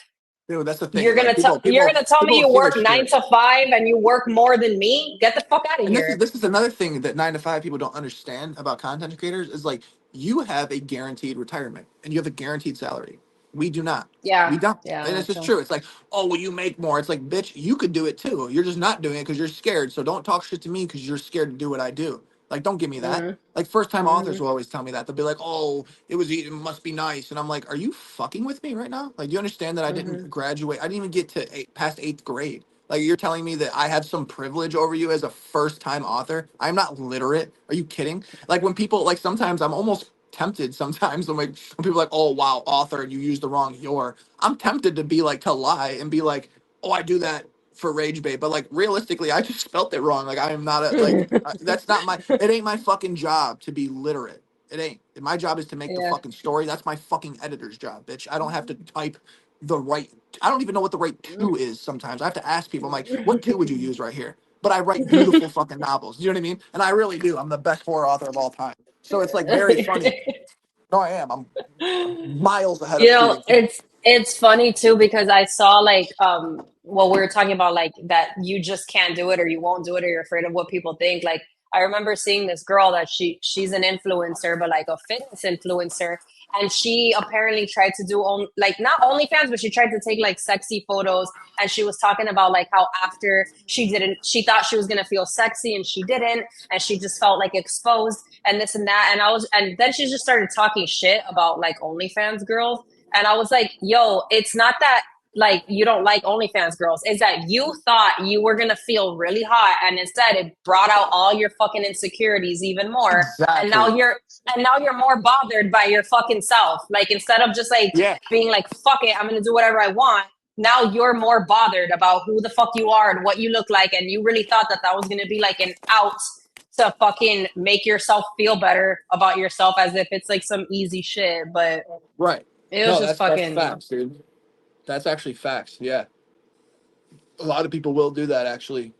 Dude, that's the thing. Like you're gonna tell me people you see work this nine shit. to five and you work more than me? Get the fuck out of And here. this is another thing that 9 to 5 people don't understand about content creators is like you have a guaranteed retirement and you have a guaranteed salary. We do not. We Yeah, don't. And yeah, it's just true. true. It's like, oh, well, you make more. It's like, bitch, you could do it too. You're just not doing it because you're scared. So don't talk shit to me because you're scared to do what I do. Like, don't give me that. Mm-hmm. Like, first time authors Mm-hmm. will always tell me that. They'll be like, oh, it must be nice. And I'm like, are you fucking with me right now? Like, do you understand that I Mm-hmm. didn't graduate? I didn't even get to past 8th grade. Like you're telling me that I have some privilege over you as a first time author? I'm not literate. Are you kidding? Like when people like sometimes I'm almost tempted sometimes when like when people are like, oh wow, author, you used the wrong your. I'm tempted to be like to lie and be like, oh, I do that for rage bait, but like realistically, I just spelt it wrong. Like I am not a like that's not my it ain't my fucking job to be literate. It ain't. My job is to make the Yeah. fucking story. That's my fucking editor's job, bitch. I don't have to type the right I don't even know what the right two is sometimes. I have to ask people, I'm like, what two would you use right here? But I write beautiful fucking novels. You know what I mean? And I really do. I'm the best horror author of all time. So it's like very funny. No, I am. I'm miles ahead You of know, Stephen King. it's funny too because I saw like what we were talking about, like that you just can't do it or you won't do it or you're afraid of what people think. Like I remember seeing this girl that she's an influencer, but like a fitness influencer, and she apparently tried to do like not OnlyFans, but she tried to take like sexy photos, and she was talking about like how after she thought she was gonna feel sexy and she didn't, and she just felt like exposed and this and that, and then she just started talking shit about like OnlyFans girls, and I was like, yo, it's not that like you don't like OnlyFans girls. Is that you thought you were gonna feel really hot, and instead it brought out all your fucking insecurities even more. And now Exactly. you're more bothered by your fucking self. Like instead of just like Yeah. being like, fuck it, I'm gonna do whatever I want. now you're more bothered about who the fuck you are and what you look like, and you really thought that was going to be like an out to fucking make yourself feel better about yourself, as if it's like some easy shit. But Right. it was No, just that's fucking facts, dude. That's actually facts. Yeah. A lot of people will do that actually.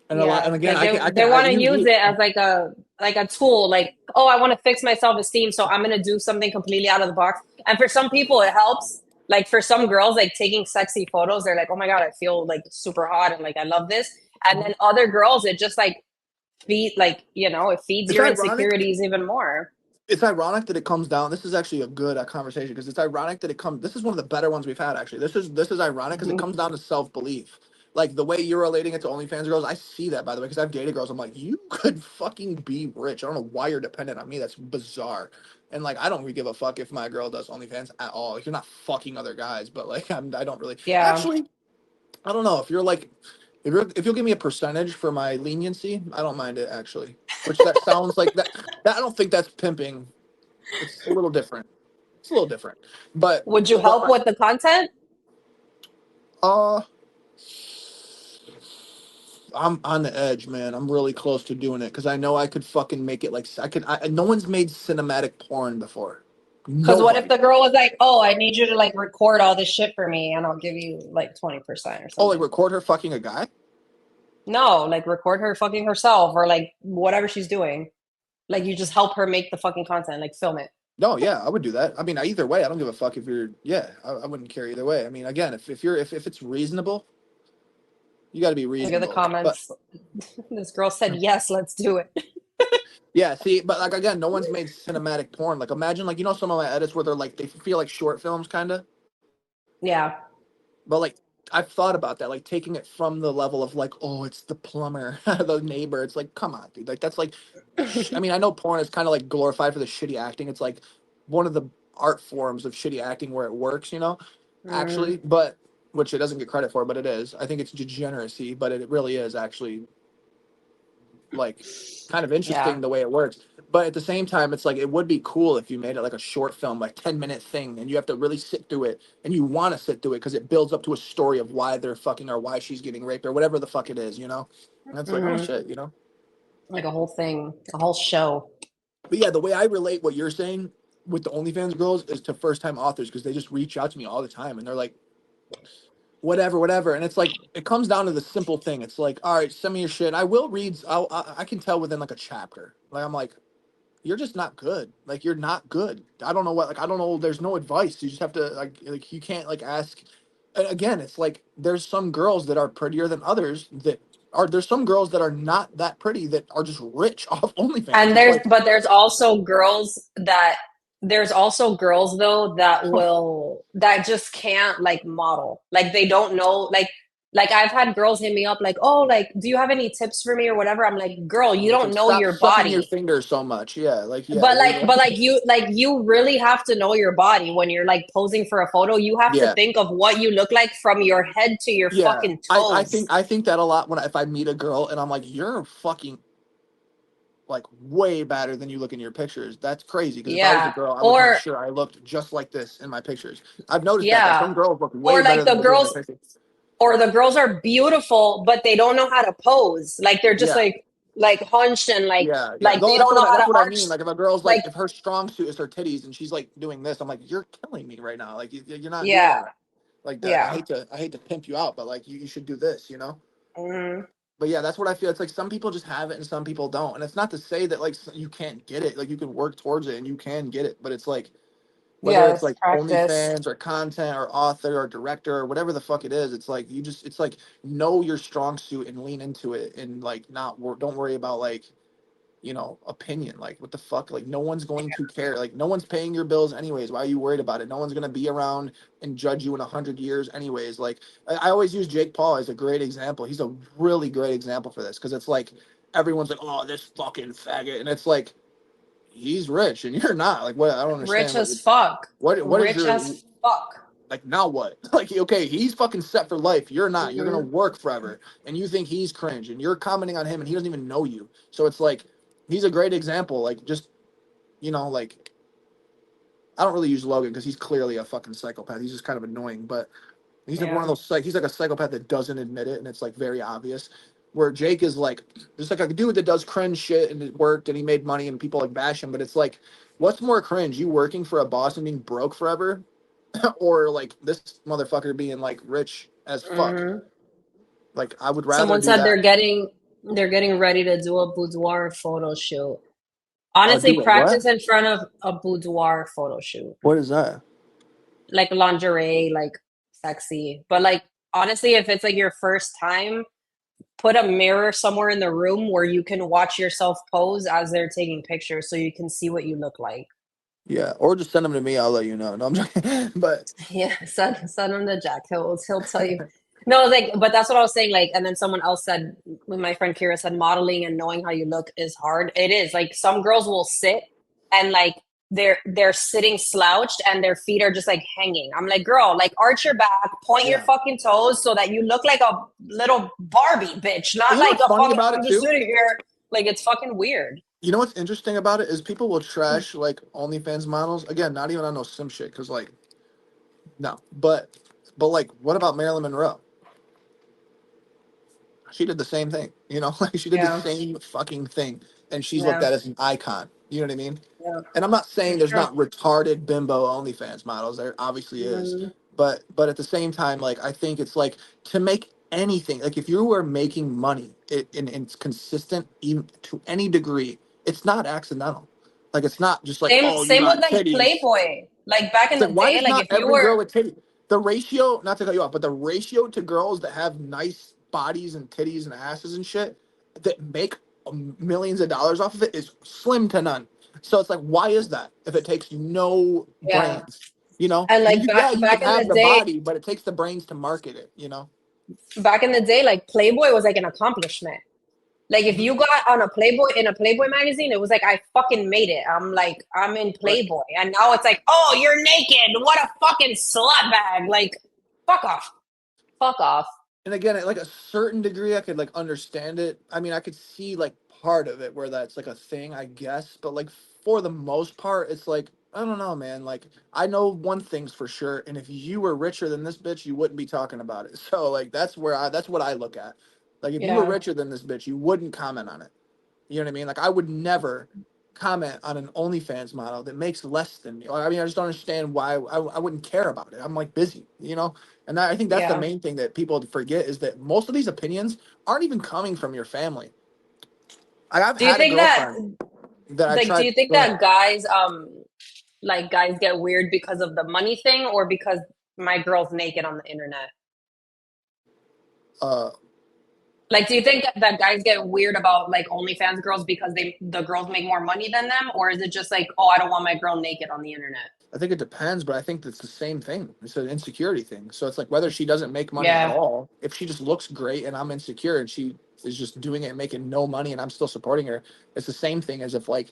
And a lot, yeah, and again, like they want to use it as like a tool, like, oh, I want to fix my self-esteem, so I'm gonna do something completely out of the box. And for some people it helps. Like for some girls, like taking sexy photos, they're like, oh my god, I feel like super hot and like I love this. And then other girls, it just like it feeds it's your ironic. insecurities even more. It's ironic that it comes down. This is actually a good conversation because it's ironic that it comes. This is one of the better ones we've had actually. This is ironic because it comes down to self belief. Like the way you're relating it to OnlyFans girls, I see that by the way because I've dated girls. I'm like, you could fucking be rich. I don't know why you're dependent on me. That's bizarre. And like, I don't really give a fuck if my girl does OnlyFans at all. Like, you're not fucking other guys, but like, I don't really. Yeah. Actually, I don't know if you're like, if you'll give me a percentage for my leniency, I don't mind it actually. Which that sounds like that I don't think that's pimping. It's a little different. It's a little different. But Would you but help with the content? uh I'm on the edge, man. I'm really close to doing it because I know I could fucking make it like no one's made cinematic porn before. Because what if Nobody. the girl was like, oh, I need you to like record all this shit for me and I'll give you like 20% or Oh, like something? record her fucking a guy? No, like record her fucking herself or like whatever she's doing. Like you just help her make the fucking content, like film it. No, yeah, I would do that. I mean, either way, I don't give a fuck if you're. Yeah, I wouldn't care either way. I mean, again, if it's reasonable, you got to be Look at the reasonable. But comments. This girl said, yes, let's do it. yeah, see, but like again, no one's made cinematic porn. Like imagine, like some of my edits where they're like they feel like short films, kind of. Yeah. But like I've thought about that, like taking it from the level of like, oh, it's the plumber, the neighbor. It's like, come on, dude. Like that's like, I mean, I know porn is kind of like glorified for the shitty acting. It's like one of the art forms of shitty acting where it works, Mm, actually. But which it doesn't get credit for, but it is. I think it's degeneracy, but it really is actually like kind of yeah. interesting the way it works. But at the same time, it's like it would be cool if you made it like a short film, like 10-minute thing, and you have to really sit through it, and you want to sit through it because it builds up to a story of why they're fucking or why she's getting raped or whatever the fuck it is. And it's like, oh Hmm. shit. Like a whole thing, a whole show. But yeah, the way I relate what you're saying with the OnlyFans girls is to first time authors because they just reach out to me all the time and they're like, whatever. And it's like, it comes down to the simple thing. It's like, all right, send me your shit. I will read, I can tell within like a chapter. Like, I'm like, you're just not good. Like, you're not good. I don't know what, like, I don't know. There's no advice. You just have to, like you can't, like, ask. And again, it's like, there's some girls that are prettier than others there's some girls that are not that pretty that are just rich off OnlyFans. And It's like, there's also girls though that just can't like model. Like they don't know, like I've had girls hit me up like, oh, like, do you have any tips for me or whatever? I'm like, girl, you it's like don't know stop your sucking your body. fingers so much. Yeah, like yeah, But you really have to know your body when you're like posing for a photo. You have to yeah, think of what you look like from your head to your yeah. fucking I toes. think I think that a lot when if I meet a girl and I'm like, you're fucking like way better than you look in your pictures. That's crazy because if I was a Yeah. girl, I would make Or sure I looked just like this in my pictures. I've noticed that yeah. some girls look way Or better like than they do in their pictures. the girls are beautiful, but they don't know how to pose. Like they're just Yeah, like hunched and yeah. like No, they don't know how that's to what I arch. mean. Like if a girl's like Like if her strong suit is her titties and she's like doing this, I'm like, you're killing me right now. Like you're not doing yeah, it like that. I yeah. hate to pimp you out, but like you should do this. Hmm. But yeah, that's what I feel. It's like some people just have it and some people don't. And it's not to say that like you can't get it. Like you can work towards it and you can get it. But it's like whether it's Yes, like practice. OnlyFans or content or author or director or whatever the fuck it is, it's like it's like know your strong suit and lean into it and like don't worry about like opinion. Like what the fuck? Like no one's going to care. Like no one's paying your bills anyways. Why are you worried about it? No one's gonna be around and judge you in 100 years anyways. Like I always use Jake Paul as a great example. He's a really great example for this because it's like everyone's like, oh, this fucking faggot, and it's like he's rich and you're not. Like what? I don't Rich understand as fuck. what is Rich your as fuck. like now what? Like okay, he's fucking set for life. You're not. You're gonna Hmm. work forever, and you think he's cringe, and you're commenting on him, and he doesn't even know you. So it's like he's a great example. Like just like I don't really use Logan because he's clearly a fucking psychopath. He's just kind of annoying, but He's like one Yeah. of those he's like a psychopath that doesn't admit it, and it's like very obvious. Where Jake is like just like a dude that does cringe shit and it worked and he made money and people like bash him, but it's like, what's more cringe? You working for a boss and being broke forever, or like this motherfucker being like rich as fuck? Hmm. Like I would rather Someone do said that. they're getting ready to do a boudoir photo shoot. Do Honestly, it. What? practice in front of a boudoir photo shoot. What is that? Like lingerie, like sexy. But like honestly, if it's like your first time, put a mirror somewhere in the room where you can watch yourself pose as they're taking pictures so you can see what you look like. Yeah, or just send them to me. I'll let you know. No, I'm joking. But Yeah, send him to Jack. He'll tell you. No, like, but that's what I was saying. Like, and then someone else said, when my friend Kira said, modeling and knowing how you look is hard. It is. Like, some girls will sit and like they're sitting slouched and their feet are just like hanging. I'm like, girl, like arch your back, point your yeah, fucking toes so that you look like a little Barbie bitch, not you know like what's a funny fucking. about I'm it just too? sitting here. Like, it's fucking weird. You know what's interesting about it is people will trash like OnlyFans models again, not even on no sim shit, because like no, but like what about Marilyn Monroe? She did the same thing, you know, like she did the Yeah, same fucking thing, and she's looked yeah, at as an icon. You know what I mean? yeah, And I'm not saying it's there's true. not retarded bimbo OnlyFans models. There obviously is, Mhm. but at the same time, like I think it's like to make anything like if you were making money and it's consistent even to any degree, it's not accidental. Like it's not just like Same oh you same with got like titties. Playboy. Like back in It's like the why day, does like not if you every were girl with titties the ratio not to cut you off, but the ratio to girls that have nice bodies and titties and asses and shit that make millions of dollars off of it is slim to none. So it's like, why is that? If it takes no yeah. brains, you know, And like yeah, back you can back in have the the day, body, but it takes the brains to market it, you know. back in the day, like Playboy was like an accomplishment. Like if Mhm. you got on a Playboy in a Playboy magazine, it was like I fucking made it. I'm like I'm in Right. Playboy, and now it's like, oh, you're naked. What a fucking slut bag. Like, fuck off, fuck off. And again, at like a certain degree, I could like understand it. I mean, I could see like part of it where that's like a thing, I guess. But like for the most part, it's like I don't know, man. Like I know one thing's for sure, and if you were richer than this bitch, you wouldn't be talking about it. So like that's what I look at. Like if you were Yeah, richer than this bitch, you wouldn't comment on it. You know what I mean? Like I would never comment on an OnlyFans model that makes less than me. I mean, I just don't understand why I wouldn't care about it. I'm like busy, you know? And I think that's the yeah. main thing that people forget is that most of these opinions aren't even coming from your family. I've Do you had a think that girlfriend that I like do tried. you think Go ahead. that guys like guys get weird because of the money thing or because my girl's naked on the internet? Uh, Like, do you think that guys get weird about like OnlyFans girls because the girls make more money than them, or is it just like, oh, I don't want my girl naked on the internet? I think it depends, but I think it's the same thing. It's an insecurity thing. So it's like whether she doesn't make money at Yeah, all, if she just looks great and I'm insecure and she is just doing it and making no money and I'm still supporting her, it's the same thing as if like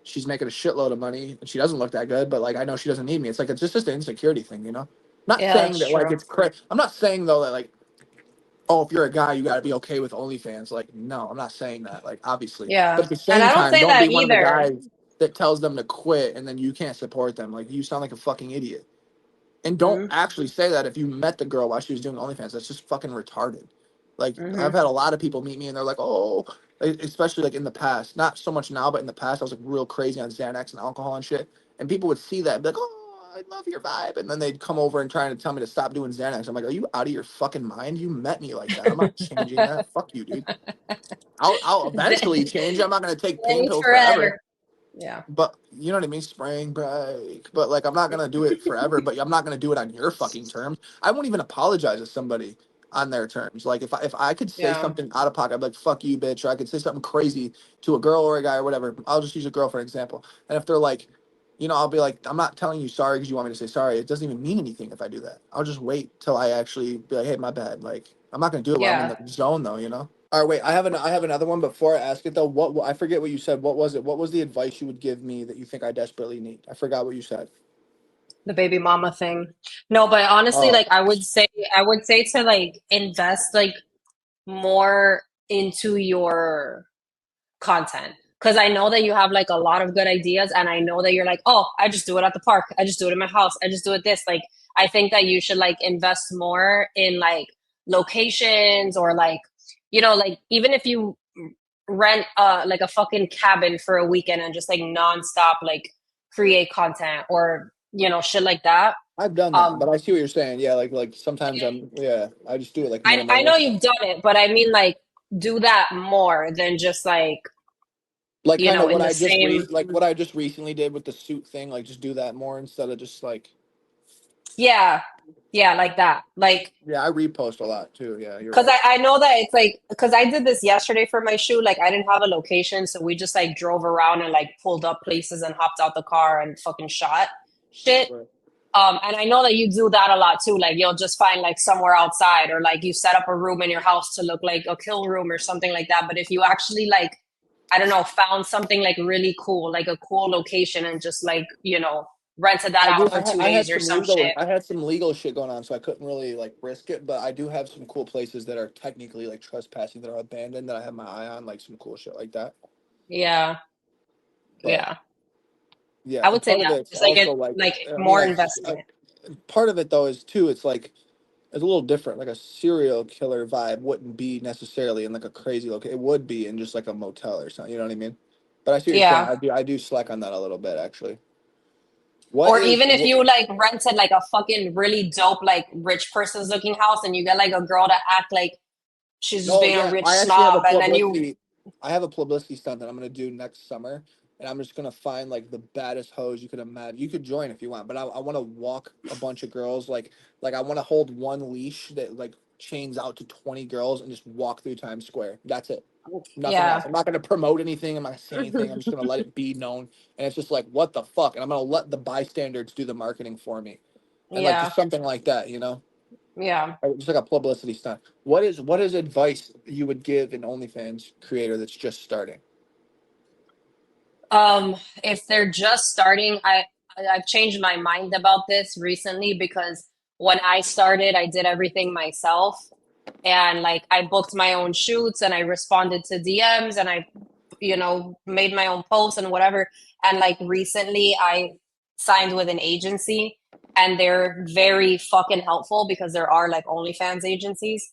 she's making a shitload of money and she doesn't look that good, but like I know she doesn't need me. It's like it's just an insecurity thing, you know. Not yeah, saying that's that like true. it's crazy. I'm not saying though that like oh if you're a guy you got to be okay with OnlyFans. Like no, I'm not saying that. Like obviously, but Yeah, at the and same I don't time, say don't be that one of the either. guys that tells them to quit and then you can't support them. Like you sound like a fucking idiot. And don't Hmm. actually say that if you met the girl while she was doing OnlyFans. That's just fucking retarded. Like I've Hmm. had a lot of people meet me and they're like, oh, especially like in the past, not so much now, but in the past, I was like real crazy on Xanax and alcohol and shit. And people would see that and be like, oh, I love your vibe. And then they'd come over and trying to tell me to stop doing Xanax. I'm like, are you out of your fucking mind? You met me like that. I'm not changing that. Fuck you, dude. I'll eventually change. I'm not gonna take pain Thanks pills forever. forever. Yeah, But you know what I mean? Spring break. But like, I'm not gonna do it forever. But I'm not gonna do it on your fucking terms. I won't even apologize to somebody on their terms. Like, if I could say yeah, something out of pocket, I'd be like, "Fuck you, bitch," or I could say something crazy to a girl or a guy or whatever. I'll just use a girl for an example. And if they're like, I'll be like, "I'm not telling you sorry because you want me to say sorry. It doesn't even mean anything if I do that. I'll just wait till I actually be like, hey, my bad. Like, I'm not gonna do it while I'm in yeah. the zone, though. You know." All right, wait. I have another one. Before I ask it though, I forget what you said. What was it? What was the advice you would give me that you think I desperately need? I forgot what you said. The baby mama thing. No, but honestly, Oh, like I would say to like invest like more into your content because I know that you have like a lot of good ideas and I know that you're like, oh, I just do it at the park, I just do it in my house, I just do it this, like I think that you should like invest more in like locations or like, you know, like even if you rent like a fucking cabin for a weekend and just like nonstop like create content or, you know, shit like that. I've done that, but I see what you're saying. Yeah, like sometimes I just do it like I know minimalist. you've done it, but I mean like do that more than just like, Like you kind know, of in the same. what I just recently did with the suit thing, like just do that more instead of just like Yeah, yeah, like that. Like, yeah, I repost a lot too. Yeah, you're because right. I know that it's like, because I did this yesterday for my shoot. Like, I didn't have a location. So we just like drove around and like pulled up places and hopped out the car and fucking shot shit. Right. And I know that you do that a lot too. Like, you'll just find like somewhere outside or like you set up a room in your house to look like a kill room or something like that. But if you actually like, I don't know, found something like really cool, like a cool location and just like, you know, rented that I do. out for two I had days or some some legal. shit. I had some legal shit going on, so I couldn't really like risk it. But I do have some cool places that are technically like trespassing that are abandoned that I have my eye on, like some cool shit like that. Yeah. But Yeah. yeah, I and would say part of that it's just like also it, like like I mean more like investment. part of it though is too. It's like it's a little different. Like a serial killer vibe wouldn't be necessarily in like a crazy location. It would be in just like a motel or something. You know what I mean? But I see what you're saying. Yeah. I do slack on that a little bit actually. What Or is even if you like rented like a fucking really dope, like rich person's looking house and you get like a girl to act like she's just No, being a yeah, rich I actually have a snob and then you, publicity. I have a publicity stunt that I'm gonna do next summer, and I'm just gonna find like the baddest hoes you could imagine. You could join if you want, but I want to walk a bunch of girls. Like I want to hold one leash that like chains out to 20 girls and just walk through Times Square. That's it. Nothing yeah. else. I'm not gonna promote anything. I'm not gonna say anything. I'm just gonna let it be known, and it's just like what the fuck, and I'm gonna let the bystanders do the marketing for me, and like Yeah. just something like that, you know. Yeah. Just like a publicity stunt. What is advice you would give an OnlyFans creator that's just starting? If they're just starting, I've changed my mind about this recently because when I started, I did everything myself and like I booked my own shoots and I responded to DMs and I, you know, made my own posts and whatever. And like recently I signed with an agency and they're very fucking helpful because there are like OnlyFans agencies.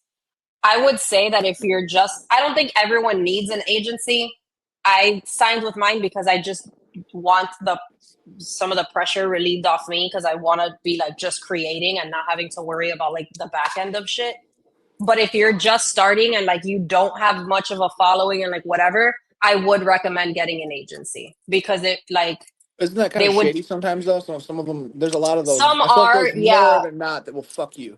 I would say that if you're just, I don't think everyone needs an agency. I signed with mine because I just want the some of the pressure relieved off me because I want to be like just creating and not having to worry about like the back end of shit. But if you're just starting and like you don't have much of a following and like whatever, I would recommend getting an agency because it like Isn't that kind they of would shady sometimes though? Some of them, there's a lot of those. some I feel like are, there's more yeah, than not that will fuck you.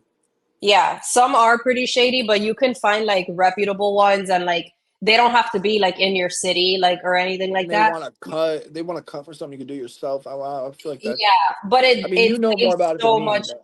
yeah, some are pretty shady, but you can find like reputable ones and like they don't have to be like in your city like or anything And like that. they want to cut for something you can do yourself. I feel like that. Yeah, but I mean, you it know more saves about it than so me, much, but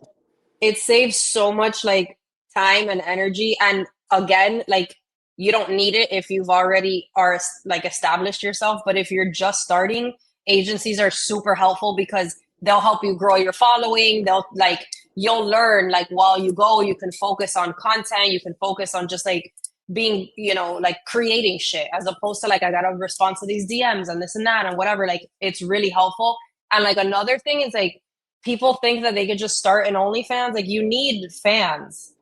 it saves so much like time and energy and again like you don't need it if you've already are like established yourself, but if you're just starting, agencies are super helpful because they'll help you grow your following. They'll like you'll learn like while you go, you can focus on content, you can focus on just like being, you know, like creating shit as opposed to like I gotta respond to these DMs and this and that and whatever. Like it's really helpful. And like another thing is like people think that they could just start an OnlyFans. Like you need fans.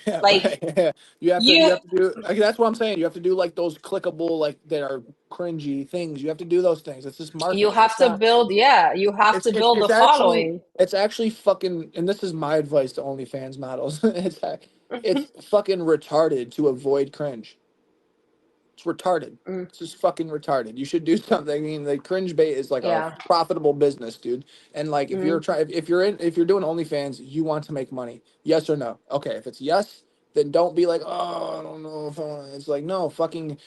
yeah, Like right. Yeah. You you have to do like, that's what I'm saying. You have to do like those clickable like that are cringy things. You have to do those things. It's just you marketing. have It's to not. build, yeah, you have to build a following. It's actually fucking, and this is my advice to OnlyFans models. It's fucking retarded to avoid cringe. It's retarded. Mm, It's just fucking retarded. You should do something. I mean, like cringe bait is like a yeah. profitable business, dude. And like, Mm, if you're doing OnlyFans, you want to make money. Yes or no? Okay, if it's yes, then don't be like, oh, I don't know if I want. It's like, no, fucking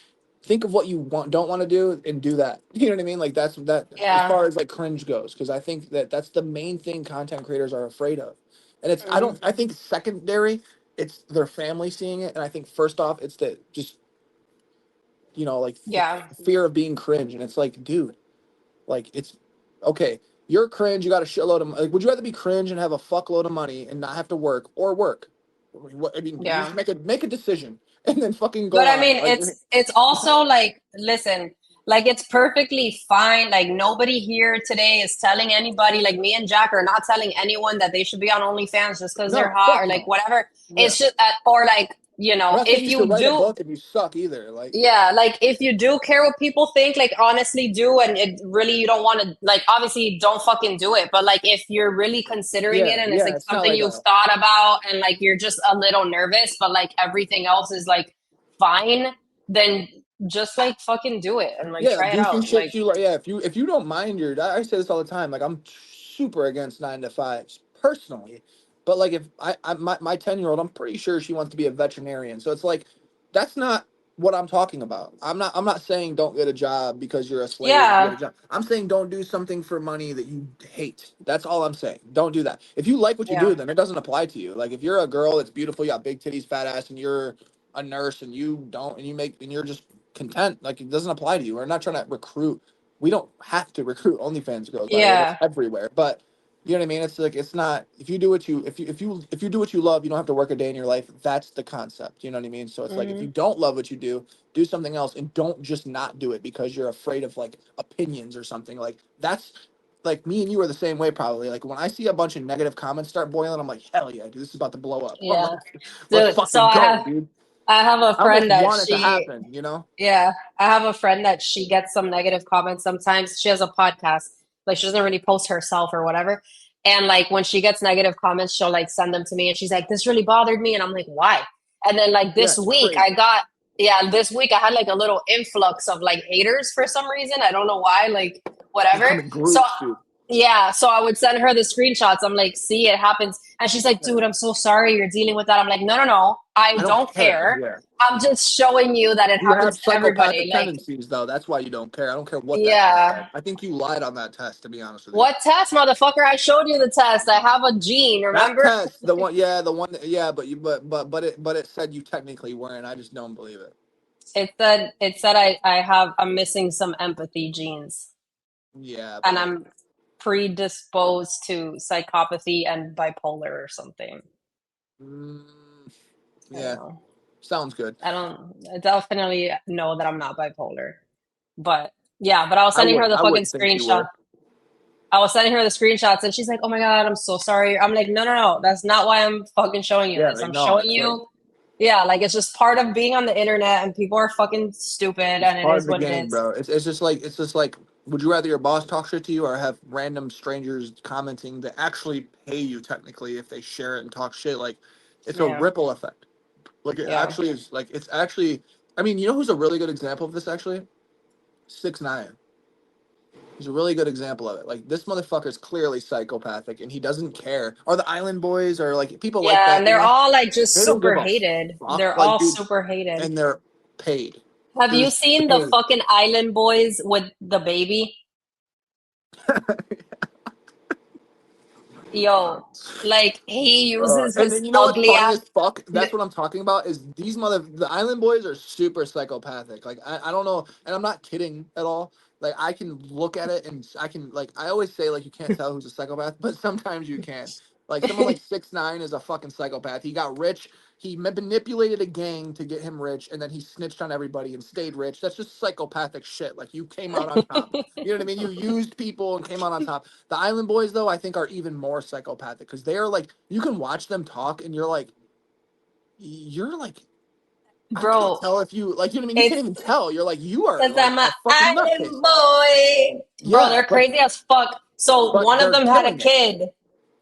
think of what you don't want to do and do that. You know what I mean? Like that's that as yeah. far as like cringe goes, because I think that that's the main thing content creators are afraid of. And it's Mm, I think secondary, it's their family seeing it, and I think first off, it's the just like yeah. fear of being cringe, and it's like, dude, like it's okay. You're cringe. You got a shitload of like. Would you rather be cringe and have a fuckload of money and not have to work, or work? I mean, you just Yeah. make a decision and then fucking go But I on. mean, Like, it's also like, listen. Like, it's perfectly fine. Like, nobody here today is telling anybody, like me and Jack are not telling anyone that they should be on OnlyFans just because they're No, hot fuck or like no. whatever. Yeah. It's just, or like, I'm not saying if you should you write a do, book if you suck either. Like, yeah, like if you do care what people think, like honestly do, and it really you don't want to, like obviously don't fucking do it. But like if you're really considering it yeah, and it's yeah. like It's not something like you've a thought about and like you're just a little nervous, but like everything else is like fine, then just like fucking do it and like yeah. try it Do some out. shit Like you like. Yeah, if you don't mind your, I say this all the time. Like I'm super against 9 to 5s personally, but like if my 10-year-old, I'm pretty sure she wants to be a veterinarian. So it's like that's not what I'm talking about. I'm not saying don't get a job because you're a slave. Get a yeah, job. I'm saying don't do something for money that you hate. That's all I'm saying. Don't do that. If you like what you do, yeah, then it doesn't apply to you. Like if you're a girl that's beautiful, you got big titties, fat ass, and you're a nurse and you don't, and you're just content, like it doesn't apply to you. We're not trying to recruit. We don't have to recruit OnlyFans girls, by the way. That's yeah, everywhere. But you know what I mean? It's like it's not, if you do what you if you do what you love, you don't have to work a day in your life. That's the concept. You know what I mean? So it's like if you hmm, don't love what you do something else and don't just not do it because you're afraid of like opinions or something. Like that's like me and you are the same way probably. Like when I see a bunch of negative comments start boiling, I'm like, hell yeah, dude, this is about to blow up. I'm yeah, like, let's dude. So fucking go, dude. I have a I almost friend that want it to she happen, you know? Yeah, I have a friend that she gets some negative comments sometimes. She has a podcast, like she doesn't really post herself or whatever. And like when she gets negative comments, she'll like send them to me and she's like, "This really bothered me." And I'm like, "Why?" And then like Yeah, this it's week crazy. this week I had like a little influx of like haters for some reason. I don't know why, like They come whatever. in So groups, dude. yeah, so I would send her the screenshots. I'm like, "See, it happens." And she's like, "Dude, I'm so sorry you're dealing with that." I'm like, "No, no, no. I I don't don't care. care. Yeah. I'm just showing you that it You have happens to everybody." psychopathic Like, tendencies, though. That's why you don't care. I don't care what that test said. yeah. I think you lied on that test, to be honest with you. What test, motherfucker? I showed you the test. I have a gene, That remember? test, the one, yeah, the one, yeah, but you, but it said you technically weren't. I just don't believe it. It said I'm missing some empathy genes Yeah, and but I'm predisposed to psychopathy and bipolar or something. mm, I don't yeah, know. sounds good. I definitely know that I'm not bipolar. But yeah, but I was sending her the I fucking wouldn't think you screenshot. were. I was sending her the screenshots and she's like, "Oh my God, I'm so sorry." I'm like, "No, no, no. That's not why I'm fucking showing you Yeah, this. like I'm no, showing it's like you, yeah, like it's just part of being on the internet and people are fucking stupid it's and it part of is the what it game, is." bro. It's just like, would you rather your boss talk shit to you or have random strangers commenting that actually pay you technically if they share it and talk shit? Like, it's a Yeah. ripple effect. Like it Yeah. actually is. Like it's actually. I mean, you know who's a really good example of this actually? 6ix9ine. He's a really good example of it. Like this motherfucker is clearly psychopathic and he doesn't care. Or the Island Boys or like people like Yeah, that. and You they're know, all like just they don't give super a hated. fuck. They're Like, all dude, super hated. and they're paid. Have They're you just seen the paid. fucking Island Boys with the baby? Yo, like he uses And his then you know what's ugly funny ass. as fuck? That's what I'm talking about. Is the Island Boys are super psychopathic. Like I don't know, and I'm not kidding at all. Like I can look at it and I can like I always say like you can't tell who's a psychopath, but sometimes you can. Like someone like 6ix9ine is a fucking psychopath. He got rich. He manipulated a gang to get him rich, and then he snitched on everybody and stayed rich. That's just psychopathic shit. Like you came out on top. You know what I mean? You used people and came out on top. The Island Boys, though, I think are even more psychopathic because they are like you can watch them talk and you're like I can't Bro, tell if you like you know what I mean. You can't it's even tell. You're like you are because like I'm an a fucking island nutcase. boy. Bro, Yeah, they're crazy as fuck. So but one of they're them had a killing it. kid.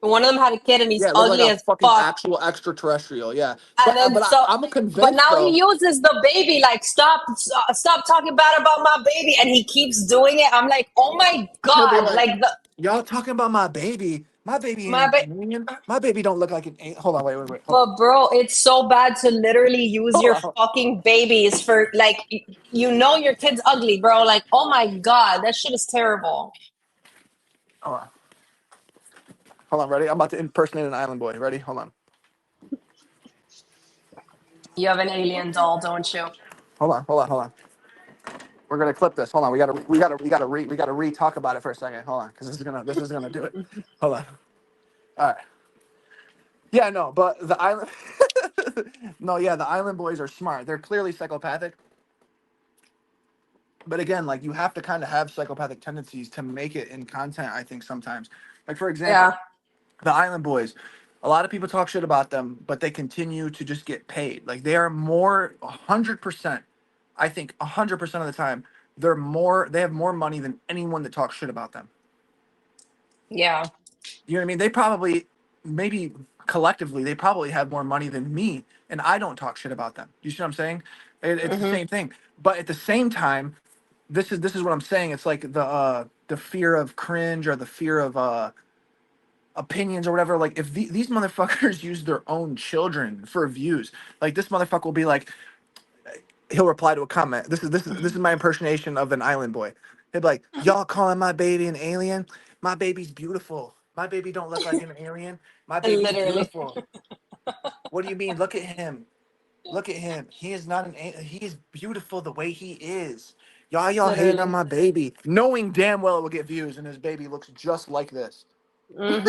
One of them had a kid and he's Yeah, look like ugly a as fucking fuck. actual extraterrestrial. Yeah, And then I'm but convinced now he though. uses the baby like stop talking bad about my baby and he keeps doing it. I'm like, "Oh my He'll be God." like, Like the y'all talking about my baby. My baby my ain't ba- an alien. My baby don't look like an alien. Hold on, wait. Hold But bro, it's so bad to literally use on. your Hold on. fucking babies for like you know your kid's ugly, bro. Like, oh my God, that shit is terrible. Hold on. Hold on, ready? I'm about to impersonate an island boy. Ready? Hold on. You have an alien doll, don't you? Hold on. We're gonna clip this. Hold on. We gotta re talk about it for a second. Hold on, because this is gonna do it. Hold on. All right. Yeah, no, but the island. No, yeah, the island boys are smart. They're clearly psychopathic. But again, like you have to kind of have psychopathic tendencies to make it in content, I think sometimes. Like for example, Yeah. the Island Boys. A lot of people talk shit about them, but they continue to just get paid. Like they are more 100%. I think 100% of the time they have more money than anyone that talks shit about them. Yeah. You know what I mean? They probably, maybe collectively, they probably have more money than me, and I don't talk shit about them. You see what I'm saying? It's the Mm-hmm. same thing. But at the same time, this is what I'm saying. It's like the fear of cringe or the fear of opinions or whatever. Like if these motherfuckers use their own children for views, like this motherfucker will be like, he'll reply to a comment. This is my impersonation of an island boy. He'll be like, y'all calling my baby an alien? My baby's beautiful. My baby don't look like an alien. My baby's Literally. beautiful. What do you mean? Look at him. Look at him. He is not he is beautiful the way he is. Y'all hating on Literally. my baby, knowing damn well it will get views, and his baby looks just like this.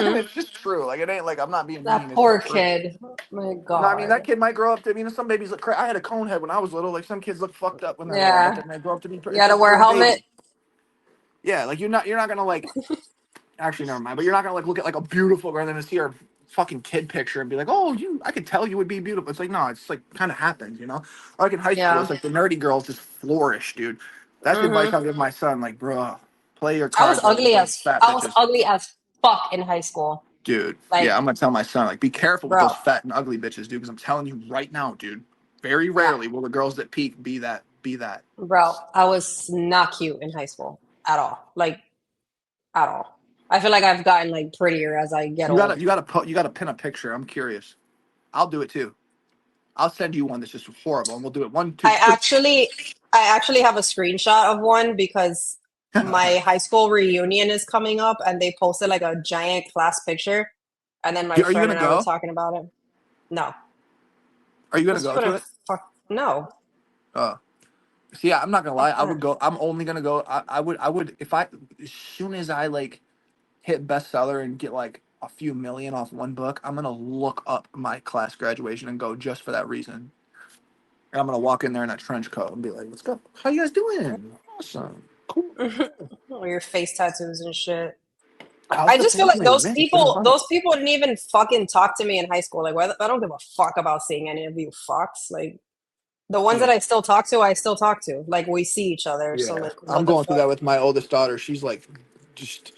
And Mm-hmm. it's just true. Like it ain't like I'm not being That mean. It's poor just true. kid. Oh my No, I mean that God. kid might grow up to. Some babies look. I had a cone head when I was little. Like some kids look fucked up when they're little, but Yeah. then they grow up to be. You It's gotta just wear they're a a helmet. baby. Yeah, like you're not gonna like. Actually, never mind. But you're not gonna like look at like a beautiful girl and then see her fucking kid picture and be like, oh, I could tell you would be beautiful. It's like no, it's like kind of happens, you know. Like in high school, Yeah. it's like the nerdy girls just flourish, dude. That's the advice Mm-hmm. I'll give my son. Like, bro, play your cards right with those fat I was bitches. ugly as fuck in high school. Dude, yeah, Like, I'm gonna tell my son, like, be careful with those bro, fat and ugly bitches, dude, because I'm telling you right now, dude, very yeah, rarely will the girls that peak be that. bro, I was not cute in high school at all. Like, at all. I feel like I've gotten like prettier as I get old. You gotta pin a picture. I'm curious. I'll do it too. I'll send you one that's just horrible, and we'll do it. One, two, I three. actually, I actually have a screenshot of one because my high school reunion is coming up, and they posted like a giant class picture, and then my Are you friend gonna and I were go? talking about it. No, Are you gonna who's go to gonna it? fuck? No, Uh, See, I'm not gonna lie. fuck I would that. go. I'm only gonna go. I would if I as soon as I like hit bestseller and get like a few million off one book, I'm gonna look up my class graduation and go just for that reason. And I'm gonna walk in there in a trench coat and be like, "What's up? How you guys doing? Awesome, cool. Or your face tattoos and shit. How's I the just feel like family? Man, it's been a while." those people didn't even fucking talk to me in high school. Like, I don't give a fuck about seeing any of you fucks. Like, the ones that Yeah, I still talk to, I still talk to. Like, we see each other. So, yeah. like, I'm what the going through fuck? that with my oldest daughter. She's like, just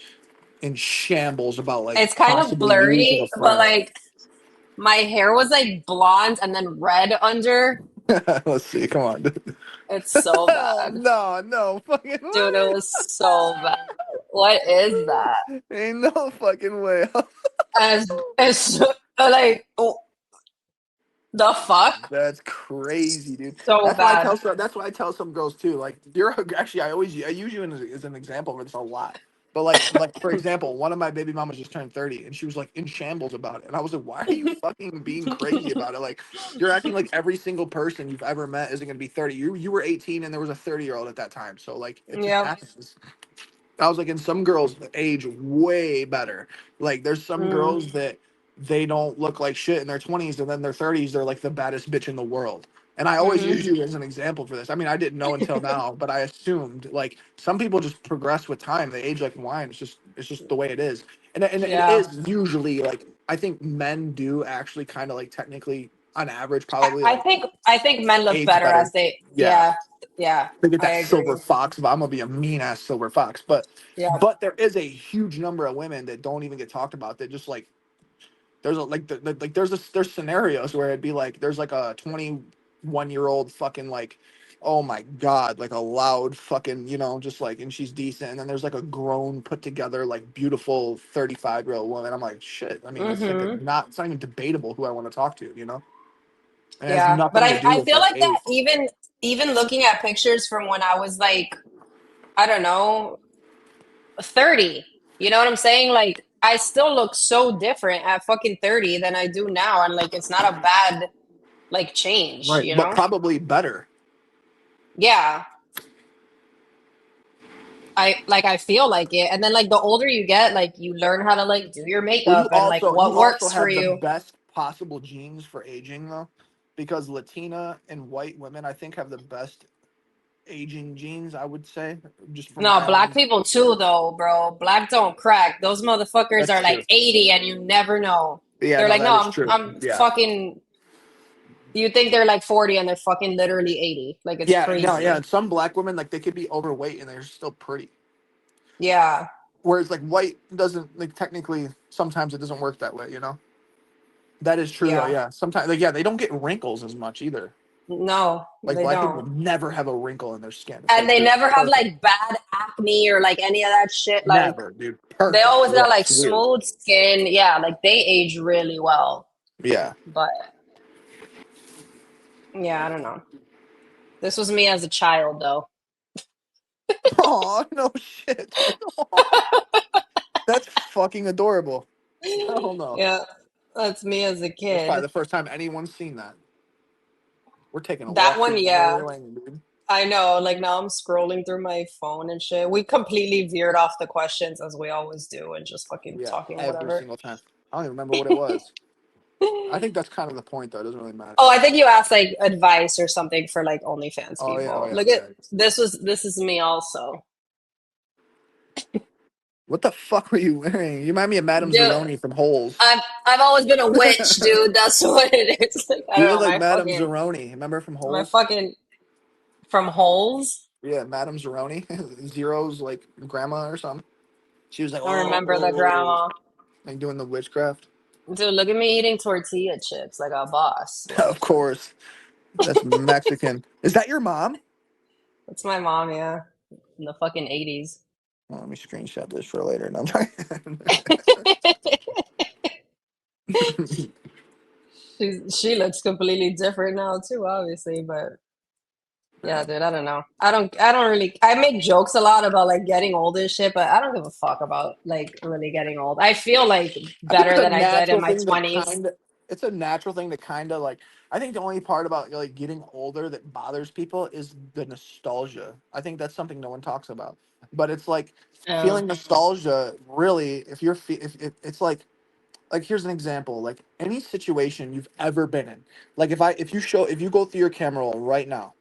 in shambles about like It's kind of possibly losing a blurry, but friend. like, my hair was like blonde and then red under. Let's see. Come on. It's so bad. No, no fucking Dude, it way. was so bad. What is that? Ain't no fucking way. It's like, oh, the fuck? That's crazy, dude. So bad. That's why I tell some girls too. Like you're actually I use you as an example of this a lot. But like for example, one of my baby mamas just turned 30 and she was like in shambles about it. And I was like, why are you fucking being crazy about it? Like you're acting like every single person you've ever met isn't gonna be 30. You were 18 and there was a 30-year-old at that time. So like it just Yep. happens. I was like, and some girls age way better. Like, there's some Mm, girls that they don't look like shit in their 20s, and then their 30s, they're like the baddest bitch in the world. And I always hmm use you as an example for this. I mean, I didn't know until now, but I assumed like some people just progress with time. They age like wine. It's just the way it is. And it Yeah. is usually like I think men do actually kind of like technically on average probably like I think men look age better better. as they Yeah, yeah, they get I that silver agree. fox. But I'm gonna be a mean ass silver fox. But Yeah. there is a huge number of women that don't even get talked about. That just like there's a like there's scenarios where it'd be like there's like a 21-year old fucking like oh my god like a loud fucking just like and she's decent and then there's like a grown put together like beautiful 35-year-old woman. I'm like shit. I mean Hmm it's not even debatable who I want to talk to. It has Yeah. But nothing to do I with feel like like that age. even looking at pictures from when I was like, I don't know, 30. You know what I'm saying? Like I still look so different at fucking 30 than I do now. And like it's not a bad like change, Right, you but know? probably better. Yeah. I feel like it. And then like the older you get, like you learn how to like do your Well, makeup and like you what also works for have the you. best possible genes for aging though, because Latina and white women I think have the best aging genes, I would say, just from No, black having. people too, though, bro. Black don't crack. Those motherfuckers That's are true. like 80 and you never know. Yeah, They're no, like, that no, is I'm true. I'm Yeah. fucking. You think they're like 40 and they're fucking literally 80. Like it's Yeah, no, yeah. crazy. And some black women, like, they could be overweight and they're still pretty. Yeah. Whereas, like, white doesn't, like, technically, sometimes it doesn't work that way, you know? That is true, though, Yeah. yeah. Sometimes, like, yeah, they don't get wrinkles as much either. No, Like, they black people don't. would never have a wrinkle in their skin. It's And like, they they're never have perfect. like bad acne or like any of that shit. Like Never, dude. they Perfect. always Yeah, got like it's weird. smooth skin. Yeah, like they age really well. Yeah. But yeah, I don't know. This was me as a child though. Oh, no shit. Aw, that's fucking adorable. Hell no. Yeah, that's me as a That's probably kid. the first time anyone's seen that. We're taking a That walk one, down memory yeah. lane, dude. I know. Like now I'm scrolling through my phone and shit. We completely veered off the questions as we always do and just fucking Yeah, talking every whatever. single time. I don't even remember what it was. I think that's kind of the point, though. It doesn't really matter. Oh, I think you asked like advice or something for like OnlyFans Oh yeah, oh people. yeah, Look oh at yeah. this is me also. What the fuck were you wearing? You remind me of Madame Dude, Zeroni from Holes. I've always been a witch, dude. That's what it is. Like I You don't look know, like Madame Zeroni. Remember from my Holes? fucking from holes. Yeah, Madame Zeroni. Zero's like grandma or something. She was like, I don't remember the oh, grandma. like doing the witchcraft. Dude, look at me eating tortilla chips like a boss. Of Like course, that's Mexican. Is that your mom? that's my mom, yeah. In the fucking 80s. Oh, let me screenshot this for later. No, I'm sorry. She looks completely different now too, obviously, but yeah, Yeah. dude, I don't know. I don't really I make jokes a lot about like getting old and shit, but I don't give a fuck about like really getting old. I feel like I think it's better a than I did in natural my thing to 20s. kind of. It's a natural thing to kind of like. I think the only part about like getting older that bothers people is the nostalgia. I think that's something no one talks about. But it's like Um, feeling nostalgia. Really, if you're if it's like here's an example. Like any situation you've ever been in. Like if you go through your camera roll right now,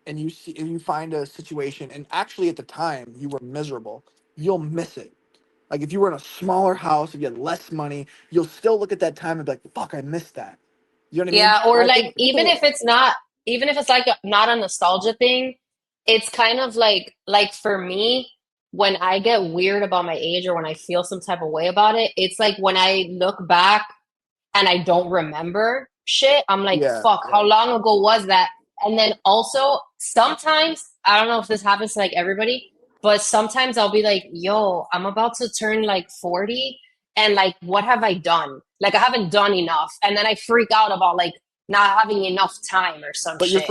and you find a situation, and actually at the time you were miserable, you'll miss it. Like if you were in a smaller house, if you had less money, you'll still look at that time and be like, "Fuck, I missed that." You know what I mean? yeah, or I like think people, even if it's like not a nostalgia thing, it's kind of like for me, when I get weird about my age or when I feel some type of way about it, it's like when I look back and I don't remember shit, I'm like, yeah, fuck, yeah. how long ago was that? And then also sometimes, I don't know if this happens to like everybody, but sometimes I'll be like, yo, I'm about to turn like 40 and like what have I done? Like I haven't done enough. And then I freak out about like not having enough time or some But shit.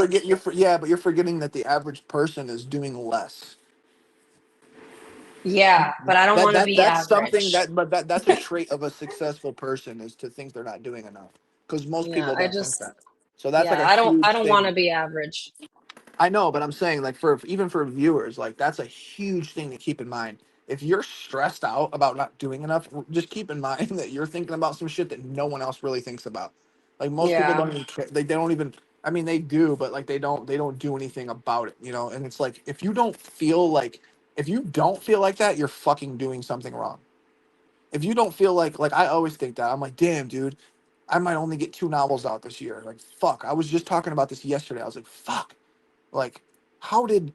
but you're forgetting that the average person is doing less. Yeah, but I don't want to be That's something average. that's a trait of a successful person is to think they're not doing enough. Because most Yeah, people don't think that. So that's like yeah, a I huge don't want thing. to be average. I know, but I'm saying like for even for viewers, like that's a huge thing to keep in mind. If you're stressed out about not doing enough, just keep in mind that you're thinking about some shit that no one else really thinks about. Like most people Yeah, don't even care. They don't even. I mean, they do, but like they don't do anything about it, you know. And it's like if you don't feel like that, you're fucking doing something wrong. If you don't feel like I always think that I'm like, damn, dude, I might only get 2 novels out this year. Like fuck, I was just talking about this yesterday. I was like, fuck, like how did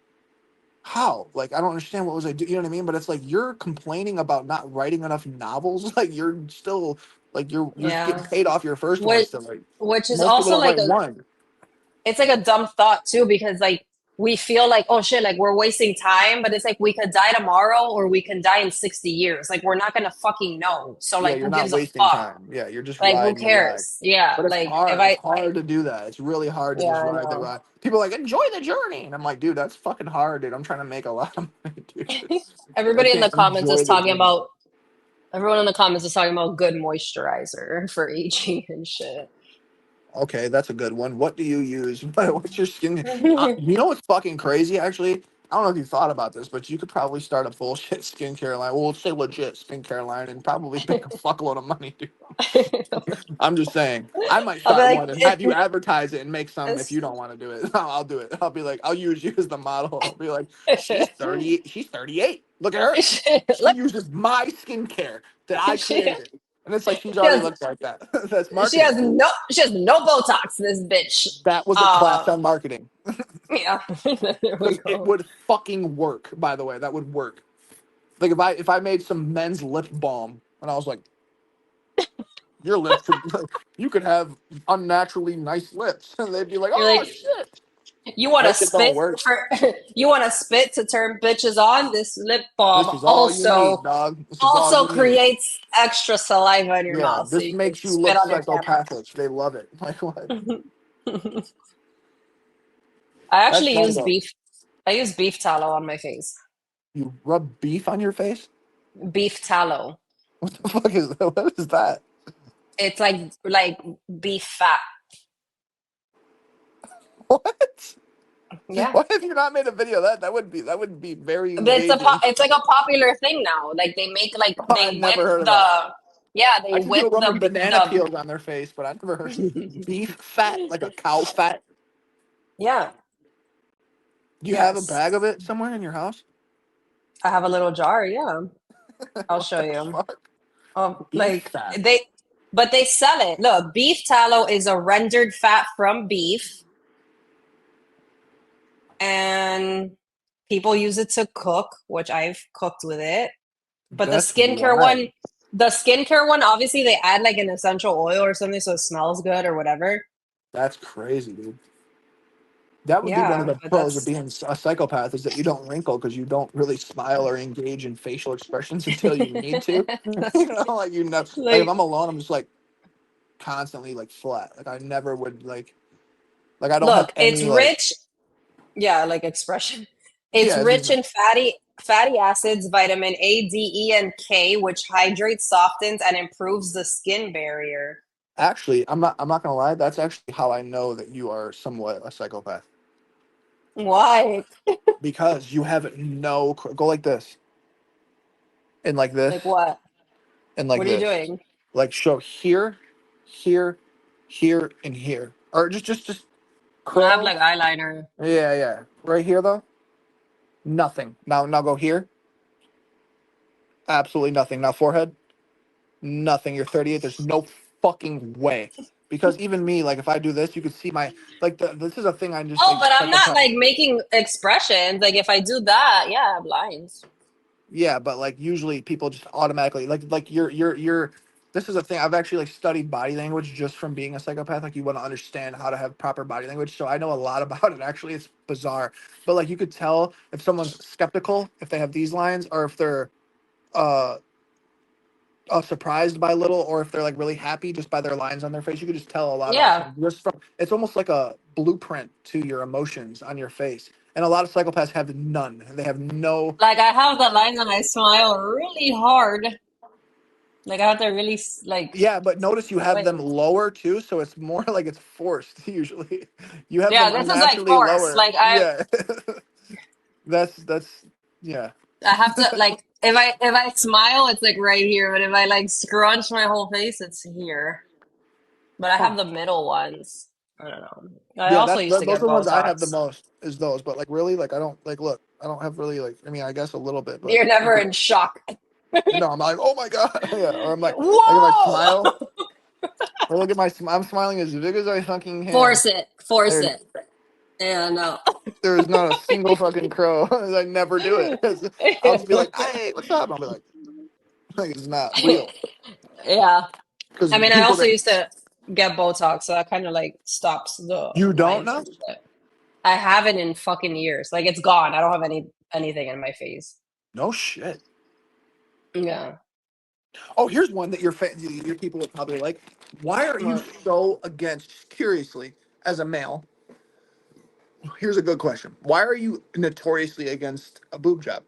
how? Like, I don't understand what was I do. You know what I mean? But it's like you're complaining about not writing enough novels. Like you're still like you're getting yeah. paid off your first one Which still. Like which is most people also don't like write one. it's like a dumb thought too because like we feel like oh shit like we're wasting time but it's like we could die tomorrow or we can die in 60 years like we're not gonna fucking know so Yeah, like you're who not gives a wasting fuck time. Yeah, you're just like who riding the ride. cares yeah But it's like if hard. It's I hard to do that. It's really hard to yeah just I ride the know ride. People are like enjoy the journey, and I'm like, dude, that's fucking hard, dude. I'm trying to make a lot of money, dude. I everybody in the can't comments is enjoy the talking journey. about everyone in the comments is talking about good moisturizer for aging and shit. Okay, that's a good one. What do you use? What's your skin? You know what's fucking crazy? Actually, I don't know if you thought about this, but you could probably start a bullshit skincare line. Well, let's say legit skincare line and probably make a fuckload of money, dude. I'm just saying. I might I'll be start like, one and have you advertise it and make some if it's, you don't want to do it. I'll do it. I'll be like, I'll use you as the model. I'll be like, she's 30, she's 38. Look at her. She look, uses my skincare that I she, created. And it's like she's she already has looked like that. That's she marketing. has no Botox. This bitch. That was a class Um, on marketing. yeah, there we Because it go. would fucking work, by the way. That would work. Like if I made some men's lip balm and I was like, your lips could you could have unnaturally nice lips. And they'd be like, You're oh like, shit. you want to That shit don't spit work. for you want to spit to turn bitches on. This lip balm This is all you need, dog. This is all also you need. creates extra saliva in your Yeah, mouth, so this you can makes you spit look on your camera. psychopathic. They love it. Like what? I That's actually funny use though. beef. I use beef tallow on my face. You rub beef on your face? Beef tallow. What the fuck is that? What is that? It's like beef fat. What? Yeah. Why have you not made a video of that? That would be very But engaging. it's like a popular thing now. Like they make like I've they whip never heard of that. the yeah, they I can see whip a woman banana the peels on their face, but I've never heard of beef fat, like a cow fat. yeah, Do you have a yes. bag of it somewhere in your house? I have a little jar, yeah. I'll What show the you. fuck? Beef Like fat. but they sell it. Look, beef tallow is a rendered fat from beef, and people use it to cook, which I've cooked with it. But That's wild. the skincare one, obviously they add like an essential oil or something so it smells good or whatever. That's crazy, dude. That would be one of Yeah, the but pros of that's being a psychopath is that you don't wrinkle because you don't really smile or engage in facial expressions until you need to. You know, like like if like I'm alone, I'm just like constantly like flat. Like I never would like I don't have look, it's any like rich, yeah, like expression. It's yeah. It's just rich in fatty acids, vitamin A, D, E, and K, which hydrates, softens, and improves the skin barrier. actually I'm not gonna lie. That's actually how I know that you are somewhat a psychopath Why? because you have no go like this and like this Like what? and like What are you this. doing? Like show here, here, here, and here. Or just I have curl. like eyeliner. Yeah, yeah. Right here though, nothing. Now go here. Absolutely nothing. Now forehead, nothing. You're 38. There's no fucking way. Because even me, like if I do this, you could see my like this is a thing I just Oh, like but I'm not psychopath. like making expressions. Like if I do that, yeah, I have lines. Yeah, but like usually people just automatically like you're this is a thing I've actually like studied body language just from being a psychopath. Like you want to understand how to have proper body language. So I know a lot about it actually. It's bizarre. But like you could tell if someone's skeptical if they have these lines or if they're uh surprised by little or if they're like really happy just by their lines on their face. You could just tell a lot about Yeah. someone just from it's almost like a blueprint to your emotions on your face. And a lot of psychopaths have none. They have no. Like I have the lines and I smile really hard. Like I have to really like Yeah, but notice you have wait. them lower too, so it's more like it's forced usually. You have Yeah, them this is like unnaturally forced. lower. Like Yeah. That's yeah. I have to like if I smile, it's like right here. But if I like scrunch my whole face, it's here. But I Huh. have the middle ones. I don't know. I Yeah, also used to those get are the ones I have the Botox. most is those, but like really like I don't like look, I don't have really like I mean I guess a little bit, but You're never in shock. no, I'm like, oh my god. Yeah. Or I'm like if I Whoa! smile or look at my I'm smiling as big as I fucking can. Force it. Force There's it. Yeah, no. there's not a single fucking crow. I never do it. I'll just be like, hey, what's up? I'll be like it's not real. Yeah. Because I mean, I people also that used to get Botox, so that kind of like stops the you don't lines know? and shit. I haven't in fucking years. Like it's gone. I don't have anything in my face. No shit. Yeah. Oh, here's one that your people would probably like. Why are you What? so against? Curiously, as a male, here's a good question. Why are you notoriously against a boob job?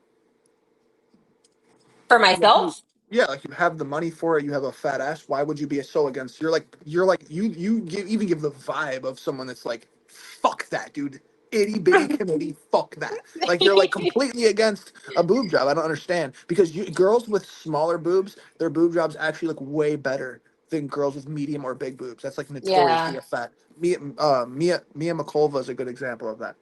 For Like you, myself? yeah, like you have the money for it. You have a fat ass. Why would you be so against? You're like you give the vibe of someone that's like, fuck that, dude. itty bitty committee. Fuck that. Like you're like completely against a boob job. I don't understand because girls with smaller boobs, their boob jobs actually look way better than girls with medium or big boobs. That's like notoriously Yeah. a fact. Mia Makolva is a good example of that.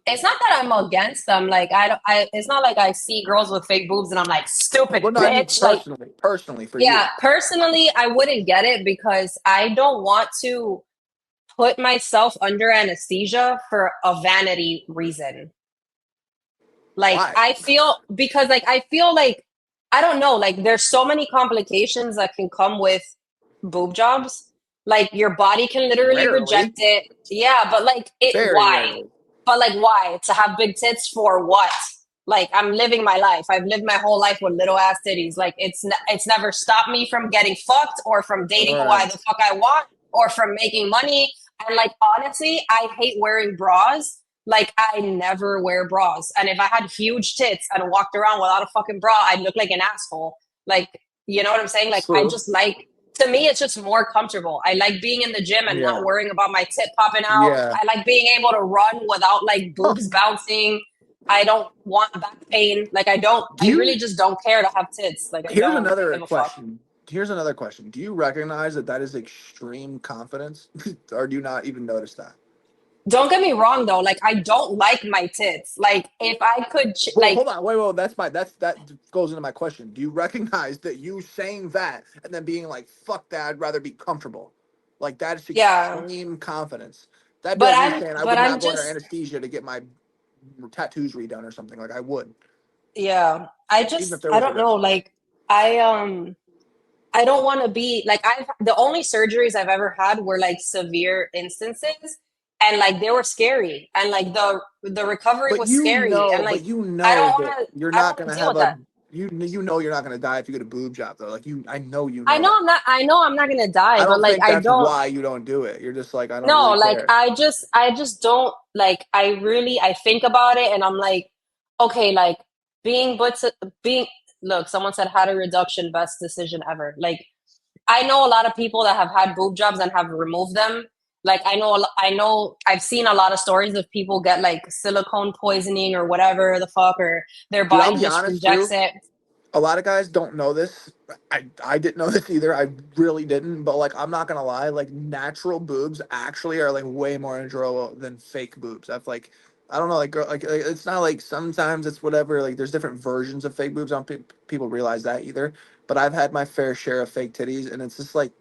It's not that I'm against them. Like I don't I it's not like I see girls with fake boobs and I'm like, stupid Well, no, I mean bitch. Like, personally for yeah, you. personally I wouldn't get it because I don't want to put myself under anesthesia for a vanity reason. Like Why? I feel because like I feel like I don't know, like there's so many complications that can come with boob jobs. Like your body can literally reject Rarely, it. Yeah, but like it very why? rarely. But like why? To have big tits for what? Like I'm living my life. I've lived my whole life with little ass titties. Like it's never stopped me from getting fucked or from dating who I Right. the fuck I want or from making money. And like honestly, I hate wearing bras. Like I never wear bras. And if I had huge tits and walked around without a fucking bra, I'd look like an asshole. Like, you know what I'm saying? Like I True. just like to me it's just more comfortable. I like being in the gym and not Yeah. worrying about my tit popping out. Yeah. I like being able to run without like Huh. boobs bouncing. I don't want back pain. Like Do I really you? just don't care to have tits. Like I Here's don't another give a fuck. question. Here's another question. Do you recognize that that is extreme confidence, or do you not even notice that? Don't get me wrong though. Like I don't like my tits. Like if I could Well, like hold on. Wait. That goes into my question. Do you recognize that you saying that and then being like, "Fuck that. I'd rather be comfortable." Like that is yeah. extreme confidence. That'd be like me saying I But would I'm not go under just anesthesia to get my tattoos redone or something. Like I would, yeah. even if there I was a don't know. risk. Like I don't want to be like I've the only surgeries I've ever had were like severe instances and like they were scary and like the recovery was scary and But like you know that you're I don't not want to gonna deal have with a that. you know you're not gonna die if you get a boob job though. Like I know you I know know that. I know I'm not gonna die, I but don't like think I that's don't why you don't do it. You're just like I don't no, really like care. I just don't like I think about it and I'm like, okay, like being but being look, someone said had a reduction best decision ever. Like I know a lot of people that have had boob jobs and have removed them. Like I know I've seen a lot of stories of people get like silicone poisoning or whatever the fuck or their Dude, I'll body be just honest rejects too. it. A lot of guys don't know this. I didn't know this either. I really didn't. But like I'm not gonna lie, like natural boobs actually are like way more enjoyable than fake boobs. I've like I don't know, like, like it's not like sometimes it's whatever. Like there's different versions of fake boobs. I don't think people realize that either. But I've had my fair share of fake titties, and it's just like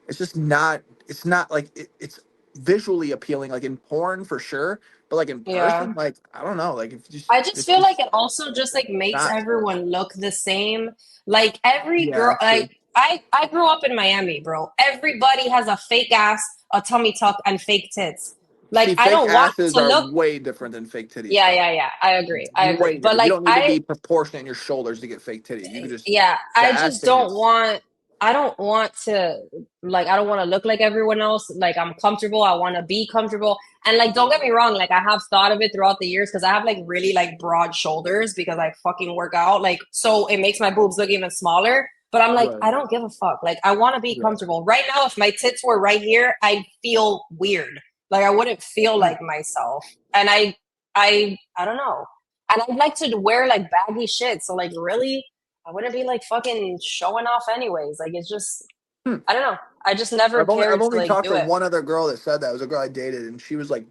it's just not. It's not like it's visually appealing, like in porn for sure. But like in Yeah. person, like I don't know, like if you just I just it's feel like just it also just like makes not. everyone look the same. Like every Yeah, girl, true. like I grew up in Miami, bro. Everybody has a fake ass, a tummy tuck, and fake tits. Like See, I fake don't want asses to are look. way different than fake titties, Yeah, though. yeah, yeah. I agree. I Way agree. But different. You like don't need to be proportionate in your shoulders to get fake titties. You could just yeah, the I ass just thing. don't It's want. I don't want to like. I don't want to look like everyone else. Like I'm comfortable. I want to be comfortable. And like, don't get me wrong. Like I have thought of it throughout the years because I have like really like broad shoulders because I fucking work out. Like so, it makes my boobs look even smaller. But I'm like, right. I don't give a fuck. Like I want to be Yeah. comfortable. Right now, if my tits were right here, I'd feel weird. Like I wouldn't feel Hmm. like myself. And I don't know. And I'd like to wear like baggy shit. So like really I wouldn't be like fucking showing off anyways. Like it's just Hmm. I don't know. I just never I've cared to only like talked do to it. one other girl that said that. It was a girl I dated, and she was like,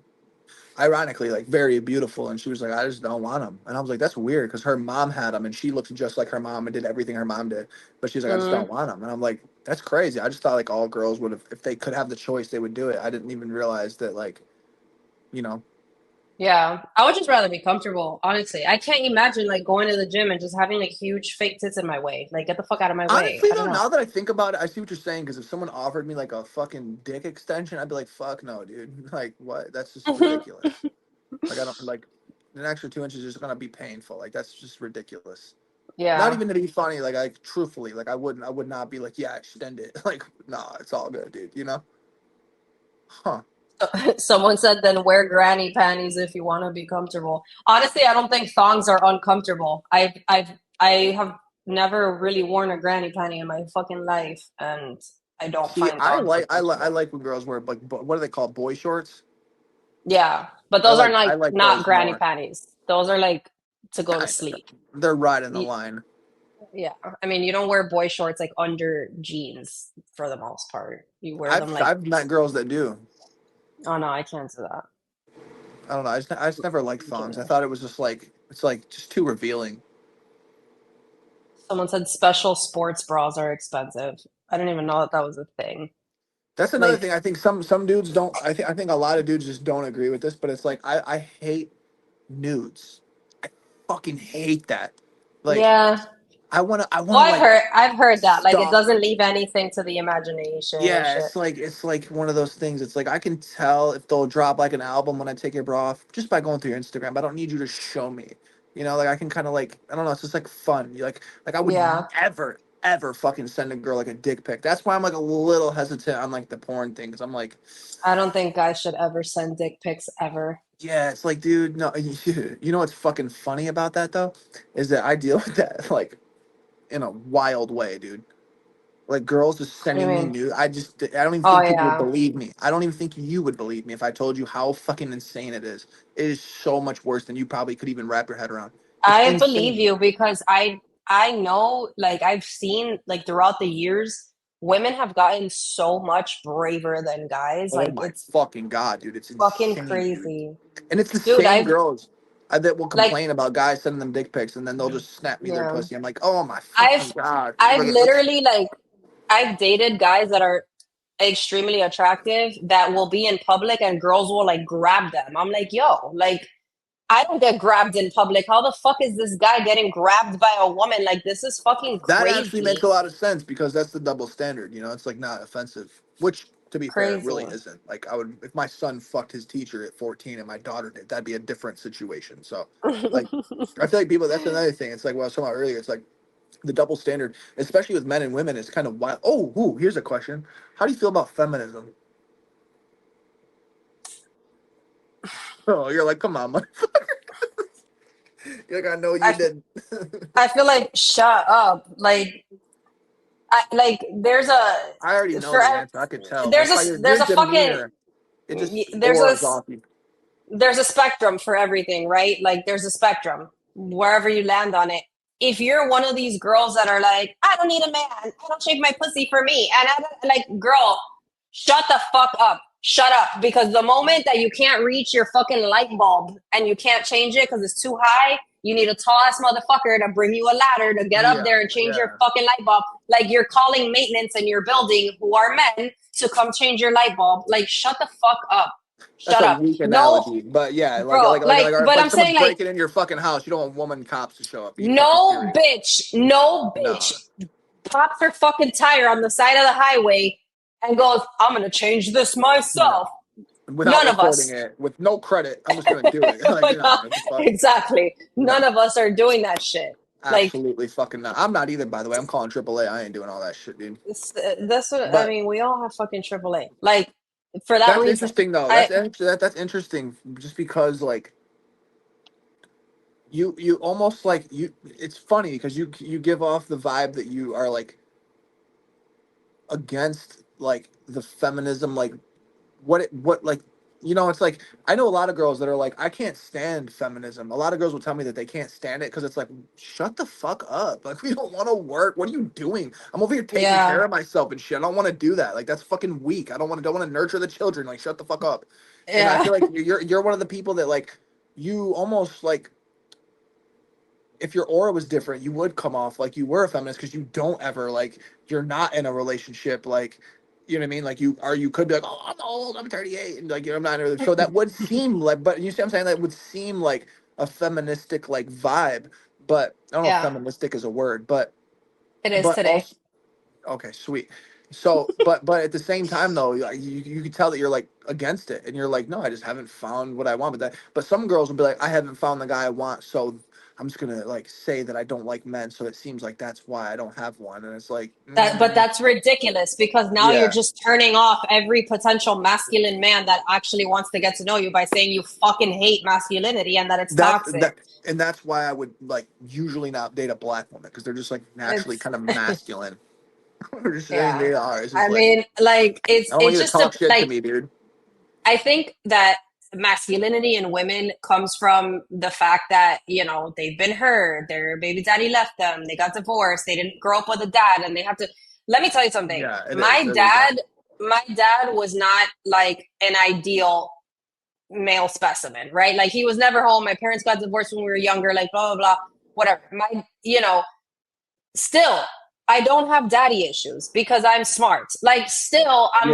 ironically, like very beautiful, and she was like, I just don't want them, and I was like, that's weird because her mom had them, and she looked just like her mom and did everything her mom did, but she's like, I just Mm, don't want them, and I'm like, that's crazy. I just thought like all girls would have, if they could have the choice, they would do it. I didn't even realize that like, you know. yeah. I would just rather be comfortable, honestly. I can't imagine like going to the gym and just having like huge fake tits in my way. Like get the fuck out of my way. Honestly, I don't though, know. now that I think about it, I see what you're saying. Because if someone offered me like a fucking dick extension, I'd be like, "Fuck no, dude! Like, what? That's just ridiculous. Like, I don't like an extra 2 inches is gonna be painful. Like, that's just ridiculous. Not Yeah. even to be funny. Like truthfully, like I would not be like, yeah, extend it. Like, nah, it's all good, dude. You know? Huh? Someone said then wear granny panties if you want to be comfortable. Honestly, I don't think thongs are uncomfortable. I have never really worn a granny panty in my fucking life and I don't See, find thongs I uncomfortable. like when girls wear like what do they call boy shorts? Yeah, but those are I like like not those granny more. panties. Those are like to go to sleep. They're riding the You, line. yeah, I mean, you don't wear boy shorts like under jeans for the most part. You wear them like, I've met girls that do. oh no, I can't do that. I don't know. I just never liked I thongs. I can't. thought it was just like it's like just too revealing. Someone said special sports bras are expensive. I didn't even know that that was a thing. That's another Like, thing. I think some dudes don't. I think a lot of dudes just don't agree with this. But it's like I hate nudes. I fucking hate that. Like yeah. I Well, wanna like I've heard that. Like, it stop. doesn't leave anything to the imagination and Yeah, shit. it's like one of those things. It's like I can tell if they'll drop like an album when I take your bra off just by going through your Instagram. I don't need you to show me. You know, like I can kind of like I don't know. It's just like fun. You like I would Yeah. ever fucking send a girl like a dick pic. That's why I'm like a little hesitant on like the porn thing because I'm like, I don't think guys should ever send dick pics ever. yeah, it's like, dude, no. You know what's fucking funny about that though, is that I deal with that like in a wild way, dude. Like girls just What do you sending me mean? nude. I don't even Oh think people would yeah. believe me. I don't even think you would believe me if I told you how fucking insane it is. It is so much worse than you probably could even wrap your head around. It's I believe insane. you because I know, like, I've seen, like, throughout the years, women have gotten so much braver than guys. Oh Like, my it's fucking god, dude! It's fucking insane, dude. crazy. And it's the Dude, same I've girls that will like complain about guys sending them dick pics, and then they'll just snap me their yeah. pussy. I'm like, oh my fucking I've god! I've Let's literally, like, I've dated guys that are extremely attractive that will be in public and girls will like grab them. I'm like, yo, like, I don't get grabbed in public. How the fuck is this guy getting grabbed by a woman? Like, this is fucking That actually makes crazy. a lot of sense because that's the double standard. You know, it's like not offensive, which to be fair, it really Crazy. isn't. Like I would, if my son fucked his teacher at 14 and my daughter did, that'd be a different situation. So, like, I feel like people. That's another thing. It's like what I was talking about earlier. It's like the double standard, especially with men and women, is kind of wild. Oh, ooh, here's a question: how do you feel about feminism? Oh, you're like, come on, man. You're like, I know you I did. I feel like shut up. Like, there's a I already know for the answer. I could tell there's just by there's your a fucking demeanor. It just there's a auras off you. there's a spectrum for everything, right? Like, there's a spectrum wherever you land on it. If you're one of these girls that are like, I don't need a man, I don't shake my pussy for me, and I don't, like, girl, shut the fuck up. Shut up. Because the moment that you can't reach your fucking light bulb and you can't change it because it's too high, you need a tall ass motherfucker to bring you a ladder to get up Yeah, there and change your yeah. fucking light bulb. Like, you're calling maintenance in your building, who are men, to come change your light bulb. Like, shut the fuck up. That's Shut a up. weak No, analogy, but yeah, bro. Like, if but like I'm someone's saying, like, breaking in your fucking house, you don't want woman cops to show up. Be fucking no serious. bitch, no bitch No, pops her fucking tire on the side of the highway and goes, I'm gonna change this no. myself. Without None of recording us. it, with no credit, I'm just gonna do it. Like, no, what the fuck? Exactly. None No, of us are doing that shit. Like, absolutely fucking not. I'm not either, by the way. I'm calling AAA. I ain't doing all that shit, dude. that's what I But mean. We all have fucking AAA. Like, for that that's reason, interesting, though. I That's interesting, just because like you almost like you. It's funny because you give off the vibe that you are like against like the feminism, like what like it's like I know a lot of girls that are like I can't stand feminism. A lot of girls will tell me that they can't stand it because it's like shut the fuck up. Like we don't want to work. What are you doing? I'm over here taking care yeah of myself and shit. I don't want to do that. Like that's fucking weak. I don't want to nurture the children. Like shut the fuck up. And I yeah feel like you're one of the people that like you almost like if your aura was different, you would come off like you were a feminist because you don't ever like you're not in a relationship like you know what I mean? Like you could be like, oh, I'm old, I'm 38, and like I'm not in a so that would seem like but you see what I'm saying? That would seem like a feministic like vibe, but I don't know if yeah. feministic is a word, but It is but today. also okay, sweet. So but at the same time though, like you can tell that you're like against it and you're like, no, I just haven't found what I want. But some girls will be like, I haven't found the guy I want, so I'm just gonna like say that I don't like men, so it seems like that's why I don't have one. And it's like, But that's ridiculous because now you're yeah, just turning off every potential masculine man that actually wants to get to know you by saying you fucking hate masculinity and that it's that's toxic. that, and that's why I would like usually not date a black woman because they're just like naturally It's kind of masculine. They're just saying yeah. they are. It's I just like mean, like, I don't want it's you to just talk shit to like, me, dude. I think that masculinity in women comes from the fact that, you know, they've been hurt, their baby daddy left them, they got divorced, they didn't grow up with a dad, and they have to. Let me tell you something. Yeah, it is. My dad was not like an ideal male specimen, right? Like he was never home. My parents got divorced when we were younger, like blah, blah, blah, whatever. Still, I don't have daddy issues because I'm smart. Like still, I'm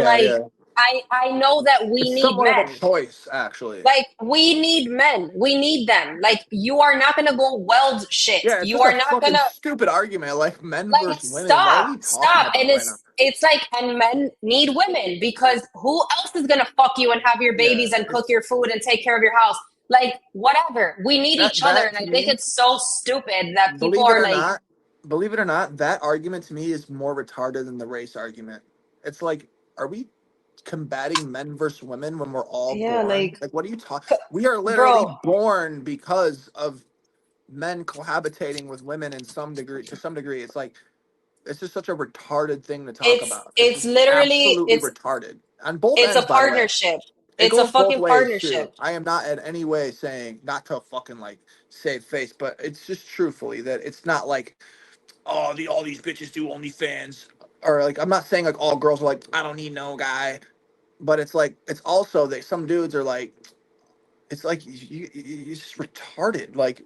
I know that we it's need somewhat men. of a choice, actually. Like we need men. We need them. Like you are not gonna go weld shit. Yeah, it's You such are a not fucking gonna stupid argument, like men like versus women. What are we talking about And right now? it's like, and men need women because who else is gonna fuck you and have your babies and cook your food and take care of your house? Like whatever. We need each other, and I think it's so stupid that people are like. Believe it or not, that argument to me is more retarded than the race argument. It's like, are we combating men versus women when we're all born? Like, what are you talking? We are literally born because of men cohabitating with women to some degree. It's like, it's just such a retarded thing to talk about. It's literally absolutely retarded on both ends. It's a partnership. It's a fucking partnership. Too. I am not in any way saying, not to fucking like save face, but it's just truthfully that it's not like, oh, all these bitches do OnlyFans, or like, I'm not saying like all girls are like, I don't need no guy, but it's like, it's also that some dudes are like, it's like you're just retarded. Like,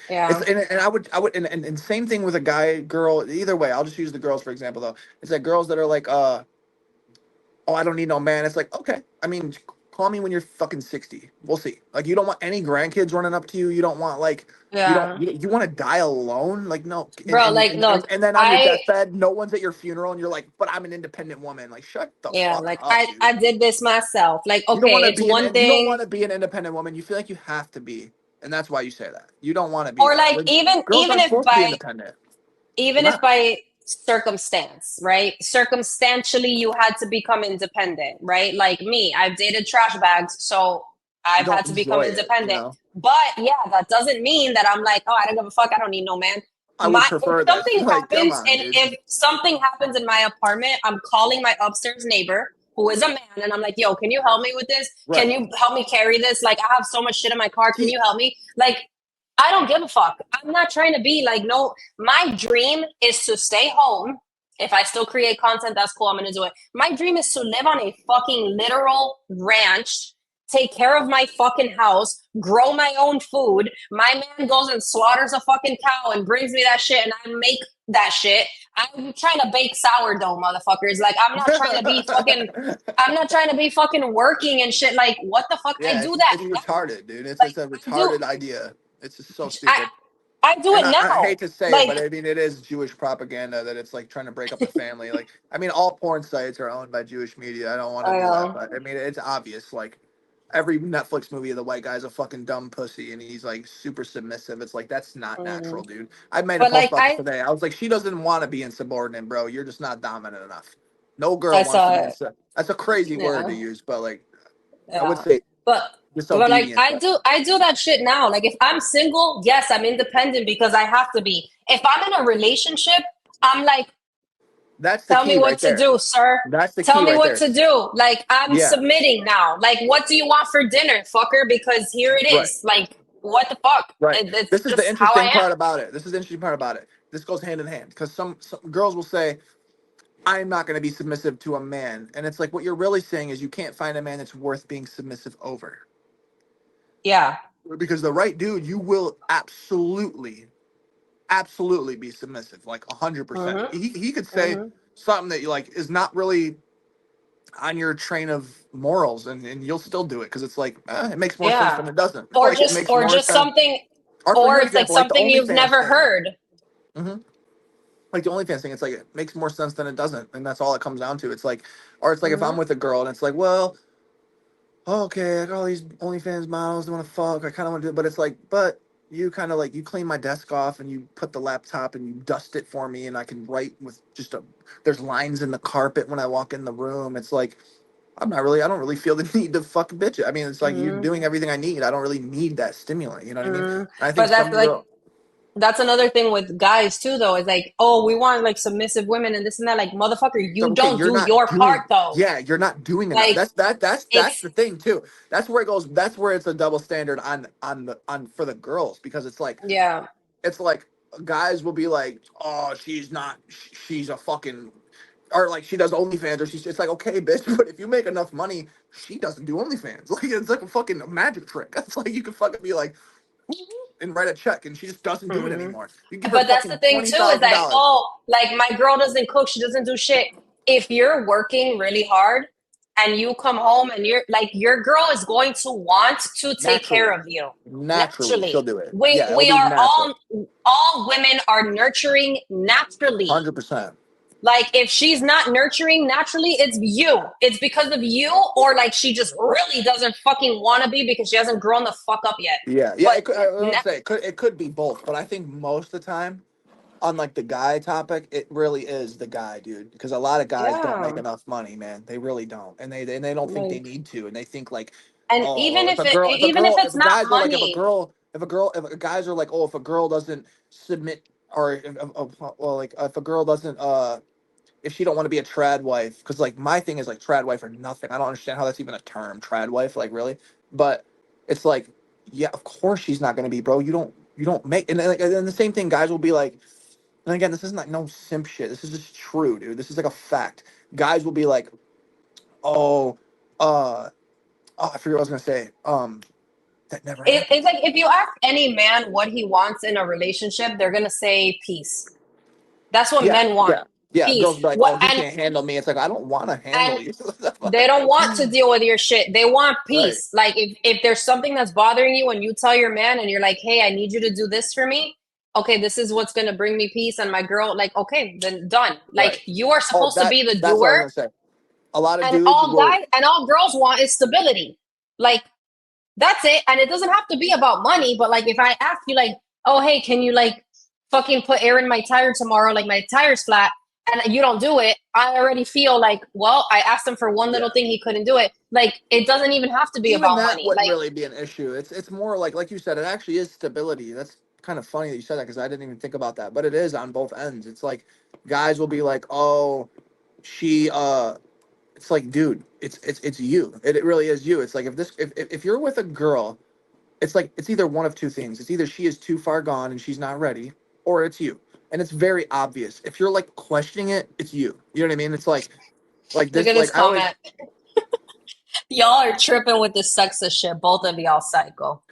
yeah. And and same thing with a guy, girl. Either way, I'll just use the girls for example though. It's like girls that are like, oh, I don't need no man. It's like, okay, I mean, call me when you're fucking 60. We'll see. Like, you don't want any grandkids running up to you. You don't want like, you want to die alone. Like, no, bro. And then on your deathbed, no one's at your funeral, and you're like, but I'm an independent woman. Like, shut the fuck like up, I did this myself. Like, okay, it's one thing. You don't want to be an independent woman. You feel like you have to be, and that's why you say that. You don't want to be. Or like even if by circumstance, right? Circumstantially, you had to become independent, right? Like me, I've dated trash bags, so I've had to become independent. But yeah, that doesn't mean that I'm like, oh, I don't give a fuck. I don't need no man. I would prefer that. If something happens in my apartment, I'm calling my upstairs neighbor who is a man, and I'm like, yo, can you help me with this? Right. Can you help me carry this? Like, I have so much shit in my car. Can you help me? Like, I don't give a fuck. I'm not trying to be like, no, my dream is to stay home. If I still create content, that's cool. I'm going to do it. My dream is to live on a fucking literal ranch, take care of my fucking house, grow my own food. My man goes and slaughters a fucking cow and brings me that shit, and I make that shit. I'm trying to bake sourdough, motherfuckers. Like, I'm not trying to be fucking working and shit. Like, what the fuck? I do that. It's retarded, dude. It's a retarded idea. It's just so stupid. I do it now. I hate to say it, but I mean, it is Jewish propaganda that it's like trying to break up the family. Like, I mean, all porn sites are owned by Jewish media. I don't want to do that, but I mean, it's obvious. Like, every Netflix movie of the white guy's a fucking dumb pussy and he's like super submissive. It's like, that's not natural, dude. I made a post about it today. I was like, she doesn't want to be insubordinate, bro. You're just not dominant enough. No girl wants to be insubordinate. That's a crazy word to use, but like, I would say, but like I do that shit now. Like if I'm single, yes, I'm independent because I have to be. If I'm in a relationship, I'm like, tell me what to do, sir. Tell me what to do. Like I'm submitting now. Like, what do you want for dinner, fucker? Because here it is. Like, what the fuck? Right. This is the interesting part about it. This goes hand in hand because some girls will say, I'm not going to be submissive to a man. And it's like, what you're really saying is you can't find a man that's worth being submissive over. Yeah. Because the right dude, you will absolutely be submissive, like 100%. He could say something that you like is not really on your train of morals, and you'll still do it because it's like it makes more sense than it doesn't. Or like just something, or it's like something you've never heard. Like the OnlyFans thing, it's like it makes more sense than it doesn't, and that's all it comes down to. It's like, or it's like if I'm with a girl and it's like, well, okay, I got all these OnlyFans models, I want to fuck, I kind of want to do it, but it's like, but you kind of like, you clean my desk off and you put the laptop and you dust it for me and I can write with there's lines in the carpet when I walk in the room. It's like, I don't really feel the need to fuck a bitch. I mean, it's like you're doing everything I need. I don't really need that stimulant. You know what I mean? I think that's another thing with guys too, though. Is like, oh, we want like submissive women and this and that. Like, motherfucker, So, you okay, don't you're do not your part doing. though. Yeah, you're not doing enough. Like, That's it's the thing too. That's where it goes. That's where it's a double standard on for the girls, because yeah, it's like guys will be like, oh, she's a fucking, or like she does OnlyFans, or it's like, okay, bitch, but if you make enough money, she doesn't do OnlyFans. Like, it's like a fucking magic trick. It's like you can fucking be like, and write a check, and she just doesn't do it hmm anymore. You give her but that's the fucking thing twenty too. Is thousand like, dollars oh, like my girl doesn't cook, she doesn't do shit. If you're working really hard and you come home and you're like, your girl is going to want to take care Naturally, of you. she'll Naturally, do it. we Yeah, it'll we be are natural, all women are nurturing naturally. 100%. Like if she's not nurturing naturally, it's you. It's because of you, or like she just really doesn't fucking want to be because she hasn't grown the fuck up yet. Yeah, yeah. But It could, I would say it could be both, but I think most of the time, on like the guy topic, it really is the guy, dude. Because a lot of guys don't make yeah, enough money, man. They really don't, and they don't think they like, need to, and they think like, and oh, if a girl, even if it's if not guys are like, money, if guys are like, oh, if a girl doesn't submit, or well, like if a girl doesn't if she don't want to be a trad wife, because like my thing is like trad wife or nothing. I don't understand how that's even a term, trad wife, like really. But it's like, yeah, of course she's not gonna be, bro. You don't make, and then, like, and then the same thing, guys will be like, and again, this isn't like no simp shit. This is just true, dude. This is like a fact. Guys will be like, oh, I forget what I was gonna say. That never it's happened. like if you ask any man what he wants in a relationship, they're gonna say peace. That's what Yeah, men want. yeah, yeah. Peace. Girls be like, What oh, he can't handle me. It's like, I don't want to handle and you. they don't want to deal with your shit. They want Right. peace. Like if there's something that's bothering you and you tell your man and you're like, hey, I need you to do this for me. Okay, this is what's gonna bring me peace. And my girl, like, okay, then done. Like Right. you are Oh, supposed to be the that's what I was doer, gonna say. A lot of and dudes all will. guys and all girls want is stability. Like that's it. And it doesn't have to be about money, but like if I ask you like, oh hey, can you like fucking put air in my tire tomorrow? Like my tire's flat and you don't do it, I already feel like, well, I asked him for one little Yeah. thing, he couldn't do it. Like it doesn't even have to be Even about that money. wouldn't Like really be an issue. It's more like you said, it actually is stability. That's kind of funny that you said that, because I didn't even think about that. But it is on both ends. It's like guys will be like, oh, she it's like, dude, it's you. It really is you. It's like if you're with a girl, it's like it's either one of two things. It's either she is too far gone and she's not ready, or it's you. And it's very obvious. If you're like questioning it, it's you. You know what I mean? It's like look this, at this like I always. comment. Y'all are tripping with this sexist shit. Both of y'all psycho.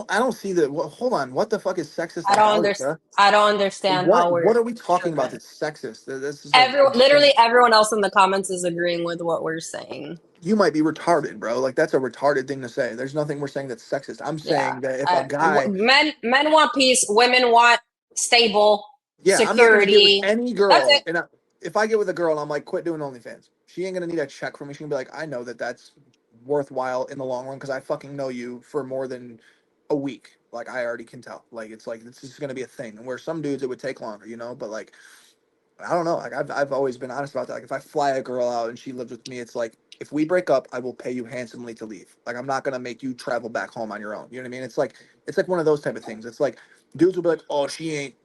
I don't see the. Well, hold on. What the fuck is sexist I don't about it, understand. bro? I don't understand how What we're are we talking about tripping. that's sexist? This is like Literally insane. everyone else in the comments is agreeing with what we're saying. You might be retarded, bro. Like that's a retarded thing to say. There's nothing we're saying that's sexist. I'm Yeah. saying that if a guy, Men want peace. Women want stable yeah, I'm not gonna get with security. any That's girl, it. and if I get with a girl and I'm like, quit doing OnlyFans, she ain't gonna need a check from me. She can be like, I know that that's worthwhile in the long run because I fucking know you for more than a week. Like I already can tell. Like it's like this is gonna be a thing. And where some dudes it would take longer, you know. But like I don't know. Like I've always been honest about that. Like if I fly a girl out and she lives with me, it's like if we break up, I will pay you handsomely to leave. Like I'm not gonna make you travel back home on your own. You know what I mean? It's like one of those type of things. It's like dudes will be like, oh, she ain't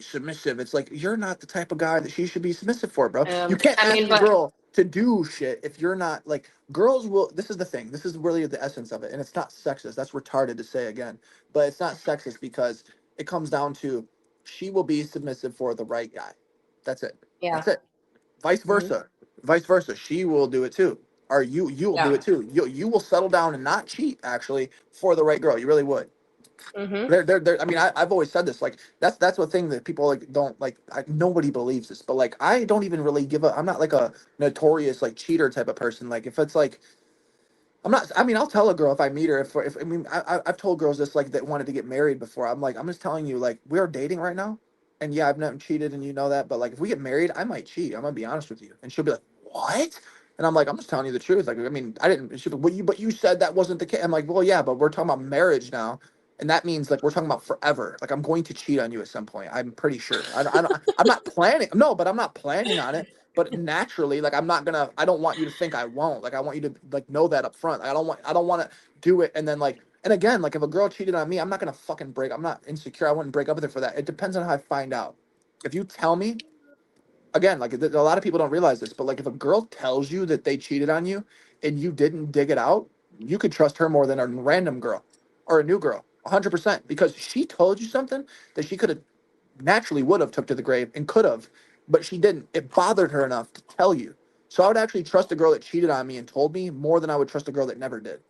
submissive. It's like you're not the type of guy that she should be submissive for, bro. You can't I ask mean, a but girl to do shit if you're not like girls will. This is the thing. This is really the essence of it, and it's not sexist. That's retarded to say again, but it's not sexist because it comes down to she will be submissive for the right guy. That's it. yeah, That's it. Vice hmm versa. Vice versa. She will do it too. Or you will do yeah, it too. You will settle down and not cheat actually for the right girl. You really would. hmm I mean, I've always said this. Like that's the thing that people like don't like. Nobody believes this, but like I don't even really give a. I'm not like a notorious like cheater type of person. Like if it's like I'm not. I mean, I'll tell a girl if I meet her. If I mean, I've told girls this like that wanted to get married before. I'm like, I'm just telling you, like we're dating right now, and yeah, I've never cheated, and you know that. But like, if we get married, I might cheat. I'm gonna be honest with you. And she'll be like, what? And I'm like, I'm just telling you the truth. Like, I mean, I didn't. She'll be, well, but you said that wasn't the case. I'm like, well, yeah, but we're talking about marriage now, and that means like we're talking about forever. Like, I'm going to cheat on you at some point. I'm pretty sure. I'm not planning. No, but I'm not planning on it. But naturally, like I don't want you to think I won't. Like I want you to like know that up front. I don't want to do it and then like And again, like if a girl cheated on me, I'm not gonna fucking break. I'm not insecure. I wouldn't break up with her for that. It depends on how I find out. If you tell me, again, like a lot of people don't realize this, but like if a girl tells you that they cheated on you and you didn't dig it out, you could trust her more than a random girl or a new girl, 100%, because she told you something that she could have naturally would have took to the grave and could have, but she didn't. It bothered her enough to tell you. So I would actually trust a girl that cheated on me and told me more than I would trust a girl that never did.